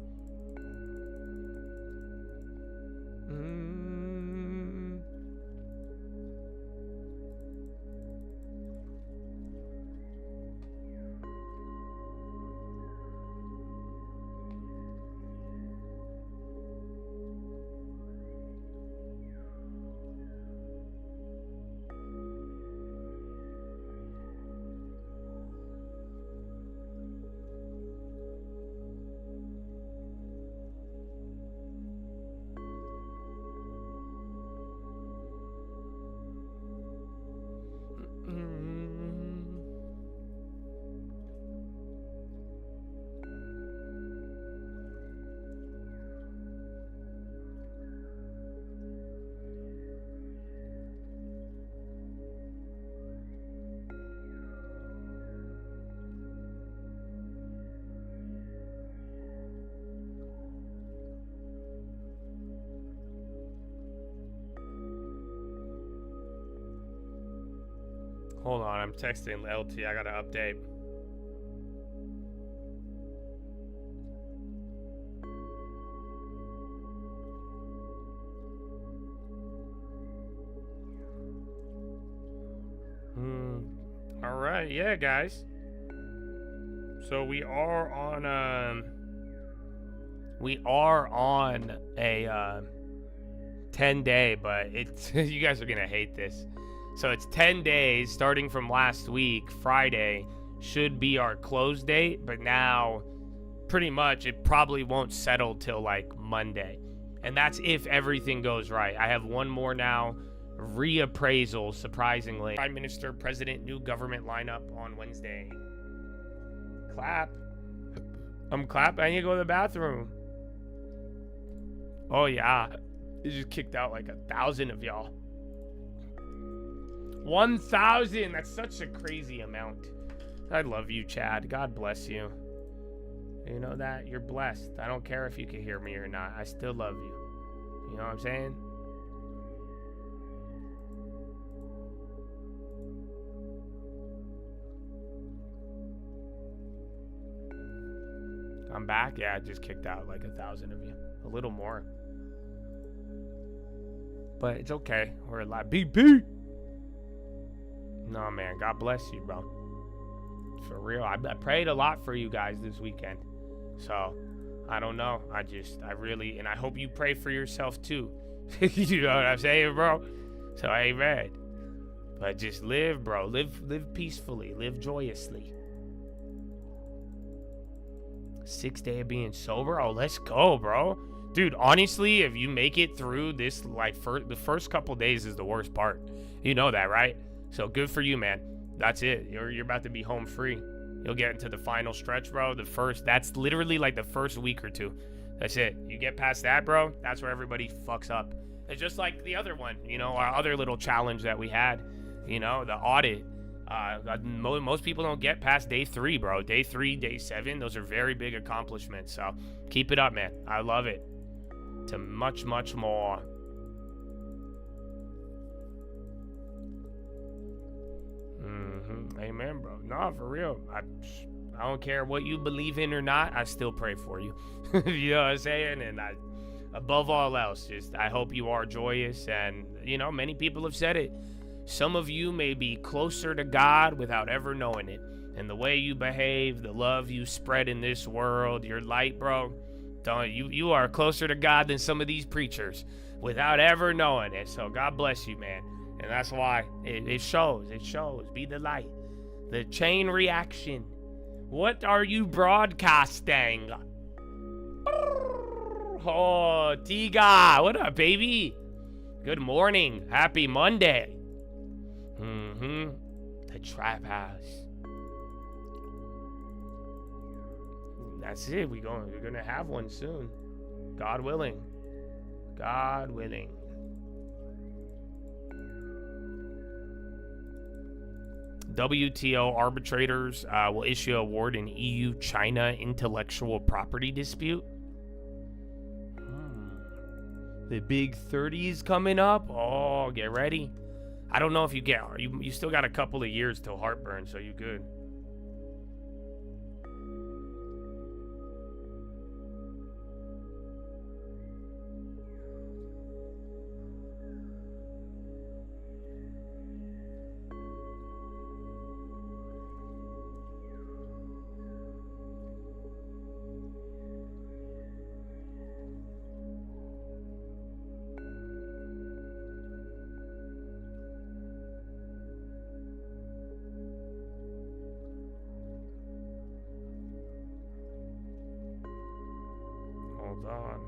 Hold on, I'm texting LT. I gotta update. All right, yeah, guys. So we are on a 10-day, but it's you guys are gonna hate this. So it's 10 days starting from last week. Friday should be our close date, but now pretty much it probably won't settle till like Monday. And that's if everything goes right. I have one more now. Reappraisal, surprisingly. Prime Minister, President, new government lineup on Wednesday. Clap. I'm clapping. I need to go to the bathroom. Oh, yeah. It just kicked out like 1,000 of y'all. 1,000. That's such a crazy amount. I love you, Chad. God bless you. You know that? You're blessed. I don't care if you can hear me or not. I still love you. You know what I'm saying? I'm back. Yeah, I just kicked out like 1,000 of you. A little more. But it's okay. We're alive. BP! No, man. God bless you, bro. For real. I prayed a lot for you guys this weekend. So, I don't know. I really, and I hope you pray for yourself too. You know what I'm saying, bro? So, amen. But just live, bro. Live peacefully. Live joyously. 6 day of being sober. Oh, let's go, bro. Dude, honestly, if you make it through this, like, the first couple days is the worst part. You know that, right? So good for you, man. That's it. You're about to be home free. You'll get into the final stretch, bro. That's literally like the first week or two. That's it. You get past that, bro, that's where everybody fucks up. It's just like the other one, you know, our other little challenge that we had, you know, the audit. Most people don't get past day 3, bro. Day 3, day 7, those are very big accomplishments. So keep it up, man. I love it. To much, much more. Amen, bro. No, for real. I don't care what you believe in or not. I still pray for you. You know what I'm saying? And above all else, I hope you are joyous. And, you know, many people have said it. Some of you may be closer to God without ever knowing it. And the way you behave, the love you spread in this world, your light, bro, you are closer to God than some of these preachers without ever knowing it. So God bless you, man. And that's why it shows. It shows. Be the light. The chain reaction. What are you broadcasting? Oh, Tiga. What up, baby? Good morning. Happy Monday. The Trap House. that's it. We're gonna have one soon. God willing. God willing. WTO arbitrators will issue an award in EU-China intellectual property dispute. The big 30s coming up. Oh, get ready. I don't know if you still got a couple of years till heartburn, so you good. Hold on.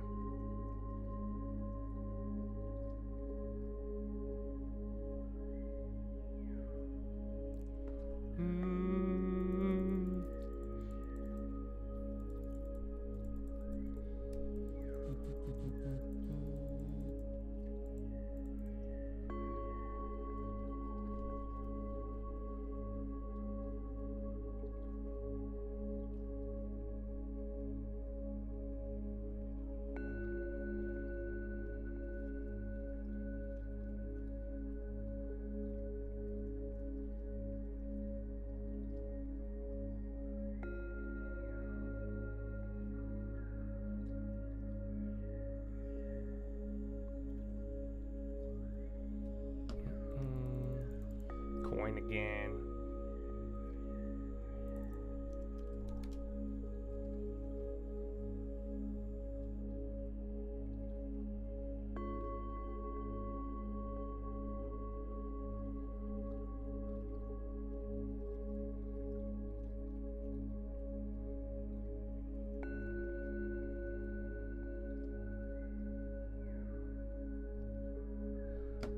Coin again.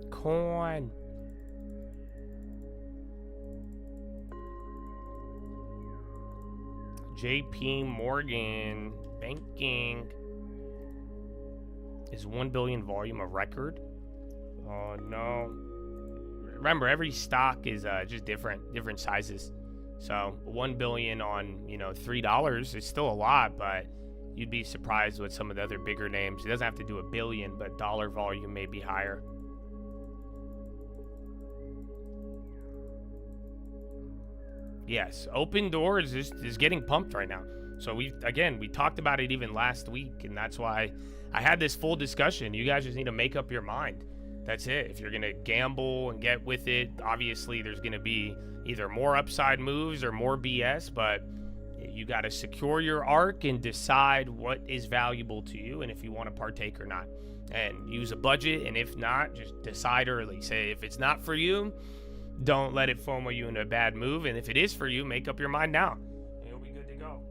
Coin. JP Morgan banking is 1 billion volume a record. Oh no. Remember, every stock is just different sizes. So 1 billion on, $3 is still a lot, but you'd be surprised with some of the other bigger names. It doesn't have to do a billion, but dollar volume may be higher. Yes, Open Doors is getting pumped right now. So we talked about it even last week, and that's why I had this full discussion. You guys just need to make up your mind. That's it. If you're going to gamble and get with it, obviously there's going to be either more upside moves or more BS, but you got to secure your arc and decide what is valuable to you and if you want to partake or not. And use a budget, and if not, just decide early. Say if it's not for you, don't let it FOMO you into a bad move. And if it is for you, make up your mind now. And you'll be good to go.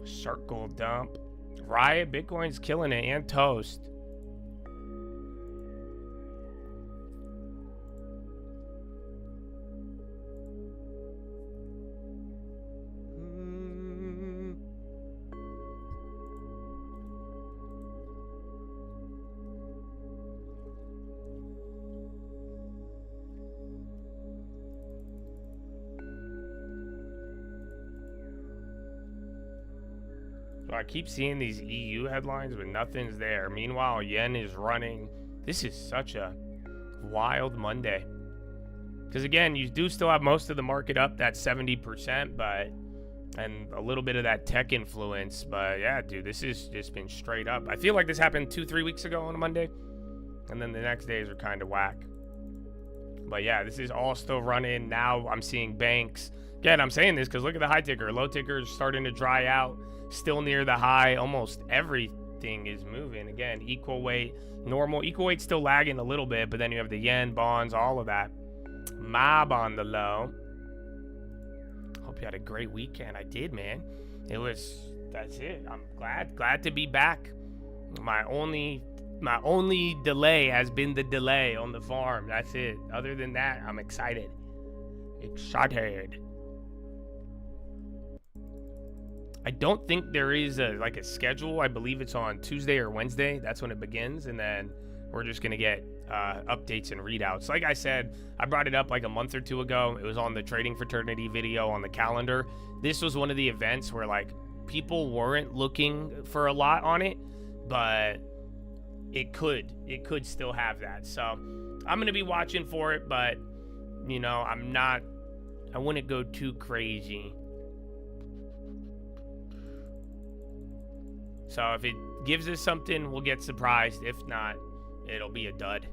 Circle dump. Riot, Bitcoin's killing it, and Toast. So I keep seeing these EU headlines, but nothing's there. Meanwhile, yen is running. This is such a wild Monday. Because again, you do still have most of the market up, that 70%, and a little bit of that tech influence. But yeah, dude, this has just been straight up. I feel like this happened 2-3 weeks ago on a Monday, and then the next days are kind of whack. But yeah, this is all still running. Now I'm seeing banks. Again, I'm saying this because look at the high ticker. Low ticker is starting to dry out. Still near the high almost every everything is moving. Again, equal weight, normal. Equal weight's still lagging a little bit, but then you have the yen, bonds, all of that. Mob on the low. Hope you had a great weekend. I did, man. That's it. I'm glad to be back. My only delay has been the delay on the farm. That's it. Other than that, I'm excited. I don't think there is a schedule. I believe it's on Tuesday or Wednesday. That's when it begins, and then we're just gonna get updates and readouts. Like I said, I brought it up like a month or two ago. It was on the Trading Fraternity video on the calendar. This was one of the events where like people weren't looking for a lot on it, but it could still have that. So I'm gonna be watching for it, but you know, I wouldn't go too crazy. So if it gives us something, we'll get surprised. If not, it'll be a dud.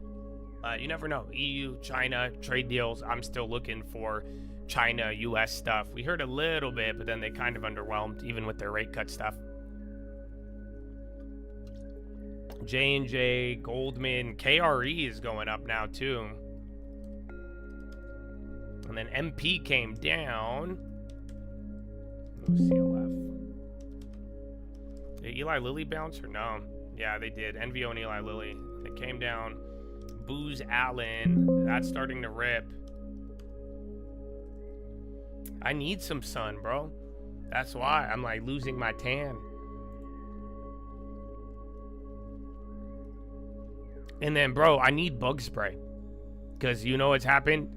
You never know. EU, China, trade deals. I'm still looking for China, US stuff. We heard a little bit, but then they kind of underwhelmed, even with their rate cut stuff. J&J, Goldman, KRE is going up now too. And then MP came down. CLF. Did Eli Lilly bounce or no? Yeah, they did. NVO and Eli Lilly. They came down. Booz Allen. That's starting to rip. I need some sun, bro. That's why I'm like losing my tan. And then, bro, I need bug spray. Because you know what's happened?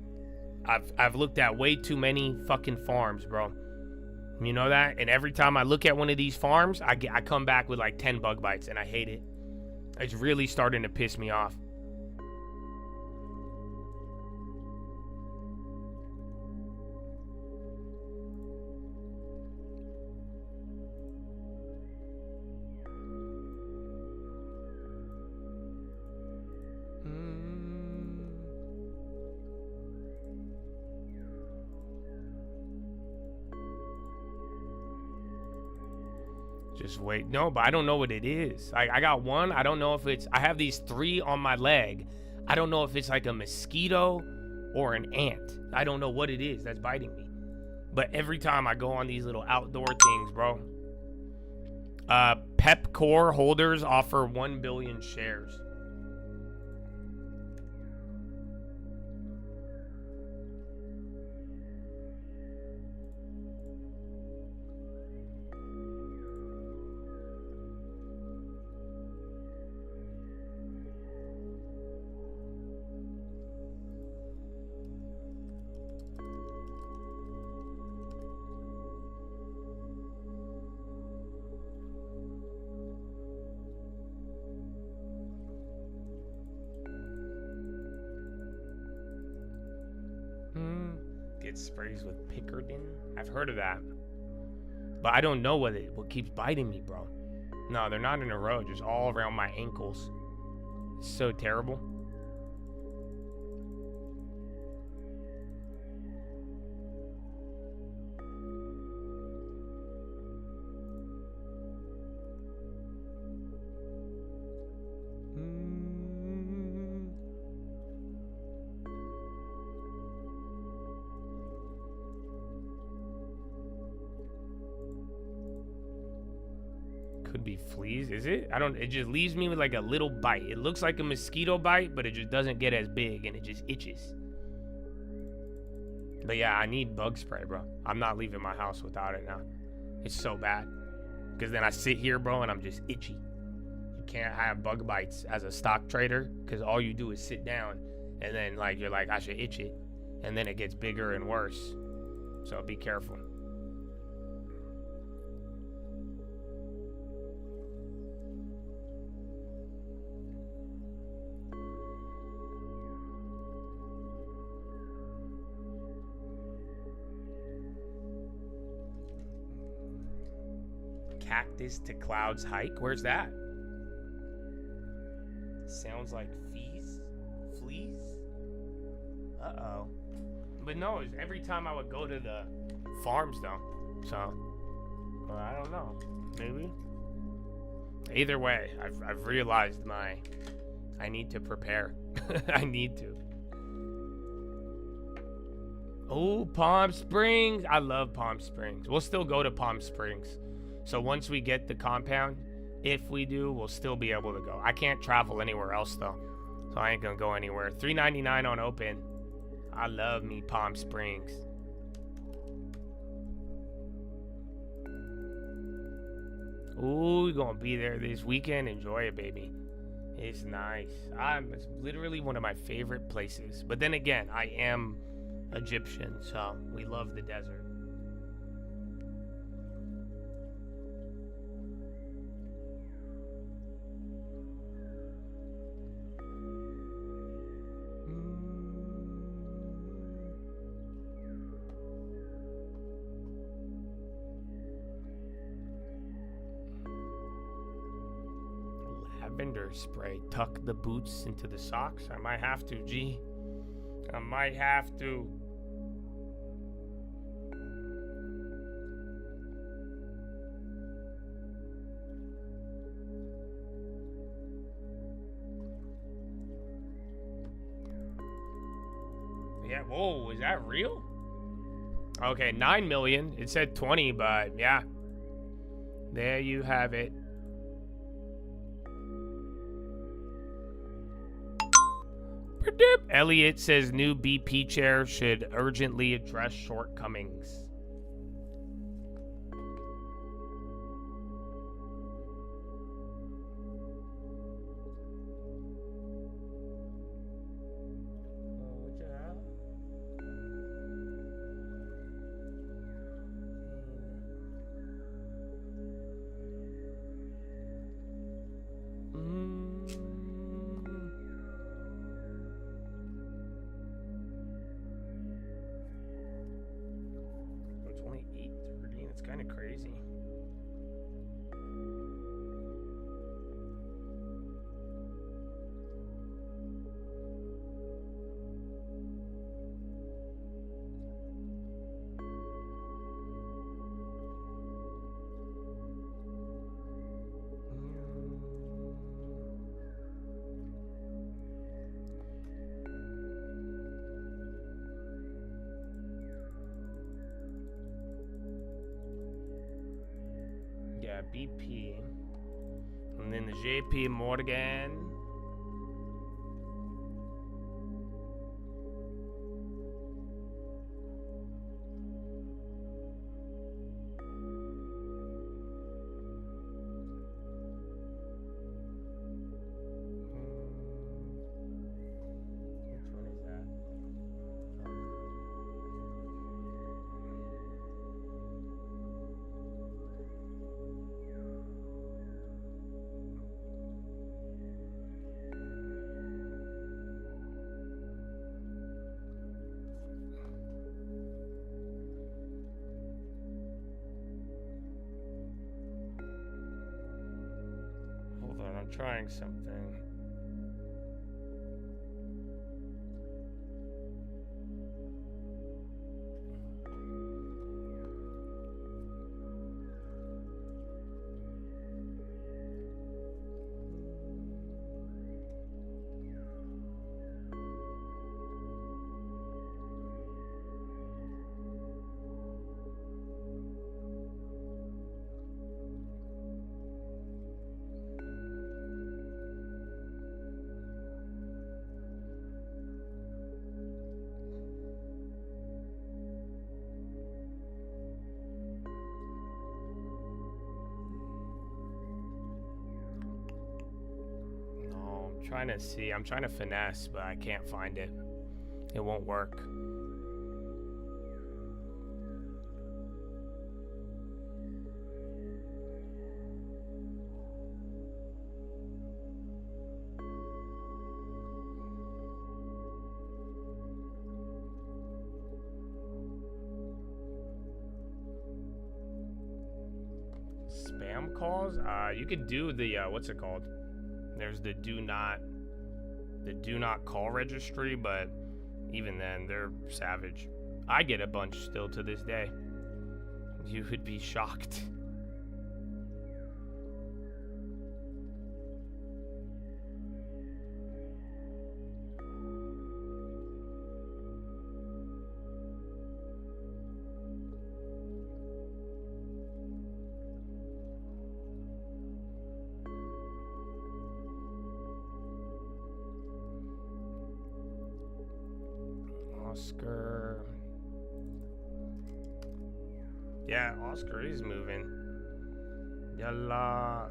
I've looked at way too many fucking farms, bro. You know that? And every time I look at one of these farms, I come back with like 10 bug bites, and I hate it. It's really starting to piss me off. Just wait. No, but I don't know what it is. I got one. I don't know if it's... I have these 3 on my leg. I don't know if it's like a mosquito or an ant. I don't know what it is that's biting me. But every time I go on these little outdoor things, bro. Pepcore holders offer 1 billion shares. It sprays with Pickardin. I've heard of that, but I don't know what keeps biting me, bro. No, they're not in a row, just all around my ankles. It's so terrible. Could be fleas, is it? It just leaves me with like a little bite. It looks like a mosquito bite, but it just doesn't get as big and it just itches. But yeah, I need bug spray, bro. I'm not leaving my house without it now. It's so bad. Because then I sit here, bro, and I'm just itchy. You can't have bug bites as a stock trader because all you do is sit down and then like you're like, I should itch it. And then it gets bigger and worse. So be careful. Cactus to clouds hike. Where's that? Sounds like fleas. Uh-oh. But no, every time I would go to the farms though. So, I don't know. Maybe. Either way, I've realized I need to prepare. I need to. Oh, Palm Springs. I love Palm Springs. We'll still go to Palm Springs. So once we get the compound, if we do, we'll still be able to go. I can't travel anywhere else though. So I ain't gonna go anywhere. $3.99 on open. I love me Palm Springs. Ooh, we're gonna be there this weekend. Enjoy it, baby. It's nice. It's literally one of my favorite places. But then again, I am Egyptian, so we love the desert. Lavender spray. Tuck the boots into the socks. I might have to, G. I might have to. Yeah, whoa, is that real? Okay, 9 million. It said 20, but yeah. There you have it. Elliot says new BP chair should urgently address shortcomings. Kind of crazy. Yeah, BP. And then the JP Morgan. Which one is that? Hold on, I'm trying something. Trying to see. I'm trying to finesse, but I can't find it. It won't work. Spam calls? You could do the what's it called? There's the do not call registry, but even then they're savage. I get a bunch still to this day. You would be shocked. Oscar. Yeah, Oscar is moving. Yalla.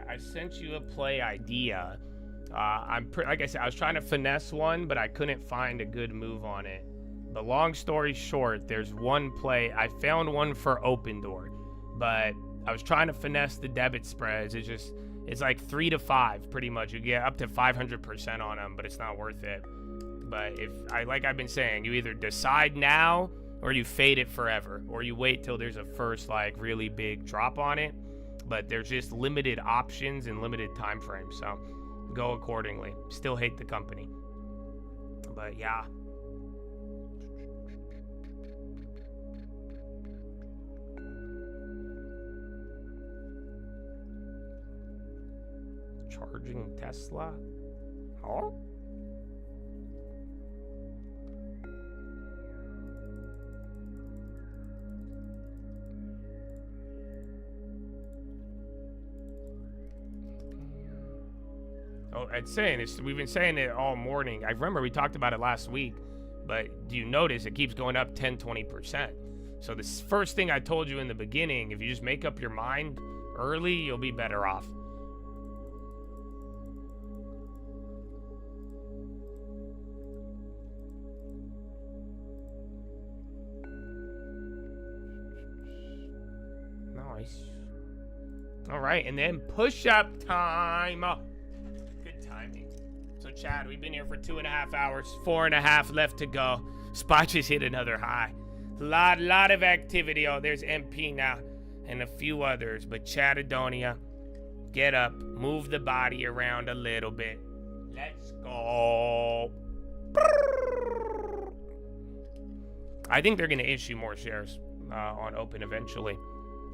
I sent you a play idea. Like I said, I was trying to finesse one, but I couldn't find a good move on it. But long story short, there's one play. I found one for open door, but I was trying to finesse the debit spreads. It's like 3 to 5 pretty much. You get up to 500% on them, but it's not worth it. But like I've been saying, you either decide now or you fade it forever, or you wait till there's a first like really big drop on it. But there's just limited options and limited time frames, so go accordingly. Still hate the company, but yeah. Charging Tesla? Huh? Oh, we've been saying it all morning. I remember we talked about it last week, but do you notice it keeps going up 10-20%? So this first thing I told you in the beginning, if you just make up your mind early, you'll be better off. Nice. All right, and then push-up time. So Chad, we've been here for 2.5 hours, 4.5 left to go. Spot just hit another high. Lot of activity. Oh, there's MP now and a few others. But Chadadonia, get up, move the body around a little bit. Let's go. I think they're going to issue more shares on open eventually.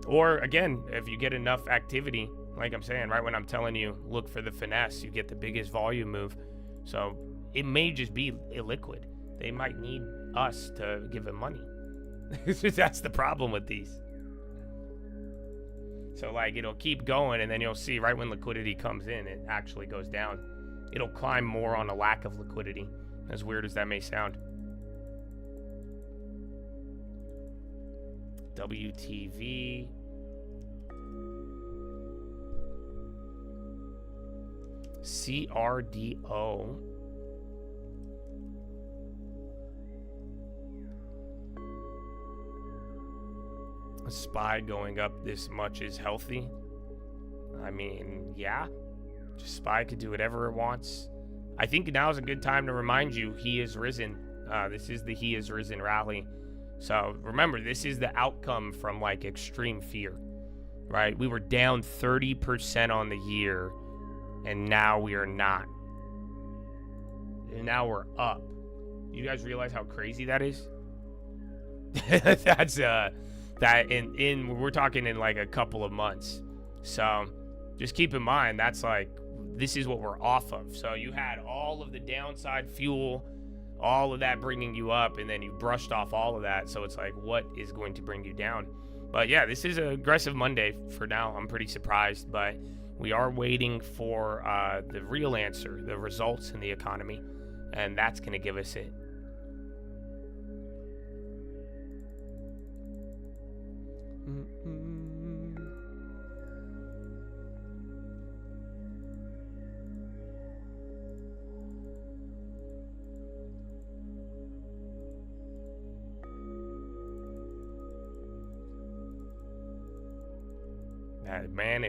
Or again, if you get enough activity, like I'm saying, right when I'm telling you, look for the finesse, you get the biggest volume move. So it may just be illiquid. They might need us to give them money. That's the problem with these. So like it'll keep going, and then you'll see right when liquidity comes in, it actually goes down. It'll climb more on a lack of liquidity, as weird as that may sound. WTV. CRDO. A SPY going up this much is healthy. I mean, yeah. Just SPY could do whatever it wants. I think now is a good time to remind you he is risen. This is the he is risen rally. So remember, this is the outcome from like extreme fear, right? We were down 30% on the year, and now we are not. And now we're up. You guys realize how crazy that is? That's that in we're talking in like a couple of months. So just keep in mind that's like this is what we're off of. So you had all of the downside fuel, all of that bringing you up, and then you brushed off all of that. So it's like, what is going to bring you down? But yeah, this is an aggressive Monday for now. I'm pretty surprised, but we are waiting for the real answer, the results in the economy, and that's going to give us it. Man,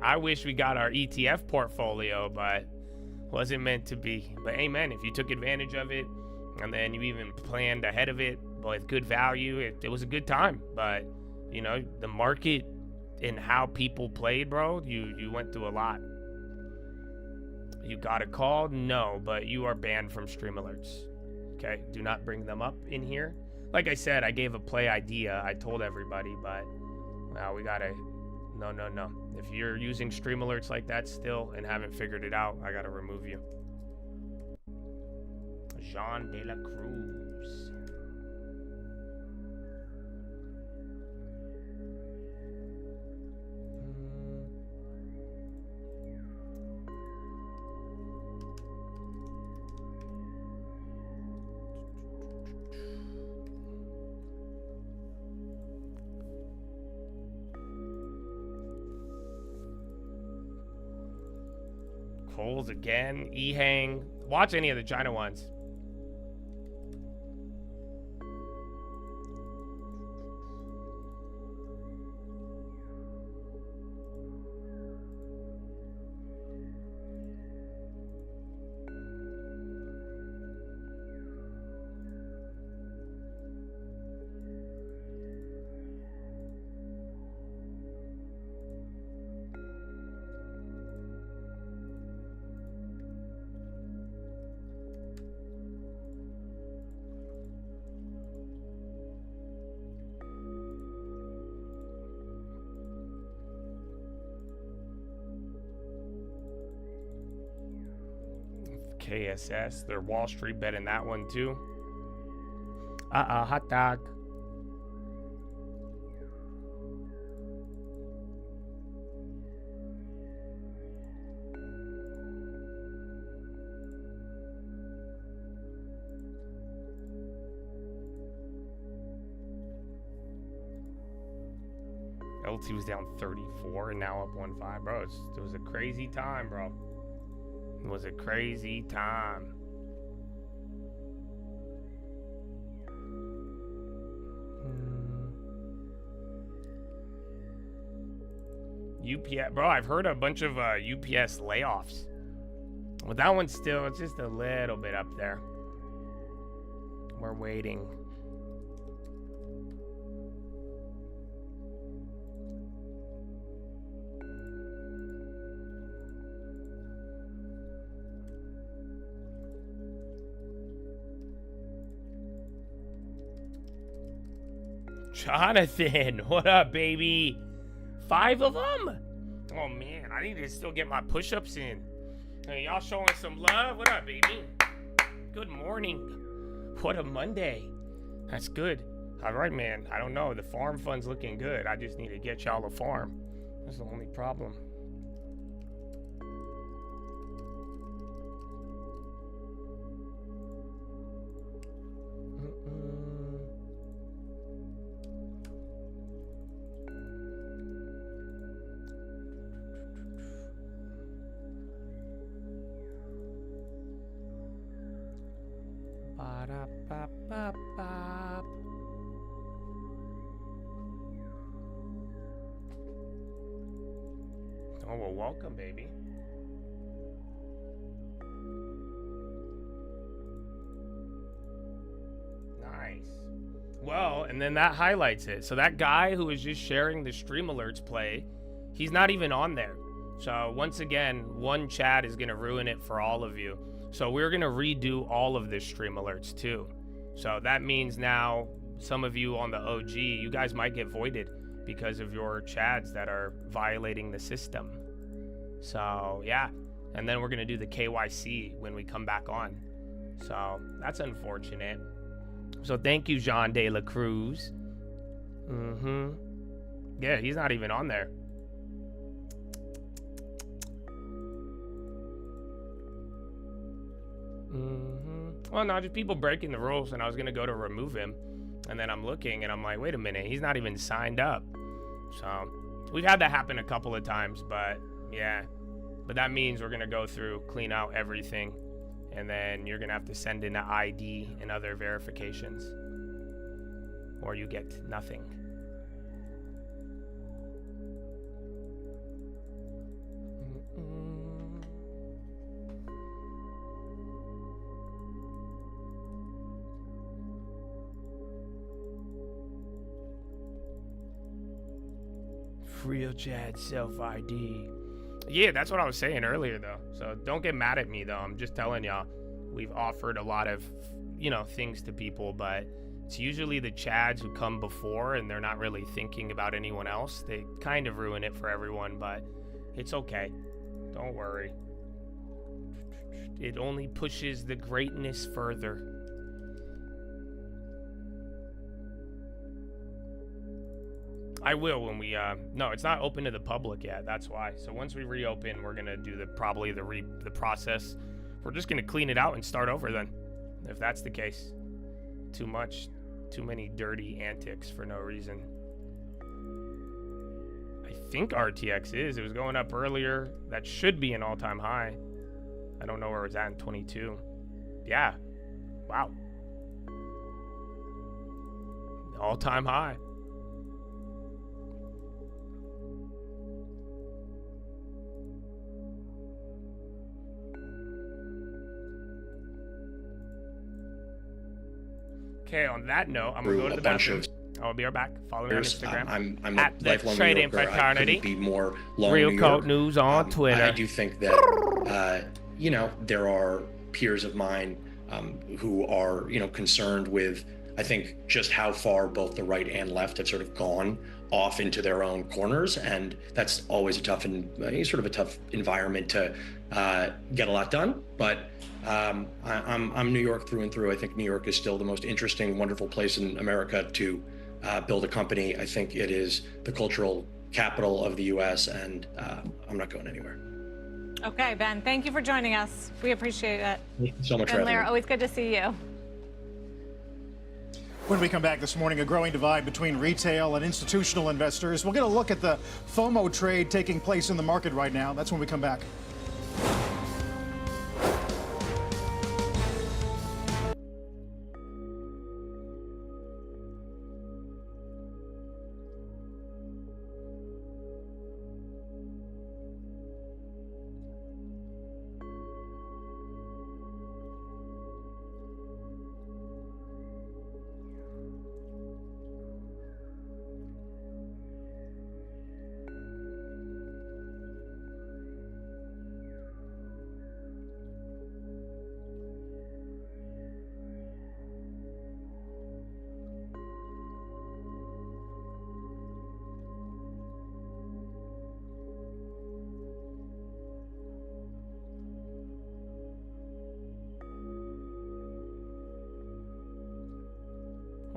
I wish we got our ETF portfolio, but wasn't meant to be. But amen, if you took advantage of it and then you even planned ahead of it with good value, it was a good time. But you know, the market and how people played, bro, you went through a lot. You got a call? No, but you are banned from stream alerts. Okay, do not bring them up in here. Like I said, I gave a play idea. I told everybody, but now we gotta. No. If you're using stream alerts like that still and haven't figured it out, I gotta remove you. Jean de la Cruz. Coles again. E-Hang. Watch any of the China ones. KSS, they're Wall Street betting that one too. Hot dog. LT was down 34 and now up 1.5, bro. It was a crazy time, bro. It was a crazy time. UPS, bro, I've heard a bunch of UPS layoffs. But that one's still, it's just a little bit up there. We're waiting. Jonathan, what up, baby? 5 of them? Oh, man, I need to still get my push-ups in. Hey, y'all showing some love? What up, baby? Good morning. What a Monday. That's good. All right, man. I don't know. The farm fund's looking good. I just need to get y'all a farm. That's the only problem. Oh, well, welcome, baby. Nice. Well, and then that highlights it. So that guy who was just sharing the stream alerts play, he's not even on there. So once again, one chat is going to ruin it for all of you. So we're going to redo all of the stream alerts too. So that means now some of you on the OG, you guys might get voided because of your chads that are violating the system. So yeah, and then we're going to do the KYC when we come back on. So that's unfortunate. So thank you, Jean de la Cruz. Yeah, he's not even on there. Well, no, just people breaking the rules, and I was gonna go to remove him, and then I'm looking, and I'm like, wait a minute, he's not even signed up. So we've had that happen a couple of times, but yeah. But that means we're gonna go through, clean out everything, and then you're gonna have to send in an ID and other verifications, or you get nothing. Real Chad self-ID. Yeah, that's what I was saying earlier, though. So don't get mad at me, though. I'm just telling y'all, we've offered a lot of, things to people, but it's usually the Chads who come before and they're not really thinking about anyone else. They kind of ruin it for everyone, but it's okay. Don't worry. It only pushes the greatness further. I will when we no, it's not open to the public yet. That's why. So once we reopen, we're gonna do the process. We're just gonna clean it out and start over then, if that's the case. Too many dirty antics for no reason. I think RTX it was going up earlier. That should be an all-time high. I don't know where it's at in 22. Yeah. Wow. All-time high. Okay, on that note, I'm gonna go to the bathroom. I'll be right back. Follow me on Instagram. I'm at a the lifelong Trading New Yorker. Fraternity. I couldn't be more long Real New Coat York. News on Twitter. I do think that there are peers of mine who are concerned with, I think, just how far both the right and left have sort of gone off into their own corners, and that's always a tough environment to get a lot done. But I'm New York through and through. I think New York is still the most interesting, wonderful place in America to build a company. I think it is the cultural capital of the U.S., and I'm not going anywhere. Okay, Ben, thank you for joining us. We appreciate it. Thank you so much for having me. Lara, always good to see you. When we come back this morning, a growing divide between retail and institutional investors. We'll get a look at the FOMO trade taking place in the market right now. That's when we come back.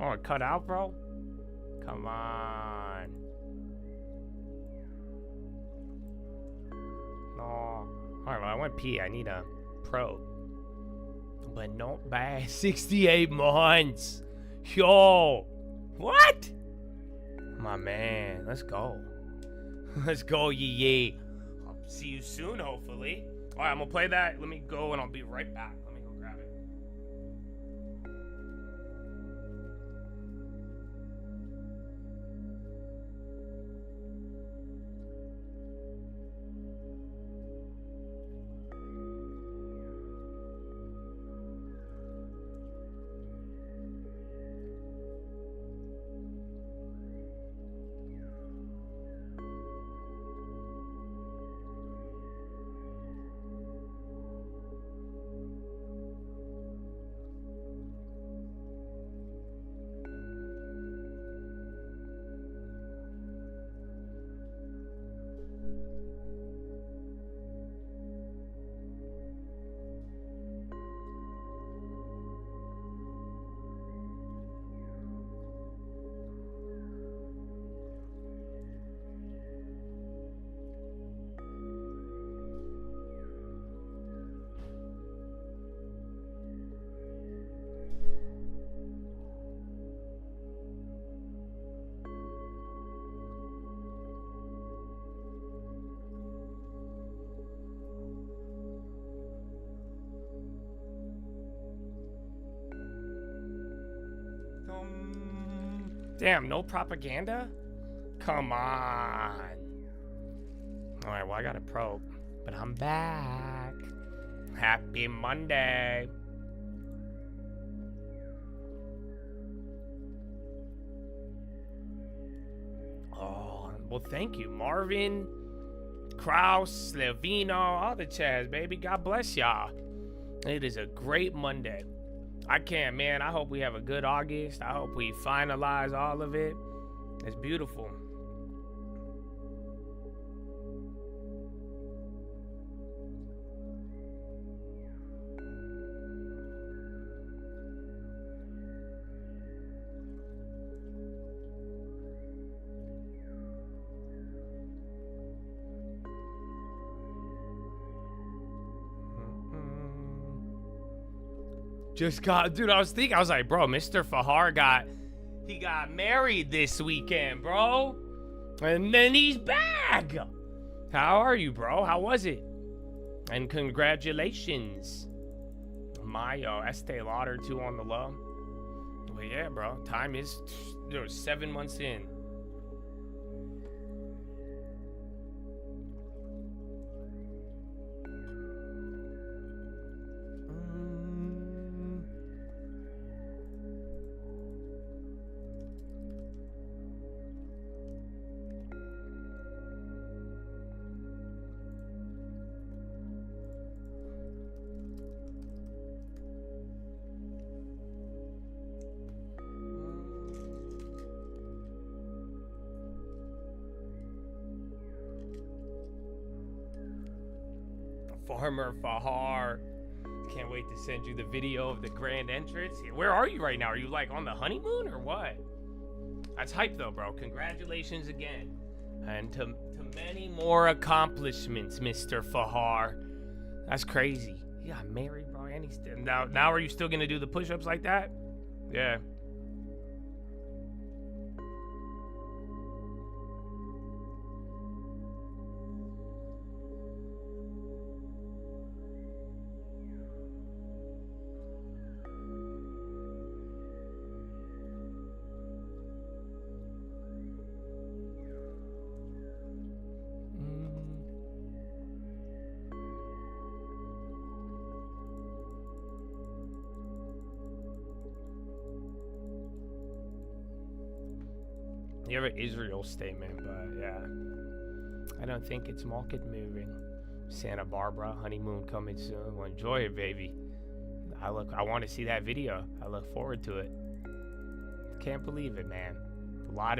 Oh, it cut out, bro? Come on. No. Alright, well, I went pee. I need a probe. But not bad. 68 months. Yo. What? My man. Let's go. Let's go, yee. I'll see you soon, hopefully. Alright, I'm gonna play that. Let me go and I'll be right back. Let me go grab it. Damn, no propaganda? Come on. All right, well, I got a probe, but I'm back. Happy Monday. Oh, well, thank you, Marvin, Kraus, Levino, all the Chaz, baby. God bless y'all. It is a great Monday. I can't, man. I hope we have a good August. I hope we finalize all of it. It's beautiful. Just got, dude, I was like, bro, Mr. Fahar got married this weekend, bro. And then he's back. How are you, bro? How was it? And congratulations. Mayo, Estee Lauder, 2 on the low. But yeah, bro, time is 7 months in. Farmer Fahar. Can't wait to send you the video of the grand entrance. Where are you right now? Are you like on the honeymoon or what? That's hype though, bro. Congratulations again. And to many more accomplishments, Mr. Fahar. That's crazy. You got married, bro. And he's still, now are you still gonna do the push-ups like that? Yeah. You have an Israel statement, but yeah. I don't think it's market moving. Santa Barbara, honeymoon coming soon. Well, enjoy it, baby. I want to see that video. I look forward to it. Can't believe it, man. A lot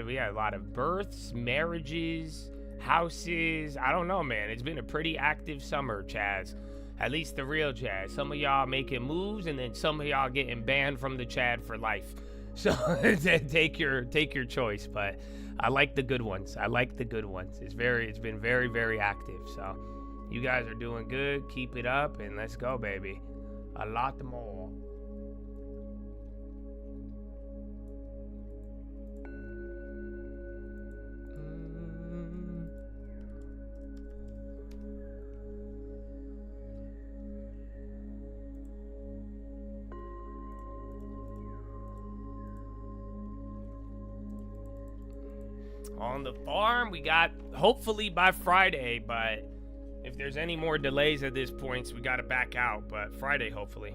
of births, marriages, houses. I don't know, man. It's been a pretty active summer, Chaz. At least the real Chaz. Some of y'all making moves, and then some of y'all getting banned from the Chad for life. So take your choice, but I like the good ones. It's been very, very active. So you guys are doing good. Keep it up, and let's go, baby. A lot more. On the farm, we got hopefully by Friday, but if there's any more delays at this point, so we got to back out, but Friday, hopefully.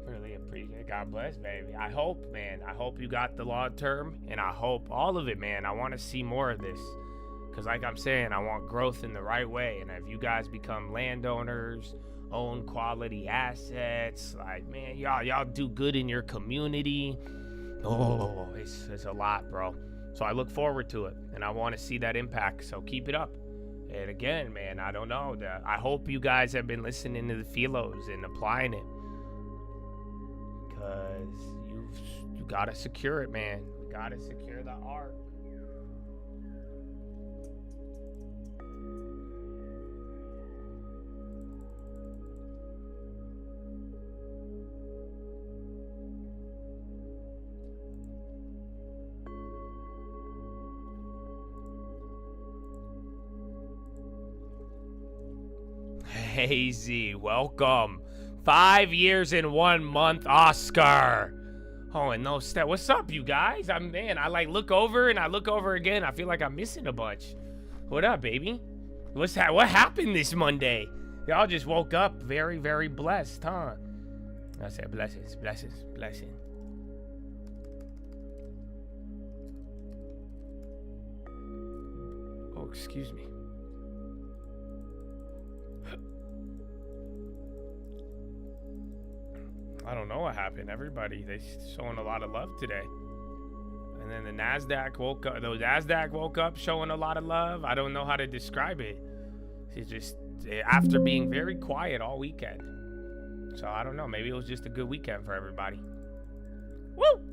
Really appreciate it. God bless, baby. I hope, man. I hope you got the long term, and I hope all of it, man. I want to see more of this. Because like I'm saying, I want growth in the right way. And if you guys become landowners, own quality assets, like, man, y'all do good in your community. Oh, it's a lot, bro. So I look forward to it, and I want to see that impact. So keep it up. And again, man, I don't know. I hope you guys have been listening to the philos and applying it, because you gotta secure it, man. You gotta secure the art. Hazy, welcome. 5 years and 1 month, Oscar. Oh, and no step. What's up, you guys? I like look over and I look over again. I feel like I'm missing a bunch. What up, baby? What happened this Monday? Y'all just woke up very, very blessed, huh? I said blessings. Oh, excuse me. I don't know what happened. Everybody, they showing a lot of love today. And then the NASDAQ woke up. The NASDAQ woke up showing a lot of love. I don't know how to describe it. It's just after being very quiet all weekend. So I don't know. Maybe it was just a good weekend for everybody. Woo!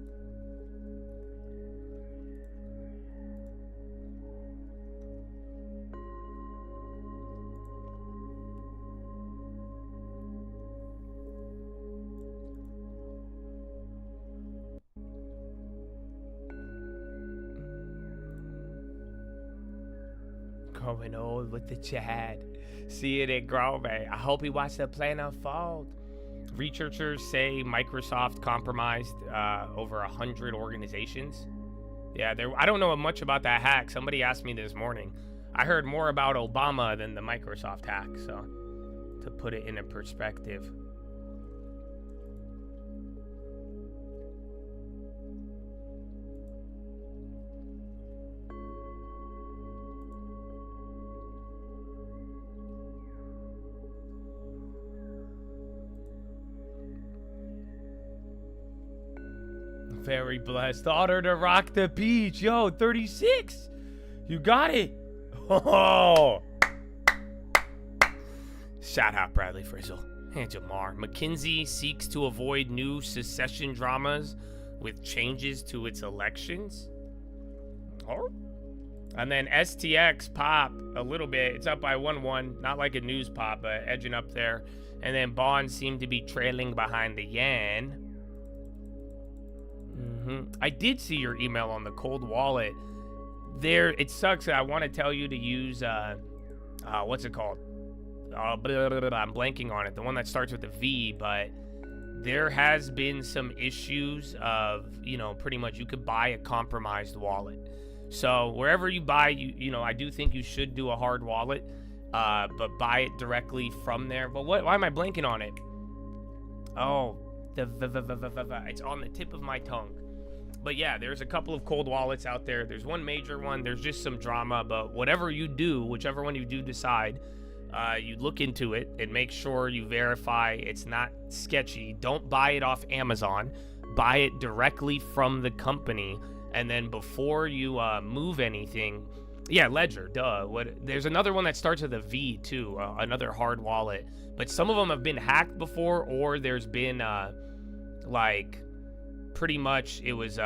Going old with the Chad. See it at Grove. I hope he watched the plan unfold. Researchers say Microsoft compromised over 100 organizations. Yeah, I don't know much about that hack. Somebody asked me this morning. I heard more about Obama than the Microsoft hack. So, to put it in a perspective. Very blessed. Order to rock the beach. Yo, 36. You got it. Oh. Shout out Bradley Frizzle and Jamar. McKinsey seeks to avoid new secession dramas with changes to its elections. Oh. And then STX pop a little bit. It's up by 1-1. Not like a news pop, but edging up there. And then bonds seem to be trailing behind the yen. I did see your email on the cold wallet. There, it sucks that I want to tell you to use, what's it called? I'm blanking on it. The one that starts with a V, but there has been some issues of, pretty much you could buy a compromised wallet. So wherever you buy, I do think you should do a hard wallet, but buy it directly from there. But why am I blanking on it? Oh, it's on the tip of my tongue. But yeah, there's a couple of cold wallets out there. There's one major one. There's just some drama. But whatever you do, whichever one you do decide, you look into it and make sure you verify it's not sketchy. Don't buy it off Amazon. Buy it directly from the company. And then before you move anything, yeah, Ledger, duh. There's another one that starts with a V too, another hard wallet. But some of them have been hacked before, or there's been pretty much it was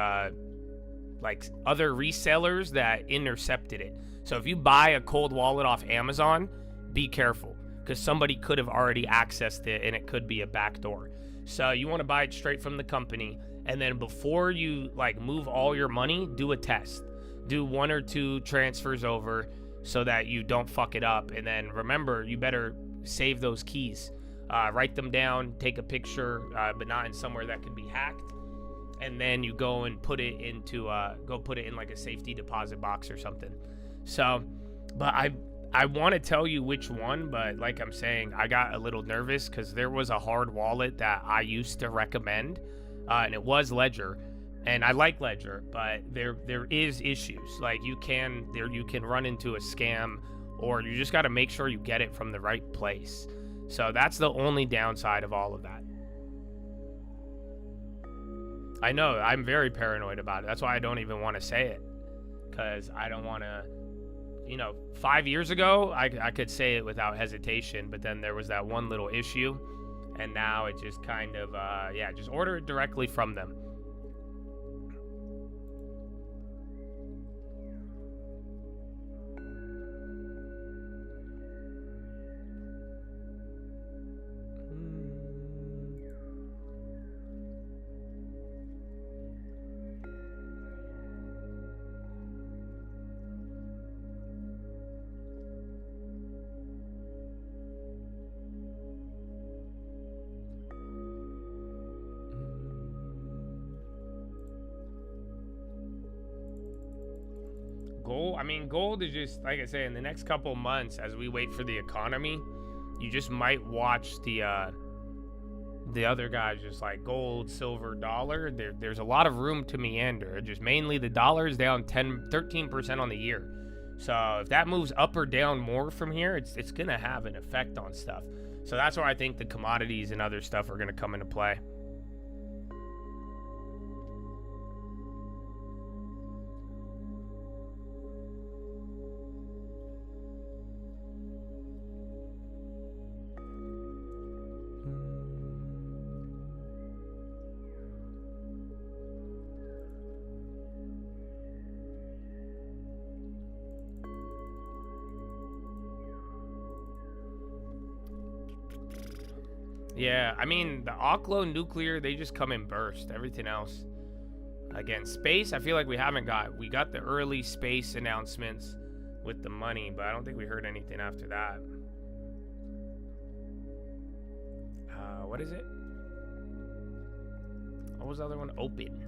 like other resellers that intercepted it. So if you buy a cold wallet off Amazon, be careful, because somebody could have already accessed it and it could be a backdoor. So you want to buy it straight from the company, and then before you move all your money, do a test. Do 1 or 2 transfers over so that you don't fuck it up. And then remember, you better save those keys. Write them down, take a picture, but not in somewhere that could be hacked. And then you go and put it into in like a safety deposit box or something. So, but I want to tell you which one, but like I'm saying, I got a little nervous because there was a hard wallet that I used to recommend, and it was Ledger, and I like Ledger, but there is issues. Like you can run into a scam, or you just got to make sure you get it from the right place. So that's the only downside of all of that. I know, I'm very paranoid about it. That's why I don't even want to say it. because I don't want to, 5 years ago, I could say it without hesitation, but then there was that one little issue, and now it just kind of, just order it directly from them. Gold is just, like I say, in the next couple months, as we wait for the economy, you just might watch the other guys, just like gold, silver, dollar. There's a lot of room to meander. Just mainly the dollar is down 13% on the year. So if that moves up or down more from here, it's gonna have an effect on stuff. So that's where I think the commodities and other stuff are gonna come into play. Yeah, the Oklo nuclear, they just come in burst. Everything else, again, space, I feel like we got the early space announcements with the money, but I don't think we heard anything after that. What is it? What was the other one? Open.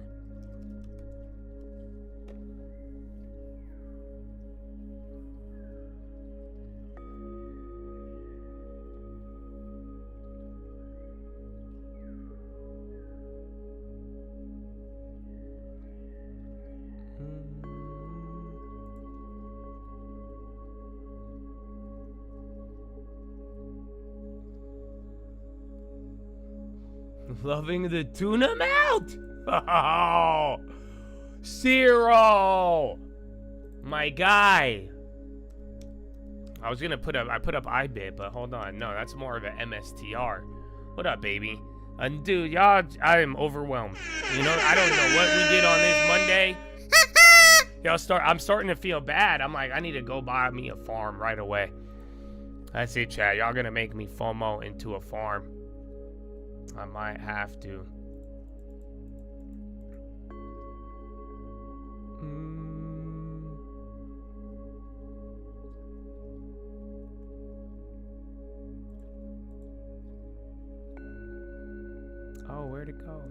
Loving the tuna melt? Oh, Zero, my guy. I was gonna put up iBit, but hold on, no, that's more of an MSTR. What up, baby? And dude, y'all, I am overwhelmed. I don't know what we did on this Monday. I'm starting to feel bad. I'm like, I need to go buy me a farm right away. That's it, chat. Y'all gonna make me FOMO into a farm. I might have to. Oh, where'd it go?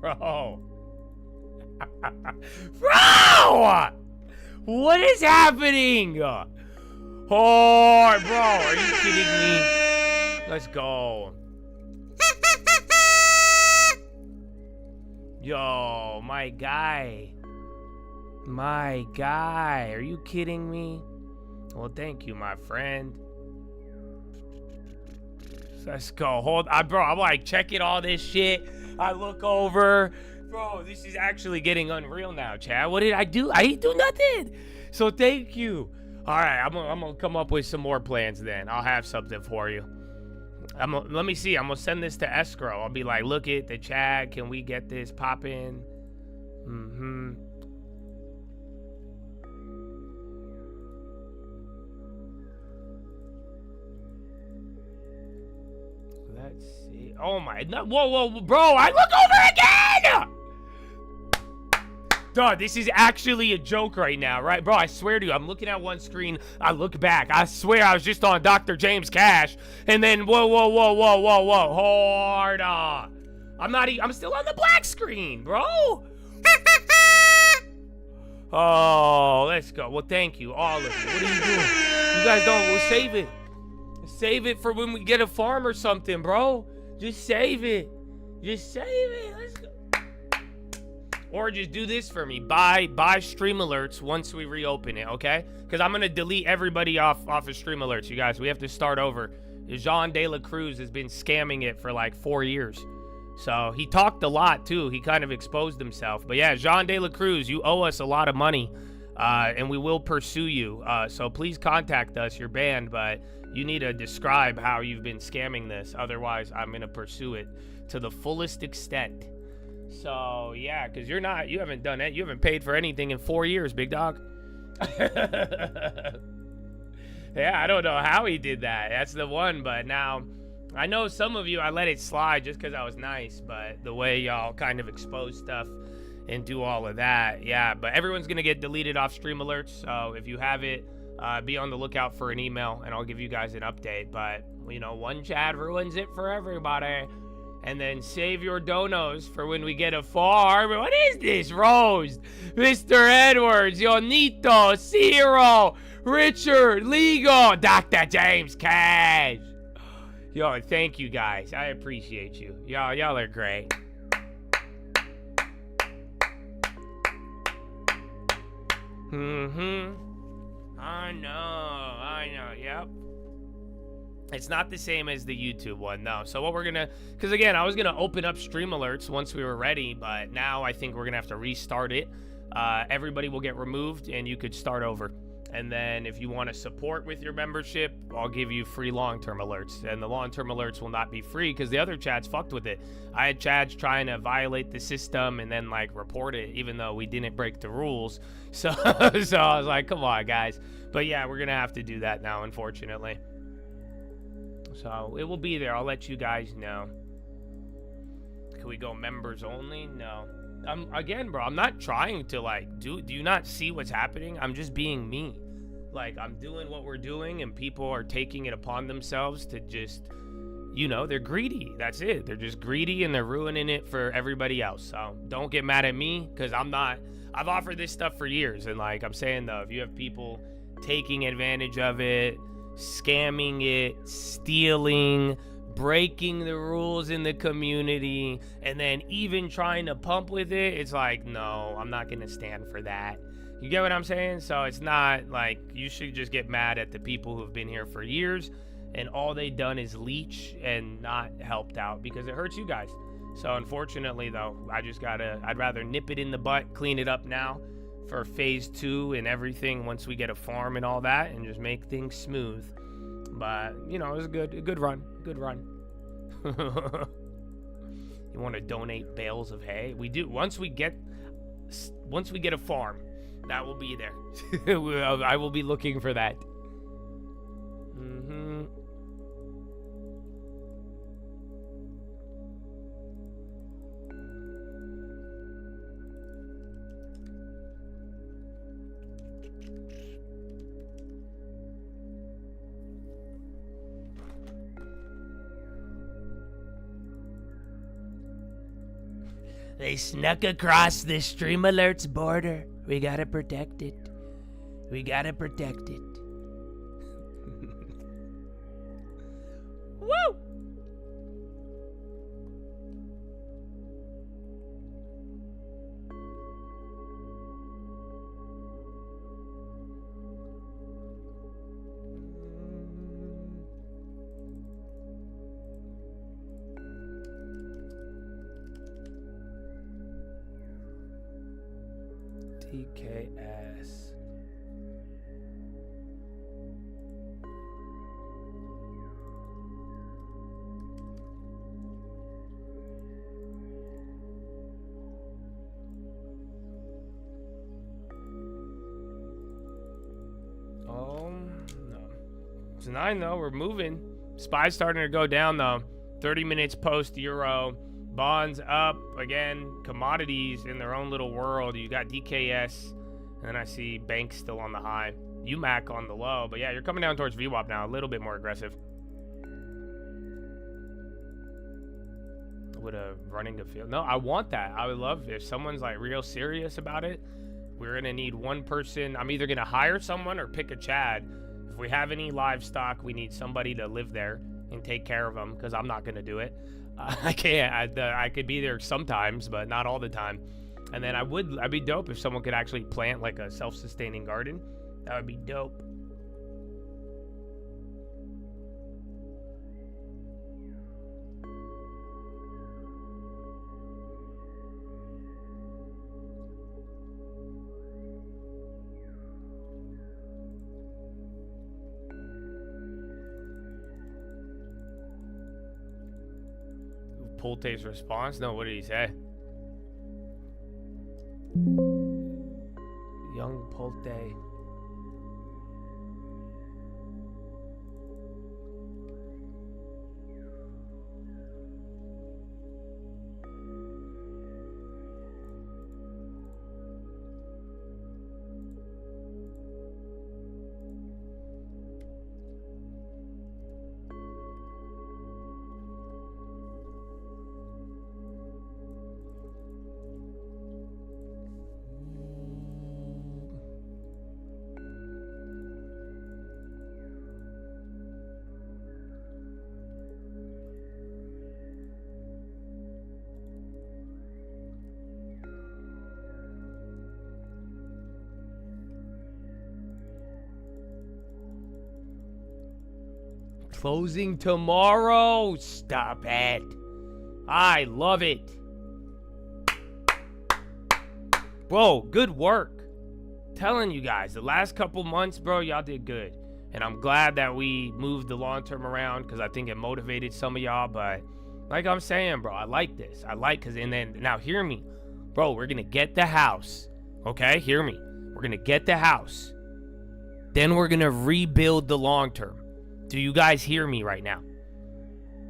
Bro. Bro! What is happening? Oh, bro, are you kidding me? Let's go. Yo, my guy. My guy. Are you kidding me? Well, thank you, my friend. Let's go. Hold on, bro. I'm like checking all this shit. I look over. Bro, this is actually getting unreal now, Chad. What did I do? I didn't do nothing. So thank you. All right, I'm gonna come up with some more plans then. I'll have something for you. Let me see. I'm gonna send this to escrow. I'll be like, look at the Chad. Can we get this popping? Mm-hmm. Let's see. Oh my, no, whoa, bro, I look over again! Dog, this is actually a joke right now, right? Bro, I swear to you, I'm looking at one screen, I look back, I swear I was just on Dr. James Cash, and then whoa, hold on. I'm still on the black screen, bro. Oh, let's go. Well, thank you, all of you. What are you doing? You guys don't, we'll save it. Save it for when we get a farm or something, bro. Just save it. Just save it. Let's go. Or just do this for me. Buy stream alerts once we reopen it, okay? Because I'm going to delete everybody off of stream alerts, you guys. We have to start over. Jean De La Cruz has been scamming it for like 4 years. So he talked a lot, too. He kind of exposed himself. But yeah, Jean De La Cruz, you owe us a lot of money. And we will pursue you. So please contact us. You're banned, but you need to describe how you've been scamming this. Otherwise, I'm going to pursue it to the fullest extent. So, yeah, because you haven't done it. You haven't paid for anything in 4 years, big dog. Yeah, I don't know how he did that. That's the one, but now, I know some of you, I let it slide just because I was nice, but the way y'all kind of expose stuff and do all of that, yeah, but everyone's going to get deleted off stream alerts, so if you have it, be on the lookout for an email, and I'll give you guys an update, but, you know, one Chad ruins it for everybody. And then save your donos for when we get a farm. What is this, Rose? Mr. Edwards, Yonito, Zero, Richard, Legal, Dr. James Cash. Yo, thank you guys. I appreciate you. Y'all are great. I know. Yep. It's not the same as the YouTube one, no. So what we're gonna, because again, I was gonna open up stream alerts once we were ready, but now I think we're gonna have to restart it. Everybody will get removed and you could start over. And then if you want to support with your membership, I'll give you free long-term alerts. And the long-term alerts will not be free because the other Chads fucked with it. I had Chads trying to violate the system and then like report it, even though we didn't break the rules. So, so I was like, come on, guys. But yeah, we're gonna have to do that now, unfortunately. So it will be there. I'll let you guys know. Can we go members only? No. Again, bro, I'm not trying to like do you not see what's happening? I'm just being me. Like, I'm doing what we're doing and people are taking it upon themselves to just, you know, they're greedy. That's it. They're just greedy and they're ruining it for everybody else. So don't get mad at me because I've offered this stuff for years. And like I'm saying though, if you have people taking advantage of it, scamming it, stealing, breaking the rules in the community, and then even trying to pump with it, it's like, no, I'm not gonna stand for that. You get what I'm saying? So it's not like you should just get mad at the people who've been here for years and all they done is leech and not helped out because it hurts you guys. So unfortunately though, I'd rather nip it in the butt, clean it up now for phase 2 and everything once we get a farm and all that and just make things smooth. But, you know, it was a good run. Good run. You want to donate bales of hay? We do. Once we get a farm, that will be there. I will be looking for that. They snuck across the stream alerts border. We gotta protect it. We gotta protect it. Woo! TKS. No. It's 9 though. We're moving. Spy's starting to go down though. 30 minutes post Euro. Bonds up again. Commodities in their own little world. You got DKS, and then I see banks still on the high. UMAC on the low. But yeah, you're coming down towards VWAP now. A little bit more aggressive. With a running a field. No, I want that. I would love if someone's like real serious about it. We're gonna need one person. I'm either gonna hire someone or pick a Chad. If we have any livestock, we need somebody to live there and take care of them, because I'm not gonna do it. I can't. I could be there sometimes, but not all the time. And then I'd be dope if someone could actually plant like a self-sustaining garden. That would be dope. Polte's response? No, what did he say? Young Polte. Closing tomorrow. Stop it. I love it. Bro, good work. Telling you guys, the last couple months, bro, y'all did good. And I'm glad that we moved the long term around, because I think it motivated some of y'all. But like I'm saying, bro, I like this. And then now hear me. Bro, we're going to get the house. Okay? Hear me. We're going to get the house. Then we're going to rebuild the long term. Do you guys hear me right now?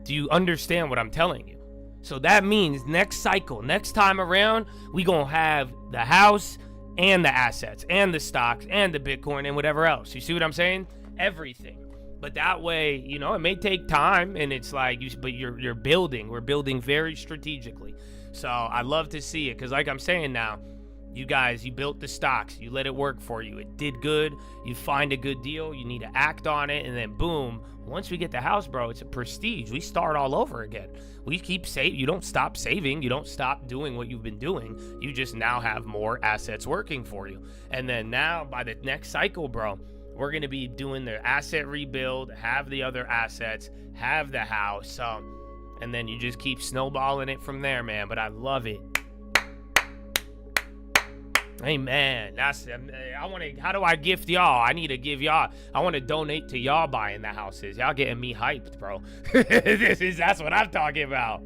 Do you understand what I'm telling you? So that means next cycle, next time around, we gonna have the house and the assets and the stocks and the Bitcoin and whatever else. You see what I'm saying? Everything. But that way, you know, it may take time, and it's like, but you're building. We're building very strategically. So I love to see it, because like I'm saying now, you guys, you built the stocks. You let it work for you. It did good. You find a good deal. You need to act on it. And then boom, once we get the house, bro, it's a prestige. We start all over again. We keep saving. You don't stop saving. You don't stop doing what you've been doing. You just now have more assets working for you. And then now by the next cycle, bro, we're going to be doing the asset rebuild, have the other assets, have the house. And then you just keep snowballing it from there, man. But I love it. Hey man, how do I gift y'all? I need to give y'all. I want to donate to y'all buying the houses. Y'all getting me hyped, bro. That's what I'm talking about.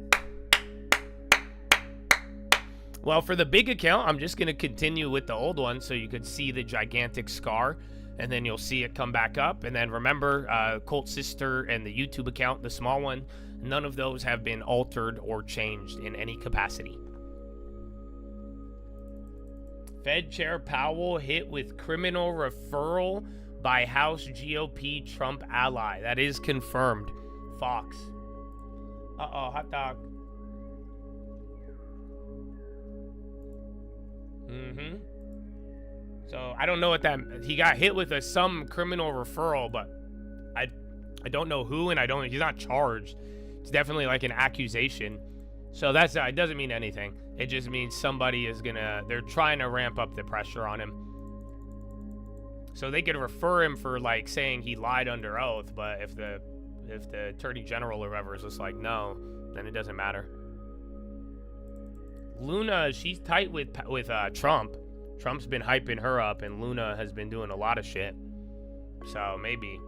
Well, for the big account, I'm just gonna continue with the old one, so you could see the gigantic scar, and then you'll see it come back up. And then remember, Colt Sister and the YouTube account, the small one, none of those have been altered or changed in any capacity. Fed Chair Powell hit with criminal referral by House GOP Trump ally. That is confirmed. Fox. Uh-oh, hot dog. So I don't know what that, he got hit with some criminal referral, but I don't know who, and he's not charged. It's definitely like an accusation. So it doesn't mean anything. It just means somebody is they're trying to ramp up the pressure on him. So they could refer him for like saying he lied under oath, but if the attorney general or whoever is just like, no, then it doesn't matter. Luna, she's tight with Trump. Trump's been hyping her up, and Luna has been doing a lot of shit. So maybe,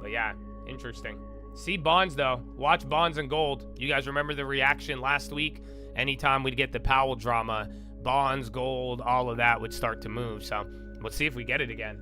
but yeah, interesting. See bonds though. Watch bonds and gold. You guys remember the reaction last week? Anytime we'd get the Powell drama, bonds, gold, all of that would start to move. So let's see if we get it again.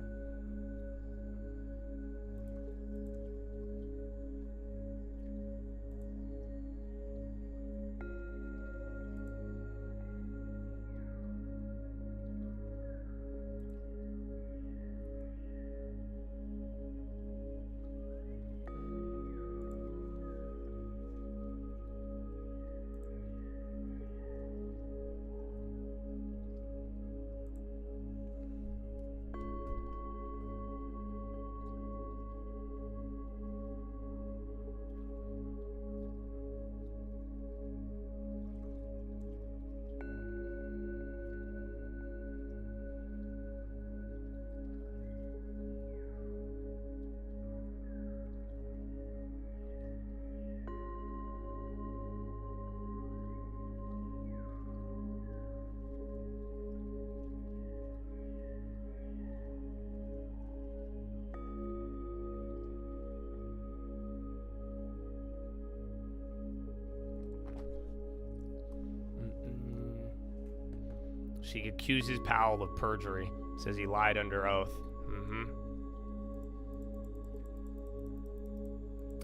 She accuses Powell of perjury. Says he lied under oath.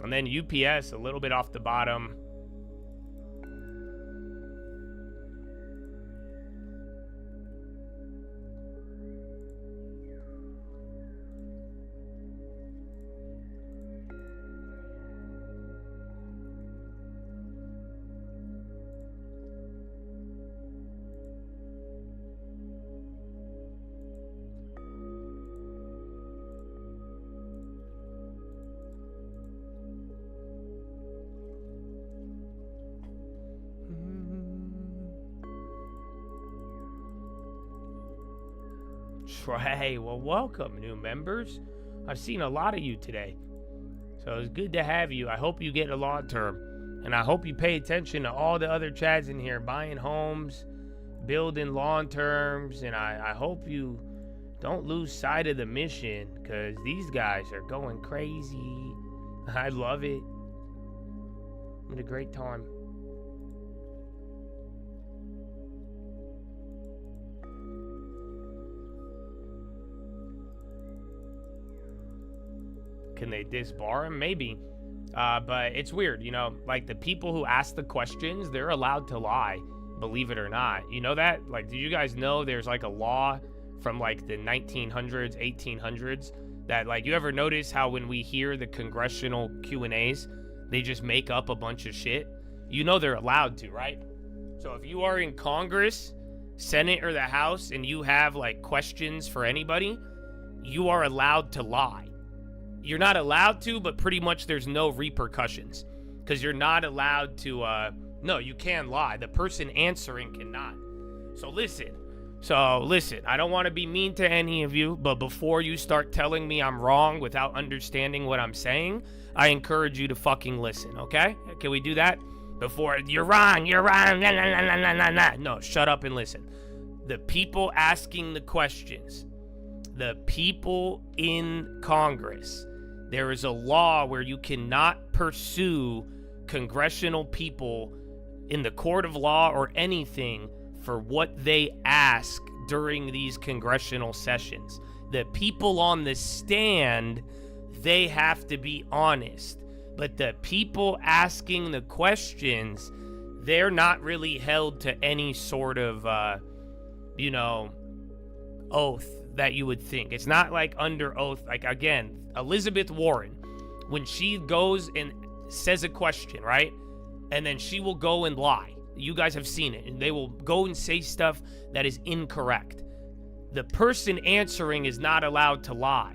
And then UPS, a little bit off the bottom. Hey, well, welcome, new members. I've seen a lot of you today, so it's good to have you. I hope you get a long term, and I hope you pay attention to all the other chads in here buying homes, building long terms, and I hope you don't lose sight of the mission, because these guys are going crazy. I love it. I'm having a great time. Can they disbar him? Maybe. But it's weird, you know, like the people who ask the questions, they're allowed to lie, believe it or not. You know that? Like, do you guys know there's like a law from like the 1900s, 1800s that, like, you ever notice how when we hear the congressional Q&As, they just make up a bunch of shit? You know they're allowed to, right? So if you are in Congress, Senate, or the House, and you have like questions for anybody, you are allowed to lie. You're not allowed to, but pretty much there's no repercussions, because you're not allowed to, no, you can lie. The person answering cannot. So listen, I don't want to be mean to any of you, but before you start telling me I'm wrong without understanding what I'm saying, I encourage you to fucking listen, okay? Can we do that? Before, you're wrong, nah, nah, nah, nah, nah, nah. No, shut up and listen. The people asking the questions, the people in Congress, there is a law where you cannot pursue congressional people in the court of law or anything for what they ask during these congressional sessions. The people on the stand, they have to be honest. But the people asking the questions, they're not really held to any sort of, oath that you would think. It's not like under oath. Like, again, Elizabeth Warren, when she goes and says a question, right? And then she will go and lie. You guys have seen it. And they will go and say stuff that is incorrect. The person answering is not allowed to lie.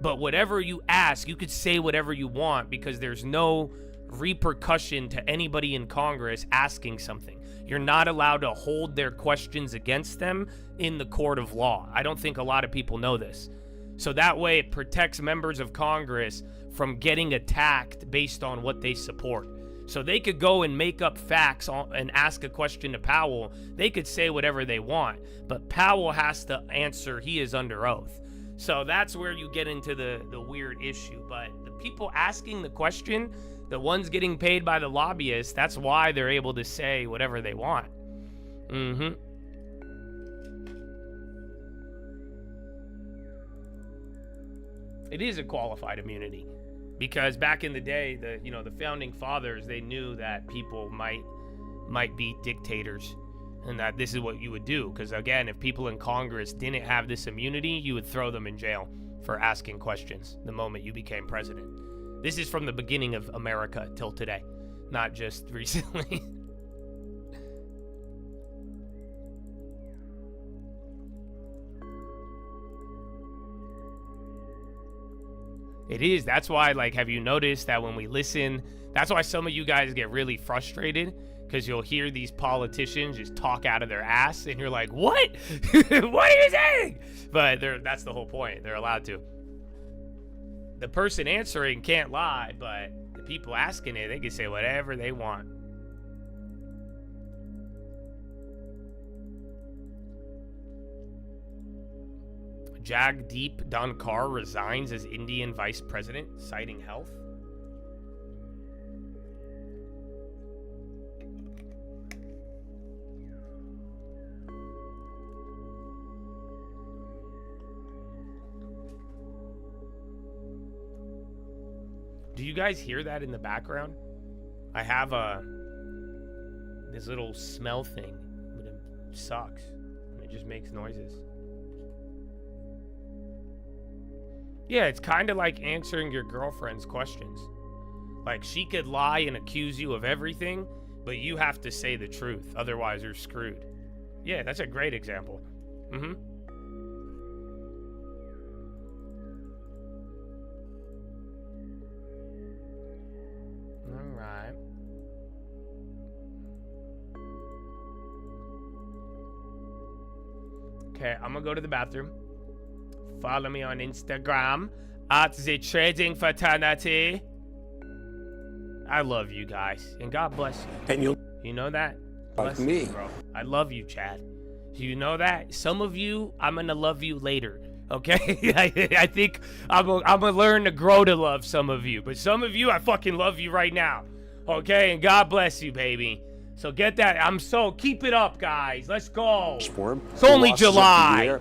But whatever you ask, you could say whatever you want, because there's no repercussion to anybody in Congress asking something. You're not allowed to hold their questions against them in the court of law. I don't think a lot of people know this. So that way it protects members of Congress from getting attacked based on what they support. So they could go and make up facts and ask a question to Powell. They could say whatever they want, but Powell has to answer. He is under oath. So that's where you get into the weird issue. But the people asking the question, the ones getting paid by the lobbyists, that's why they're able to say whatever they want. It is a qualified immunity, because back in the day, the founding fathers, they knew that people might be dictators, and that this is what you would do. Because again, if people in Congress didn't have this immunity, you would throw them in jail for asking questions the moment you became president. This is from the beginning of America till today, not just recently. It is. That's why, like, have you noticed that when we listen, that's why some of you guys get really frustrated, because you'll hear these politicians just talk out of their ass, and you're like, what? What are you saying? But that's the whole point. They're allowed to. The person answering can't lie, but the people asking it, they can say whatever they want. Jagdeep Dhankar resigns as Indian vice president, citing health. Do you guys hear that in the background? I have this little smell thing, but it sucks. It just makes noises. Yeah, it's kind of like answering your girlfriend's questions. Like, she could lie and accuse you of everything, but you have to say the truth. Otherwise, you're screwed. Yeah, that's a great example. Mm-hmm. All right. Okay, I'm gonna go to the bathroom. Follow me on Instagram at the Trading Fraternity. I love you guys, and God bless you. And you know that? Like me, you, bro. I love you, Chad. You know that? Some of you, I'm gonna love you later. Okay? I think I'm gonna learn to grow to love some of you, but some of you, I fucking love you right now. Okay? And God bless you, baby. So get that. Keep it up, guys. Let's go. It's only July.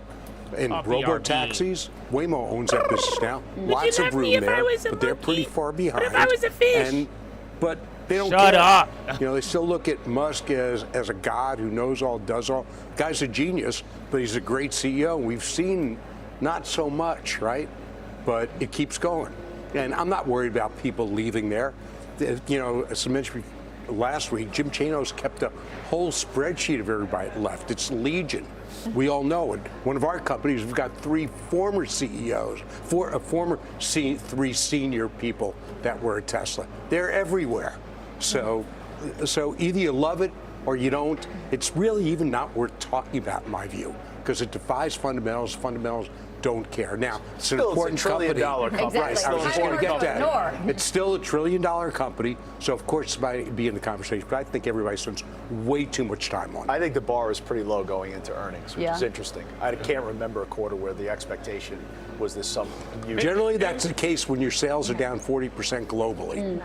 And robo taxis, Waymo owns that business now. Lots of room there, but they're pretty far behind. What if I was a fish? But they don't Shut care. up. You know, they still look at Musk as a god who knows all, does all. Guy's a genius, but he's a great CEO. We've seen not so much, right? But it keeps going. And I'm not worried about people leaving there. You know, as I mentioned last week, Jim Chanos kept a whole spreadsheet of everybody that left. It's legion. We all know it. One of our companies, we've got 3 former CEOs, 3 senior people that were at Tesla. They're everywhere. So either you love it or you don't. It's really even not worth talking about, in my view, because it defies fundamentals. Fundamentals don't care. Now, it's an important company. $1 trillion company. Right, I was just going to get that. It's still a $1 trillion company, so of course it might be in the conversation, but I think everybody spends way too much time on it. I think the bar is pretty low going into earnings, which is interesting. I can't remember a quarter where the expectation was this something. Generally, that's the case when your sales are down 40% globally.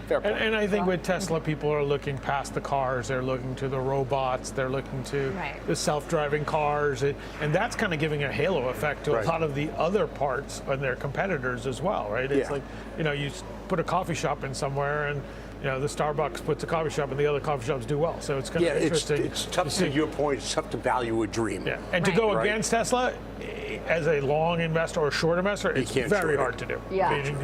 Fair point. And I think with Tesla, people are looking past the cars. They're looking to the robots. They're looking to the self-driving cars. And that's kind of giving a halo effect to a lot of the other parts of their competitors as well, right? It's like, you know, you put a coffee shop in somewhere and, you know, the Starbucks puts a coffee shop and the other coffee shops do well. So it's kind of interesting. It's tough to your point. It's tough to value a dream. Yeah. And to go against Tesla as a long investor or short investor, it's very hard to do. Yeah.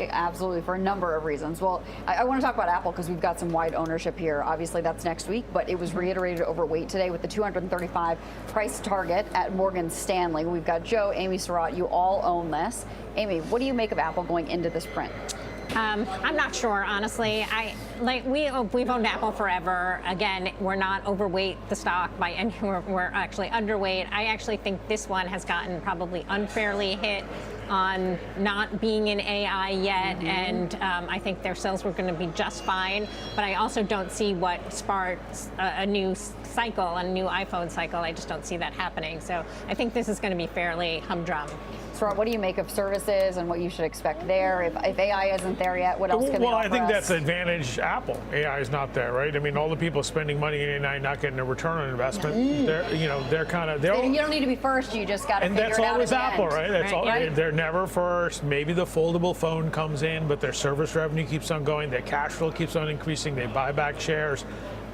Absolutely, for a number of reasons. Well, I want to talk about Apple because we've got some wide ownership here. Obviously, that's next week, but it was reiterated overweight today with the 235 price target at Morgan Stanley. We've got Joe, Amy Surratt, you all own this. Amy, what do you make of Apple going into this print? I'm not sure, honestly. We've owned Apple forever. Again, we're not overweight the stock by any. We're actually underweight. I actually think this one has gotten probably unfairly hit on not being in AI yet, and I think their sales were going to be just fine. But I also don't see what sparks a new cycle, a new iPhone cycle. I just don't see that happening. So I think this is going to be fairly humdrum. So what do you make of services and what you should expect there? If AI isn't there yet, what else can they offer I think us? that's the advantage Apple. AI is not there, right? I mean, all the people spending money in AI not getting a return on investment. They're kind of. You don't need to be first. You just got to figure it out. And that's always Apple, end. right? That's all. They're never first. Maybe the foldable phone comes in, but their service revenue keeps on going. Their cash flow keeps on increasing. They buy back shares.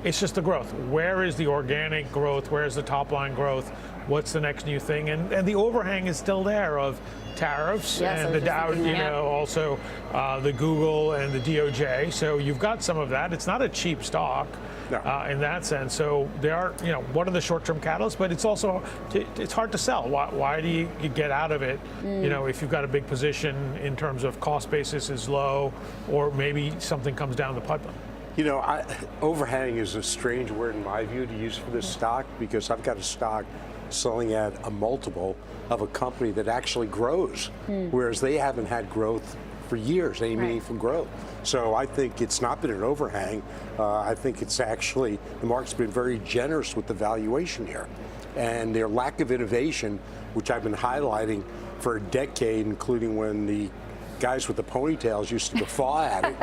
It's just the growth. Where is the organic growth? Where is the top line growth? What's the next new thing? And the overhang is still there of tariffs and the Dow, also the Google and the DOJ. So you've got some of that. It's not a cheap stock in that sense. So there are, what are the short-term catalysts? But it's also, it's hard to sell. Why do you get out of it? If you've got a big position in terms of cost basis is low, or maybe something comes down the pipeline. Overhang is a strange word in my view to use for this stock, because I've got a stock selling at a multiple of a company that actually grows, whereas they haven't had growth for years, any meaningful growth. So I think it's not been an overhang. I think it's actually, the market's been very generous with the valuation here. And their lack of innovation, which I've been highlighting for a decade, including when the guys with the ponytails used to guffaw at it,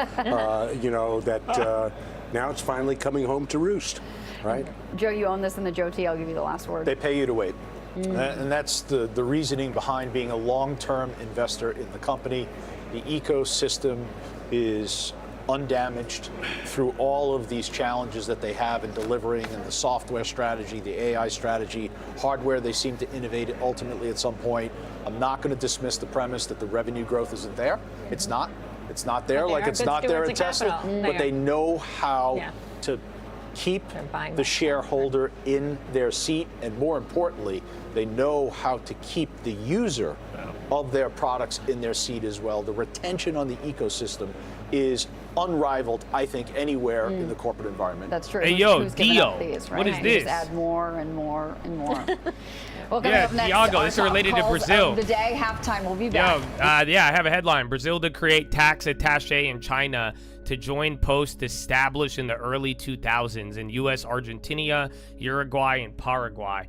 now it's finally coming home to roost, right? Joe, you own this in the Joe T. I'll give you the last word. They pay you to wait. And that's the reasoning behind being a long-term investor in the company. The ecosystem is undamaged through all of these challenges that they have in delivering, and the software strategy, the AI strategy, hardware they seem to innovate ultimately at some point. I'm not going to dismiss the premise that the revenue growth isn't there. It's not. It's not there, like it's not there at Tesla. But they know how to keep the shareholder in their seat, and more importantly, they know how to keep the user of their products in their seat as well. The retention on the ecosystem is unrivaled, I think, anywhere in the corporate environment. That's true. Hey, yo, Who's Dio, these, right? what is this? Just add more and more and more. Well, yeah, up next, Diago, this is related to Brazil. The day, halftime, we'll be back. Yeah, I have a headline. Brazil to create tax attaché in China to join post established in the early 2000s in U.S., Argentina, Uruguay, and Paraguay.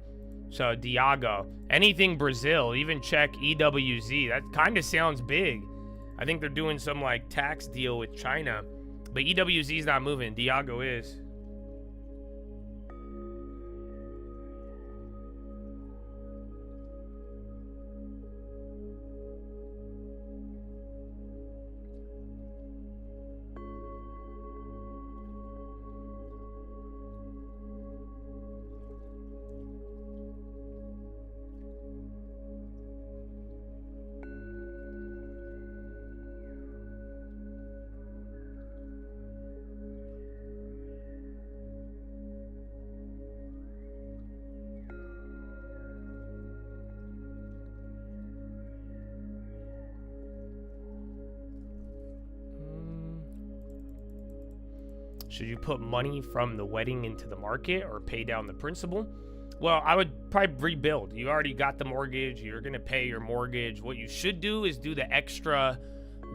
So, Diago, anything Brazil, even check EWZ. That kind of sounds big. I think they're doing some, like, tax deal with China. But EWZ's not moving. Diago is. Should you put money from the wedding into the market or pay down the principal? Well, I would probably rebuild. You already got the mortgage. You're going to pay your mortgage. What you should do is do the extra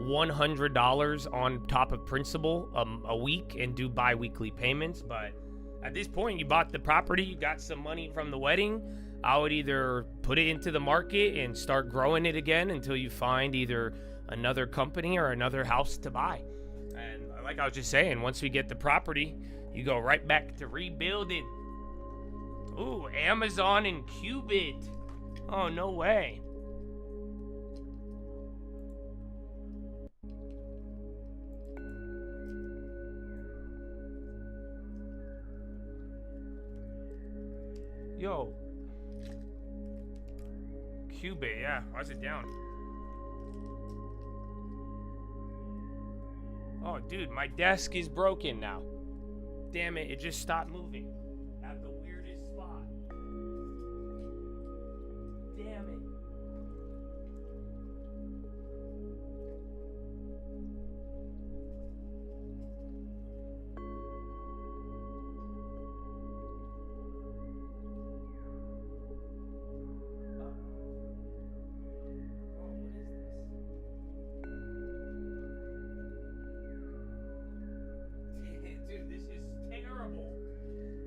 $100 on top of principal a week and do bi-weekly payments. But at this point, you bought the property. You got some money from the wedding. I would either put it into the market and start growing it again until you find either another company or another house to buy. And like I was just saying, once we get the property, you go right back to rebuilding. Ooh, Amazon and Qubit. Oh, no way. Yo. Qubit, yeah. Why's it down? Oh, dude, my desk is broken now. Damn it, it just stopped moving at the weirdest spot. Damn it.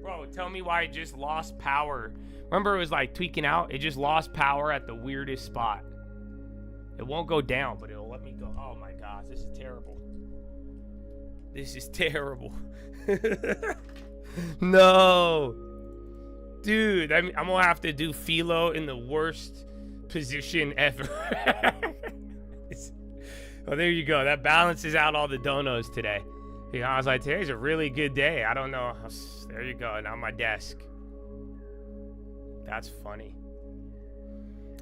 Bro, tell me why it just lost power. Remember, it was like tweaking out? It just lost power at the weirdest spot. It won't go down, but it'll let me go. Oh my gosh, this is terrible. This is terrible. No. Dude, I'm gonna have to do philo in the worst position ever. Oh, there you go. That balances out all the donos today. You know, I was like, today's a really good day. I don't know. There you go. Now my desk. That's funny.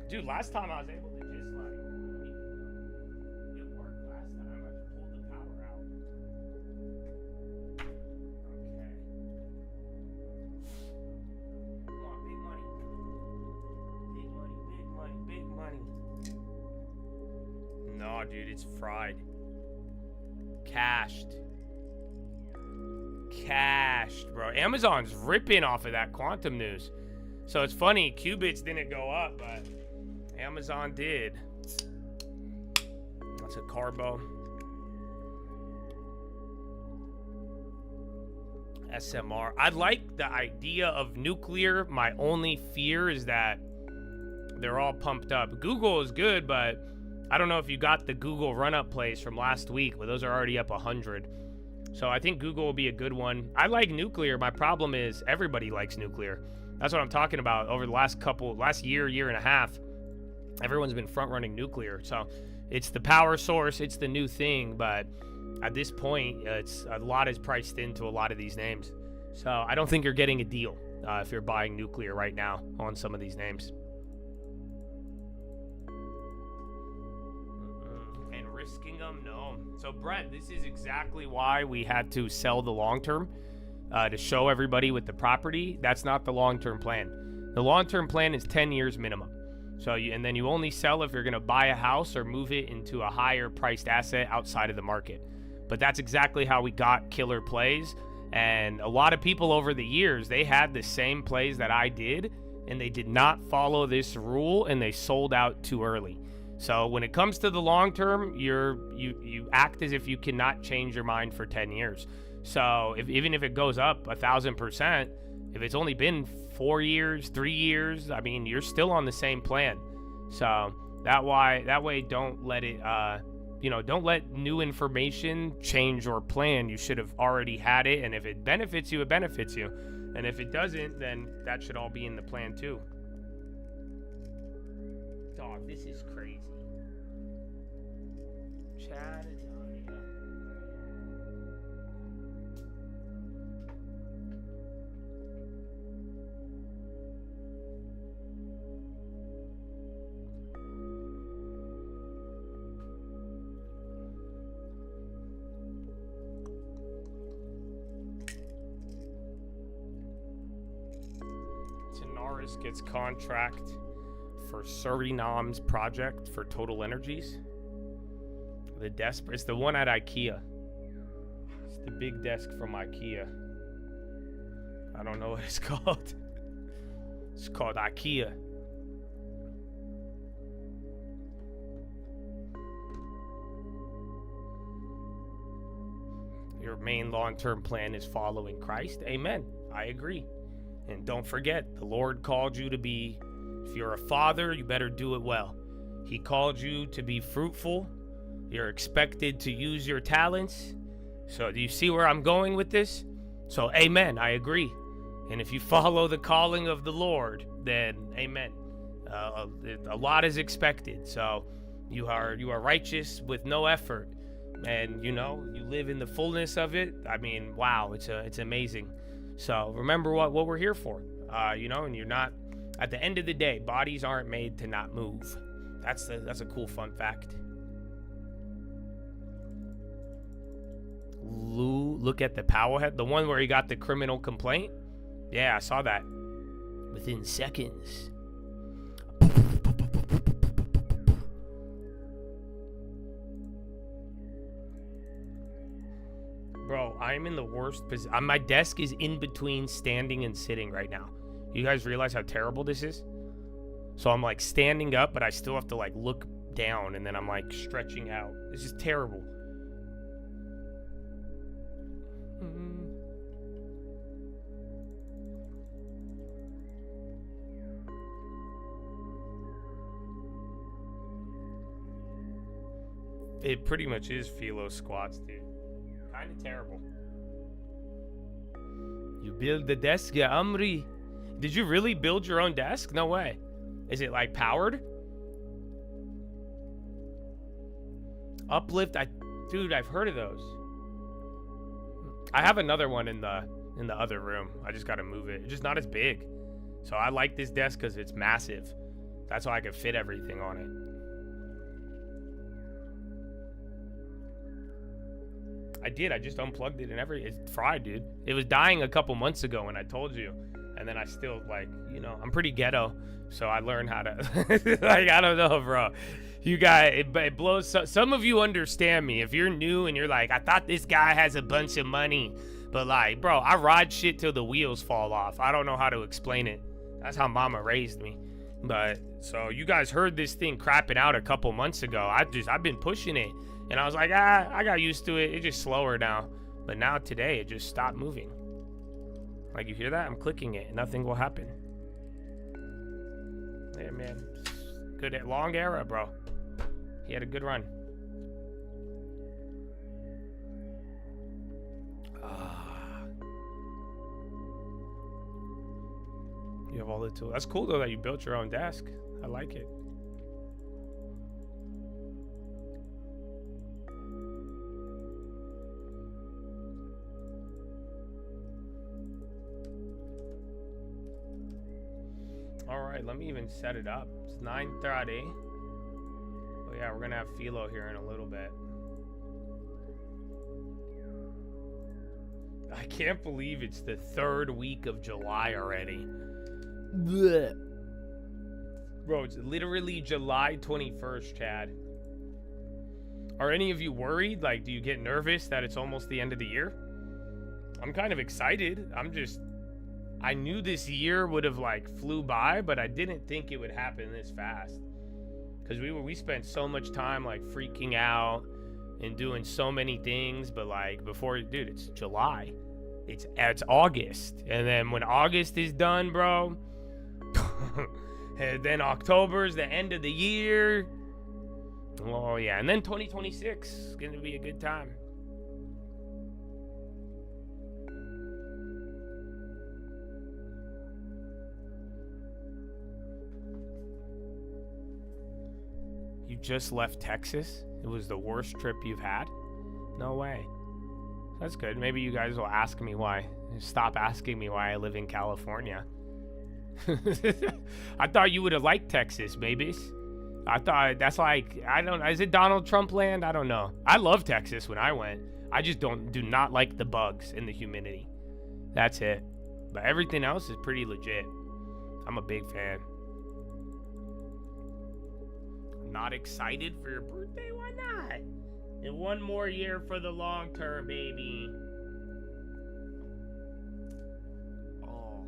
Dude, last time I was able to just like, it worked last time. I just pulled the power out. Okay. Come on, big money. Big money, big money, big money. No, dude, it's fried. Cashed, bro. Amazon's ripping off of that quantum news. So it's funny, qubits didn't go up, but Amazon did. That's a Carbo. SMR. I like the idea of nuclear. My only fear is that they're all pumped up. Google is good, but I don't know if you got the Google run-up plays from last week, but those are already up 100. So I think Google will be a good one. I like nuclear. My problem is everybody likes nuclear. That's what I'm talking about. Over the last year and a half, everyone's been front-running nuclear. So it's the power source, it's the new thing, but at this point, it's a lot is priced into a lot of these names. So I don't think you're getting a deal if you're buying nuclear right now on some of these names. And risking them, no. So Brett, this is exactly why we had to sell the long term to show everybody with the property. That's not the long-term plan. The long-term plan is 10 years minimum. So and then you only sell if you're going to buy a house or move it into a higher priced asset outside of the market. But that's exactly how we got killer plays. And a lot of people over the years, they had the same plays that I did, and they did not follow this rule, and they sold out too early. So when it comes to the long term, you act as if you cannot change your mind for 10 years. So even if it goes up 1,000%, if it's only been 4 years, 3 years, I mean, you're still on the same plan. So that way, don't let it, don't let new information change your plan. You should have already had it, and if it benefits you, it benefits you. And if it doesn't, then that should all be in the plan too. Dog, this is crazy. Chad. Gets contract for Surinam's project for Total Energies. The desk, it's the one at IKEA. It's the big desk from IKEA. I don't know what it's called. It's called IKEA. Your main long-term plan is following Christ. Amen. I agree. And don't forget, the Lord called you to be, if you're a father, you better do it well. He called you to be fruitful. You're expected to use your talents. So do you see where I'm going with this? So amen, I agree. And if you follow the calling of the Lord, then amen. A lot is expected. So you are righteous with no effort. And you live in the fullness of it. I mean, wow, it's amazing. So remember what we're here for, and you're not, at the end of the day, bodies aren't made to not move. That's a cool fun fact. Lou, look at the powerhead, the one where he got the criminal complaint. Yeah, I saw that. Within seconds. Bro, I'm in the worst position. My desk is in between standing and sitting right now. You guys realize how terrible this is? So I'm like standing up, but I still have to like look down, and then I'm like stretching out. This is terrible. It pretty much is philo squats, dude. Kind of terrible. You build the desk, yeah, Amri. Did you really build your own desk? No way. Is it like powered? Uplift, dude, I've heard of those. I have another one in the other room. I just gotta move it. It's just not as big. So I like this desk because it's massive. That's why I can fit everything on it. I did. I just unplugged it and it's fried, dude. It was dying a couple months ago when I told you. And then I still, I'm pretty ghetto. So I learned how to, I don't know, bro. You guys, it blows. Some of you understand me. If you're new and you're like, I thought this guy has a bunch of money. But bro, I ride shit till the wheels fall off. I don't know how to explain it. That's how mama raised me. But, so you guys heard this thing crapping out a couple months ago. I've been pushing it. And I was like, I got used to it. It's just slower now. But now today, it just stopped moving. Like, you hear that? I'm clicking it. Nothing will happen. Yeah, man. Good, long era, bro. He had a good run. You have all the tools. That's cool, though, that you built your own desk. I like it. All right, let me even set it up. It's 9:30. Oh yeah, we're gonna have Philo here in a little bit. I can't believe it's the 3rd week of July already. Blech. Bro, it's literally July 21st, Chad. Are any of you worried? Like, do you get nervous that it's almost the end of the year? I'm kind of excited. I knew this year would have like flew by, but I didn't think it would happen this fast. Because we spent so much time like freaking out and doing so many things, but like before, dude, it's July. It's August. And then when August is done, bro, and then October's the end of the year. Oh yeah, and then 2026 is gonna be a good time. You just left Texas? It was the worst trip you've had? No way. That's good. Maybe you guys will ask me why. Stop asking me why I live in California. I thought you would have liked Texas, babies. I thought that's like, I don't know. Is it Donald Trump land? I don't know. I love Texas when I went. I just do not like the bugs and the humidity. That's it. But everything else is pretty legit. I'm a big fan. Not excited for your birthday? Why not? And one more year for the long term, baby. Oh.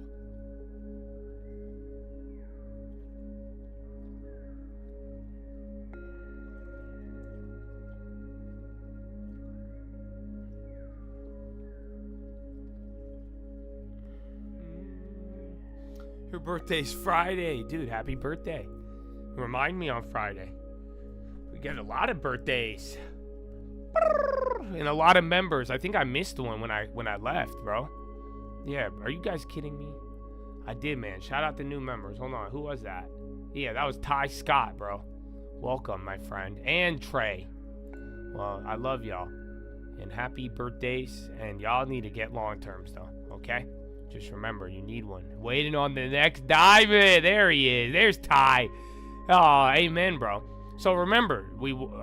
Your birthday's Friday. Dude, happy birthday. Remind me on Friday. We get a lot of birthdays. And a lot of members. I think I missed one when I left, bro. Yeah, are you guys kidding me? I did, man. Shout out to new members. Hold on, who was that? Yeah, that was Ty Scott, bro. Welcome, my friend. And Trey. Well, I love y'all. And happy birthdays. And y'all need to get long terms, though, okay? Just remember, you need one. Waiting on the next diamond. There he is. There's Ty. Oh, amen, bro. So remember,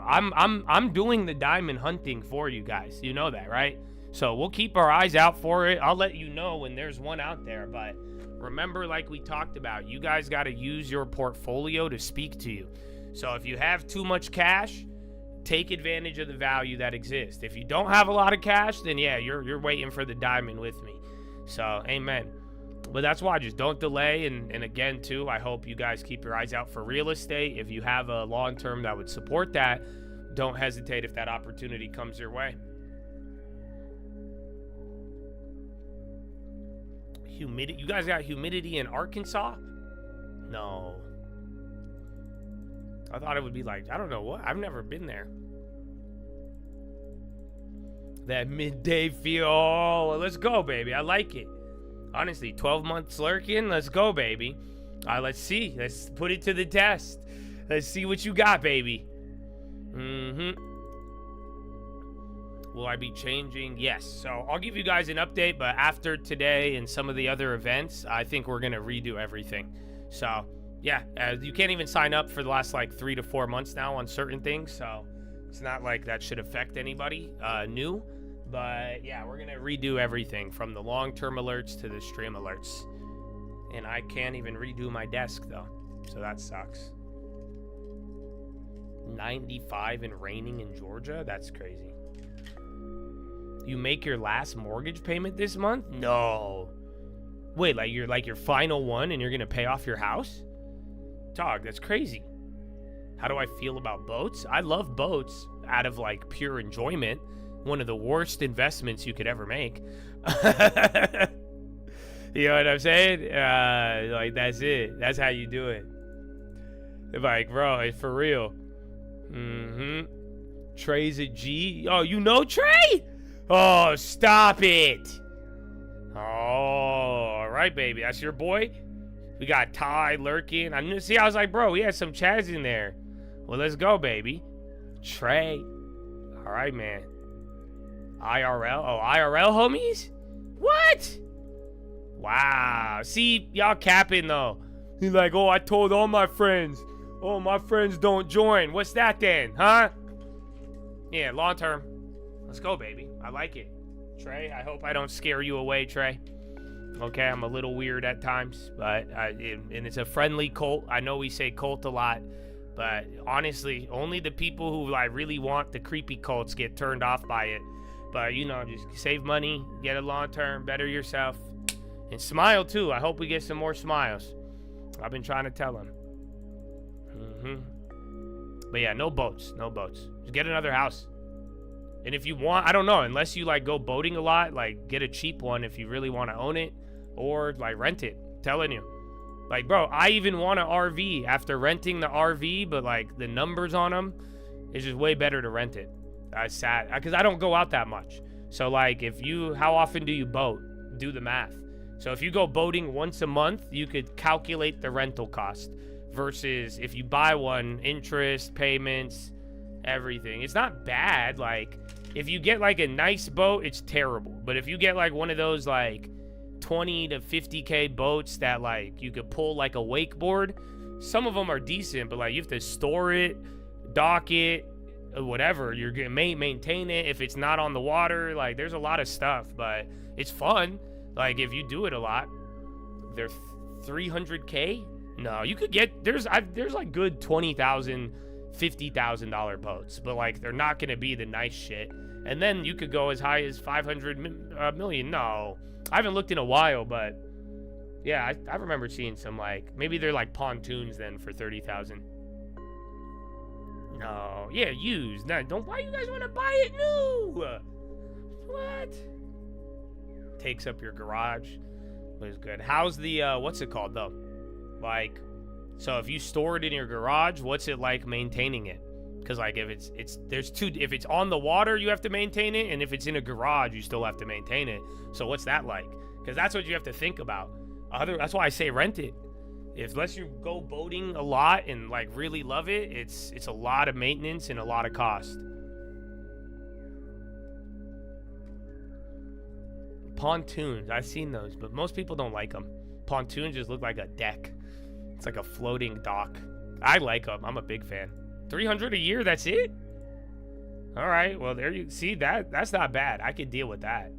I'm doing the diamond hunting for you guys. You know that, right? So we'll keep our eyes out for it. I'll let you know when there's one out there. But remember, like we talked about, you guys got to use your portfolio to speak to you. So if you have too much cash, take advantage of the value that exists. If you don't have a lot of cash, then yeah, you're waiting for the diamond with me. So amen. But that's why, just don't delay. And again, too, I hope you guys keep your eyes out for real estate. If you have a long term that would support that, don't hesitate if that opportunity comes your way. Humidity. You guys got humidity in Arkansas? No. I thought it would be like, I don't know what. I've never been there. That midday feel. Oh, let's go, baby. I like it. Honestly, 12 months lurking. Let's go, baby. Let's see. Let's put it to the test. Let's see what you got, baby. Will I be changing? Yes. So I'll give you guys an update, but after today and some of the other events, I think we're going to redo everything. So, yeah, you can't even sign up for the last like 3 to 4 months now on certain things. So it's not like that should affect anybody new. But yeah, we're going to redo everything from the long-term alerts to the stream alerts. And I can't even redo my desk, though. So that sucks. 95 and raining in Georgia? That's crazy. You make your last mortgage payment this month? No. Wait, like your final one and you're going to pay off your house? Dog, that's crazy. How do I feel about boats? I love boats out of like pure enjoyment. One of the worst investments you could ever make. You know what I'm saying? Like, that's it. That's how you do it. Like, bro, it's for real. Trey's a G. Oh, you know Trey? Oh, stop it. Oh, all right, baby. That's your boy? We got Ty lurking. I was like, bro, we had some Chads in there. Well, let's go, baby. Trey. All right, man. IRL? Oh, IRL homies? What? Wow. See, y'all capping, though. He's like, oh, I told all my friends. Oh, my friends don't join. What's that then, huh? Yeah, long term. Let's go, baby. I like it. Trey, I hope I don't scare you away, Trey. Okay, I'm a little weird at times, but and it's a friendly cult. I know we say cult a lot, but honestly, only the people who really want the creepy cults get turned off by it. But, you know, just save money, get a long term, better yourself, and smile too. I hope we get some more smiles. I've been trying to tell him. But yeah, no boats. Just get another house. And if you want, I don't know, unless you go boating a lot, get a cheap one if you really want to own it, or rent it. I'm telling you. Bro, I even want an RV after renting the RV, but the numbers on them, it's just way better to rent it. That's sad, because I don't go out that much. So how often do you boat? Do the math. So if you go boating once a month, you could calculate the rental cost versus if you buy one, interest, payments, everything. It's not bad. If you get a nice boat, it's terrible. But if you get one of those 20 to 50K boats that you could pull a wakeboard, some of them are decent, but you have to store it, dock it, whatever. You're gonna maintain it if it's not on the water. There's a lot of stuff, but it's fun. If you do it a lot. They're 300K. No, you could get there's good $20,000, $50,000 boats, but they're not gonna be the nice shit. And then you could go as high as 500 million. No, I haven't looked in a while, but yeah, I remember seeing some maybe they're pontoons then for 30,000. No, yeah, used. No, don't. Why you guys want to buy it new? What? Takes up your garage. Was good. How's the what's it called though? So if you store it in your garage, what's it like maintaining it? Because if it's on the water, you have to maintain it, and if it's in a garage, you still have to maintain it. So what's that like? Because that's what you have to think about. That's why I say rent it. Unless you go boating a lot and really love it, it's a lot of maintenance and a lot of cost. Pontoons, I've seen those, but most people don't like them. Pontoons just look like a deck. It's like a floating dock. I like them. I'm a big fan. 300 a year, that's it? All right, well, there you see that's not bad. I could deal with that.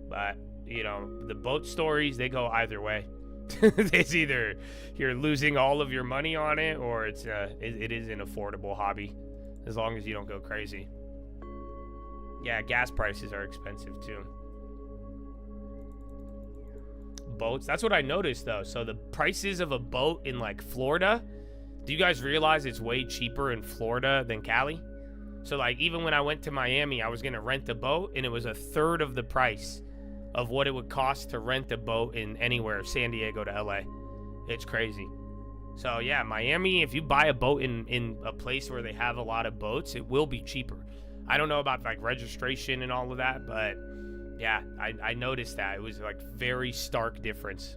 But, the boat stories, they go either way. It's either you're losing all of your money on it, or it is an affordable hobby, as long as you don't go crazy. Yeah, gas prices are expensive too. Boats, that's what I noticed though. So the prices of a boat in Florida, do you guys realize it's way cheaper in Florida than Cali? So even when I went to Miami, I was gonna rent a boat, and it was a third of the price of what it would cost to rent a boat in anywhere, San Diego to LA. It's crazy. So yeah, Miami, if you buy a boat in a place where they have a lot of boats, it will be cheaper. I don't know about registration and all of that, but yeah, I noticed that. It was very stark difference.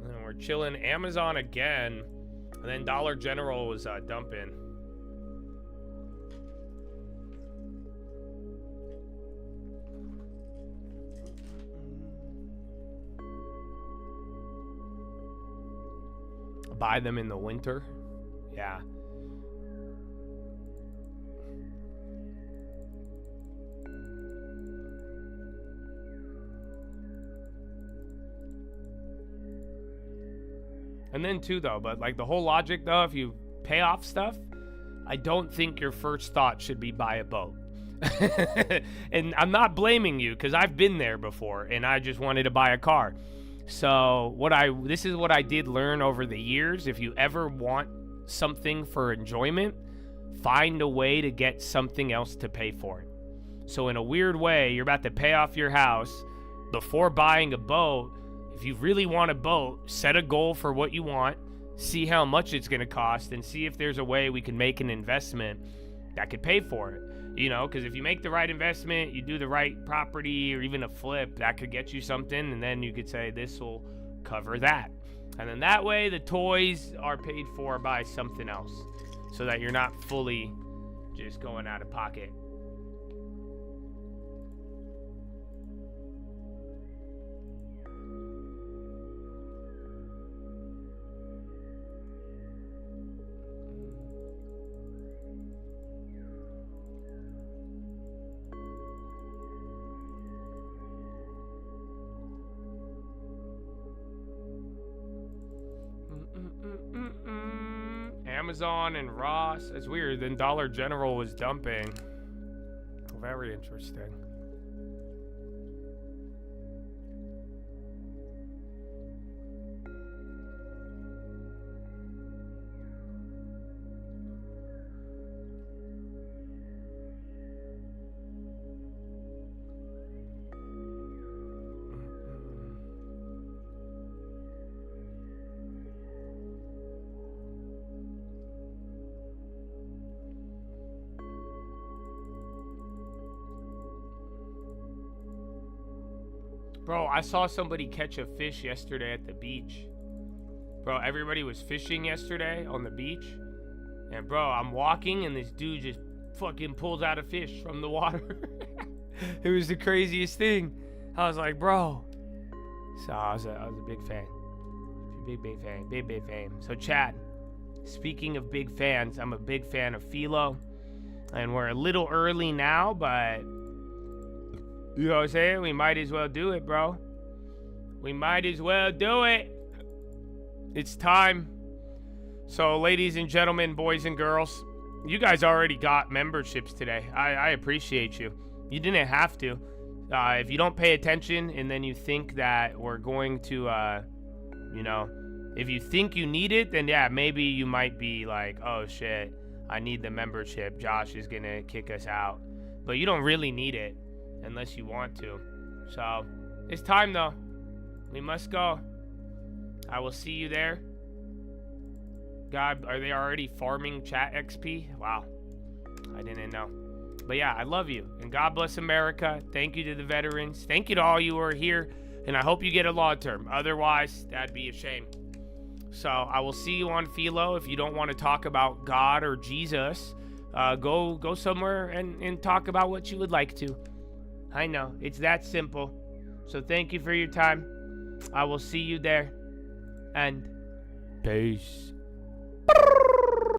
And we're chilling. Amazon again. And then Dollar General was dumping. Buy them in the winter. Yeah. And then too though, but the whole logic though, if you pay off stuff, I don't think your first thought should be buy a boat. And I'm not blaming you, because I've been there before and I just wanted to buy a car. So this is what I did learn over the years. If you ever want something for enjoyment, find a way to get something else to pay for it. So in a weird way, you're about to pay off your house. Before buying a boat, if you really want a boat, set a goal for what you want, see how much it's going to cost, and see if there's a way we can make an investment that could pay for it. Because if you make the right investment, you do the right property or even a flip, that could get you something, and then you could say this will cover that. And then that way the toys are paid for by something else, so that you're not fully just going out of pocket. Amazon and Ross. It's weird. Then Dollar General was dumping. Very interesting. Bro, I saw somebody catch a fish yesterday at the beach. Bro, everybody was fishing yesterday on the beach. And bro, I'm walking and this dude just fucking pulls out a fish from the water. It was the craziest thing. I was like, bro. So I was a big fan. Big fan. So Chad, speaking of big fans, I'm a big fan of Philo. And we're a little early now, but you know what I'm saying? We might as well do it, bro. We might as well do it. It's time. So, ladies and gentlemen, boys and girls, you guys already got memberships today. I appreciate you. You didn't have to. If you don't pay attention and then you think that we're going to, if you think you need it, then yeah, maybe you might be like, oh shit, I need the membership. Josh is going to kick us out. But you don't really need it. Unless you want to. So, it's time though. We must go. I will see you there. God, are they already farming chat XP? Wow. I didn't know. But yeah, I love you. And God bless America. Thank you to the veterans. Thank you to all you who are here. And I hope you get a law term. Otherwise, that'd be a shame. So, I will see you on Philo. If you don't want to talk about God or Jesus, go somewhere and talk about what you would like to. I know, it's that simple. So thank you for your time. I will see you there. And peace.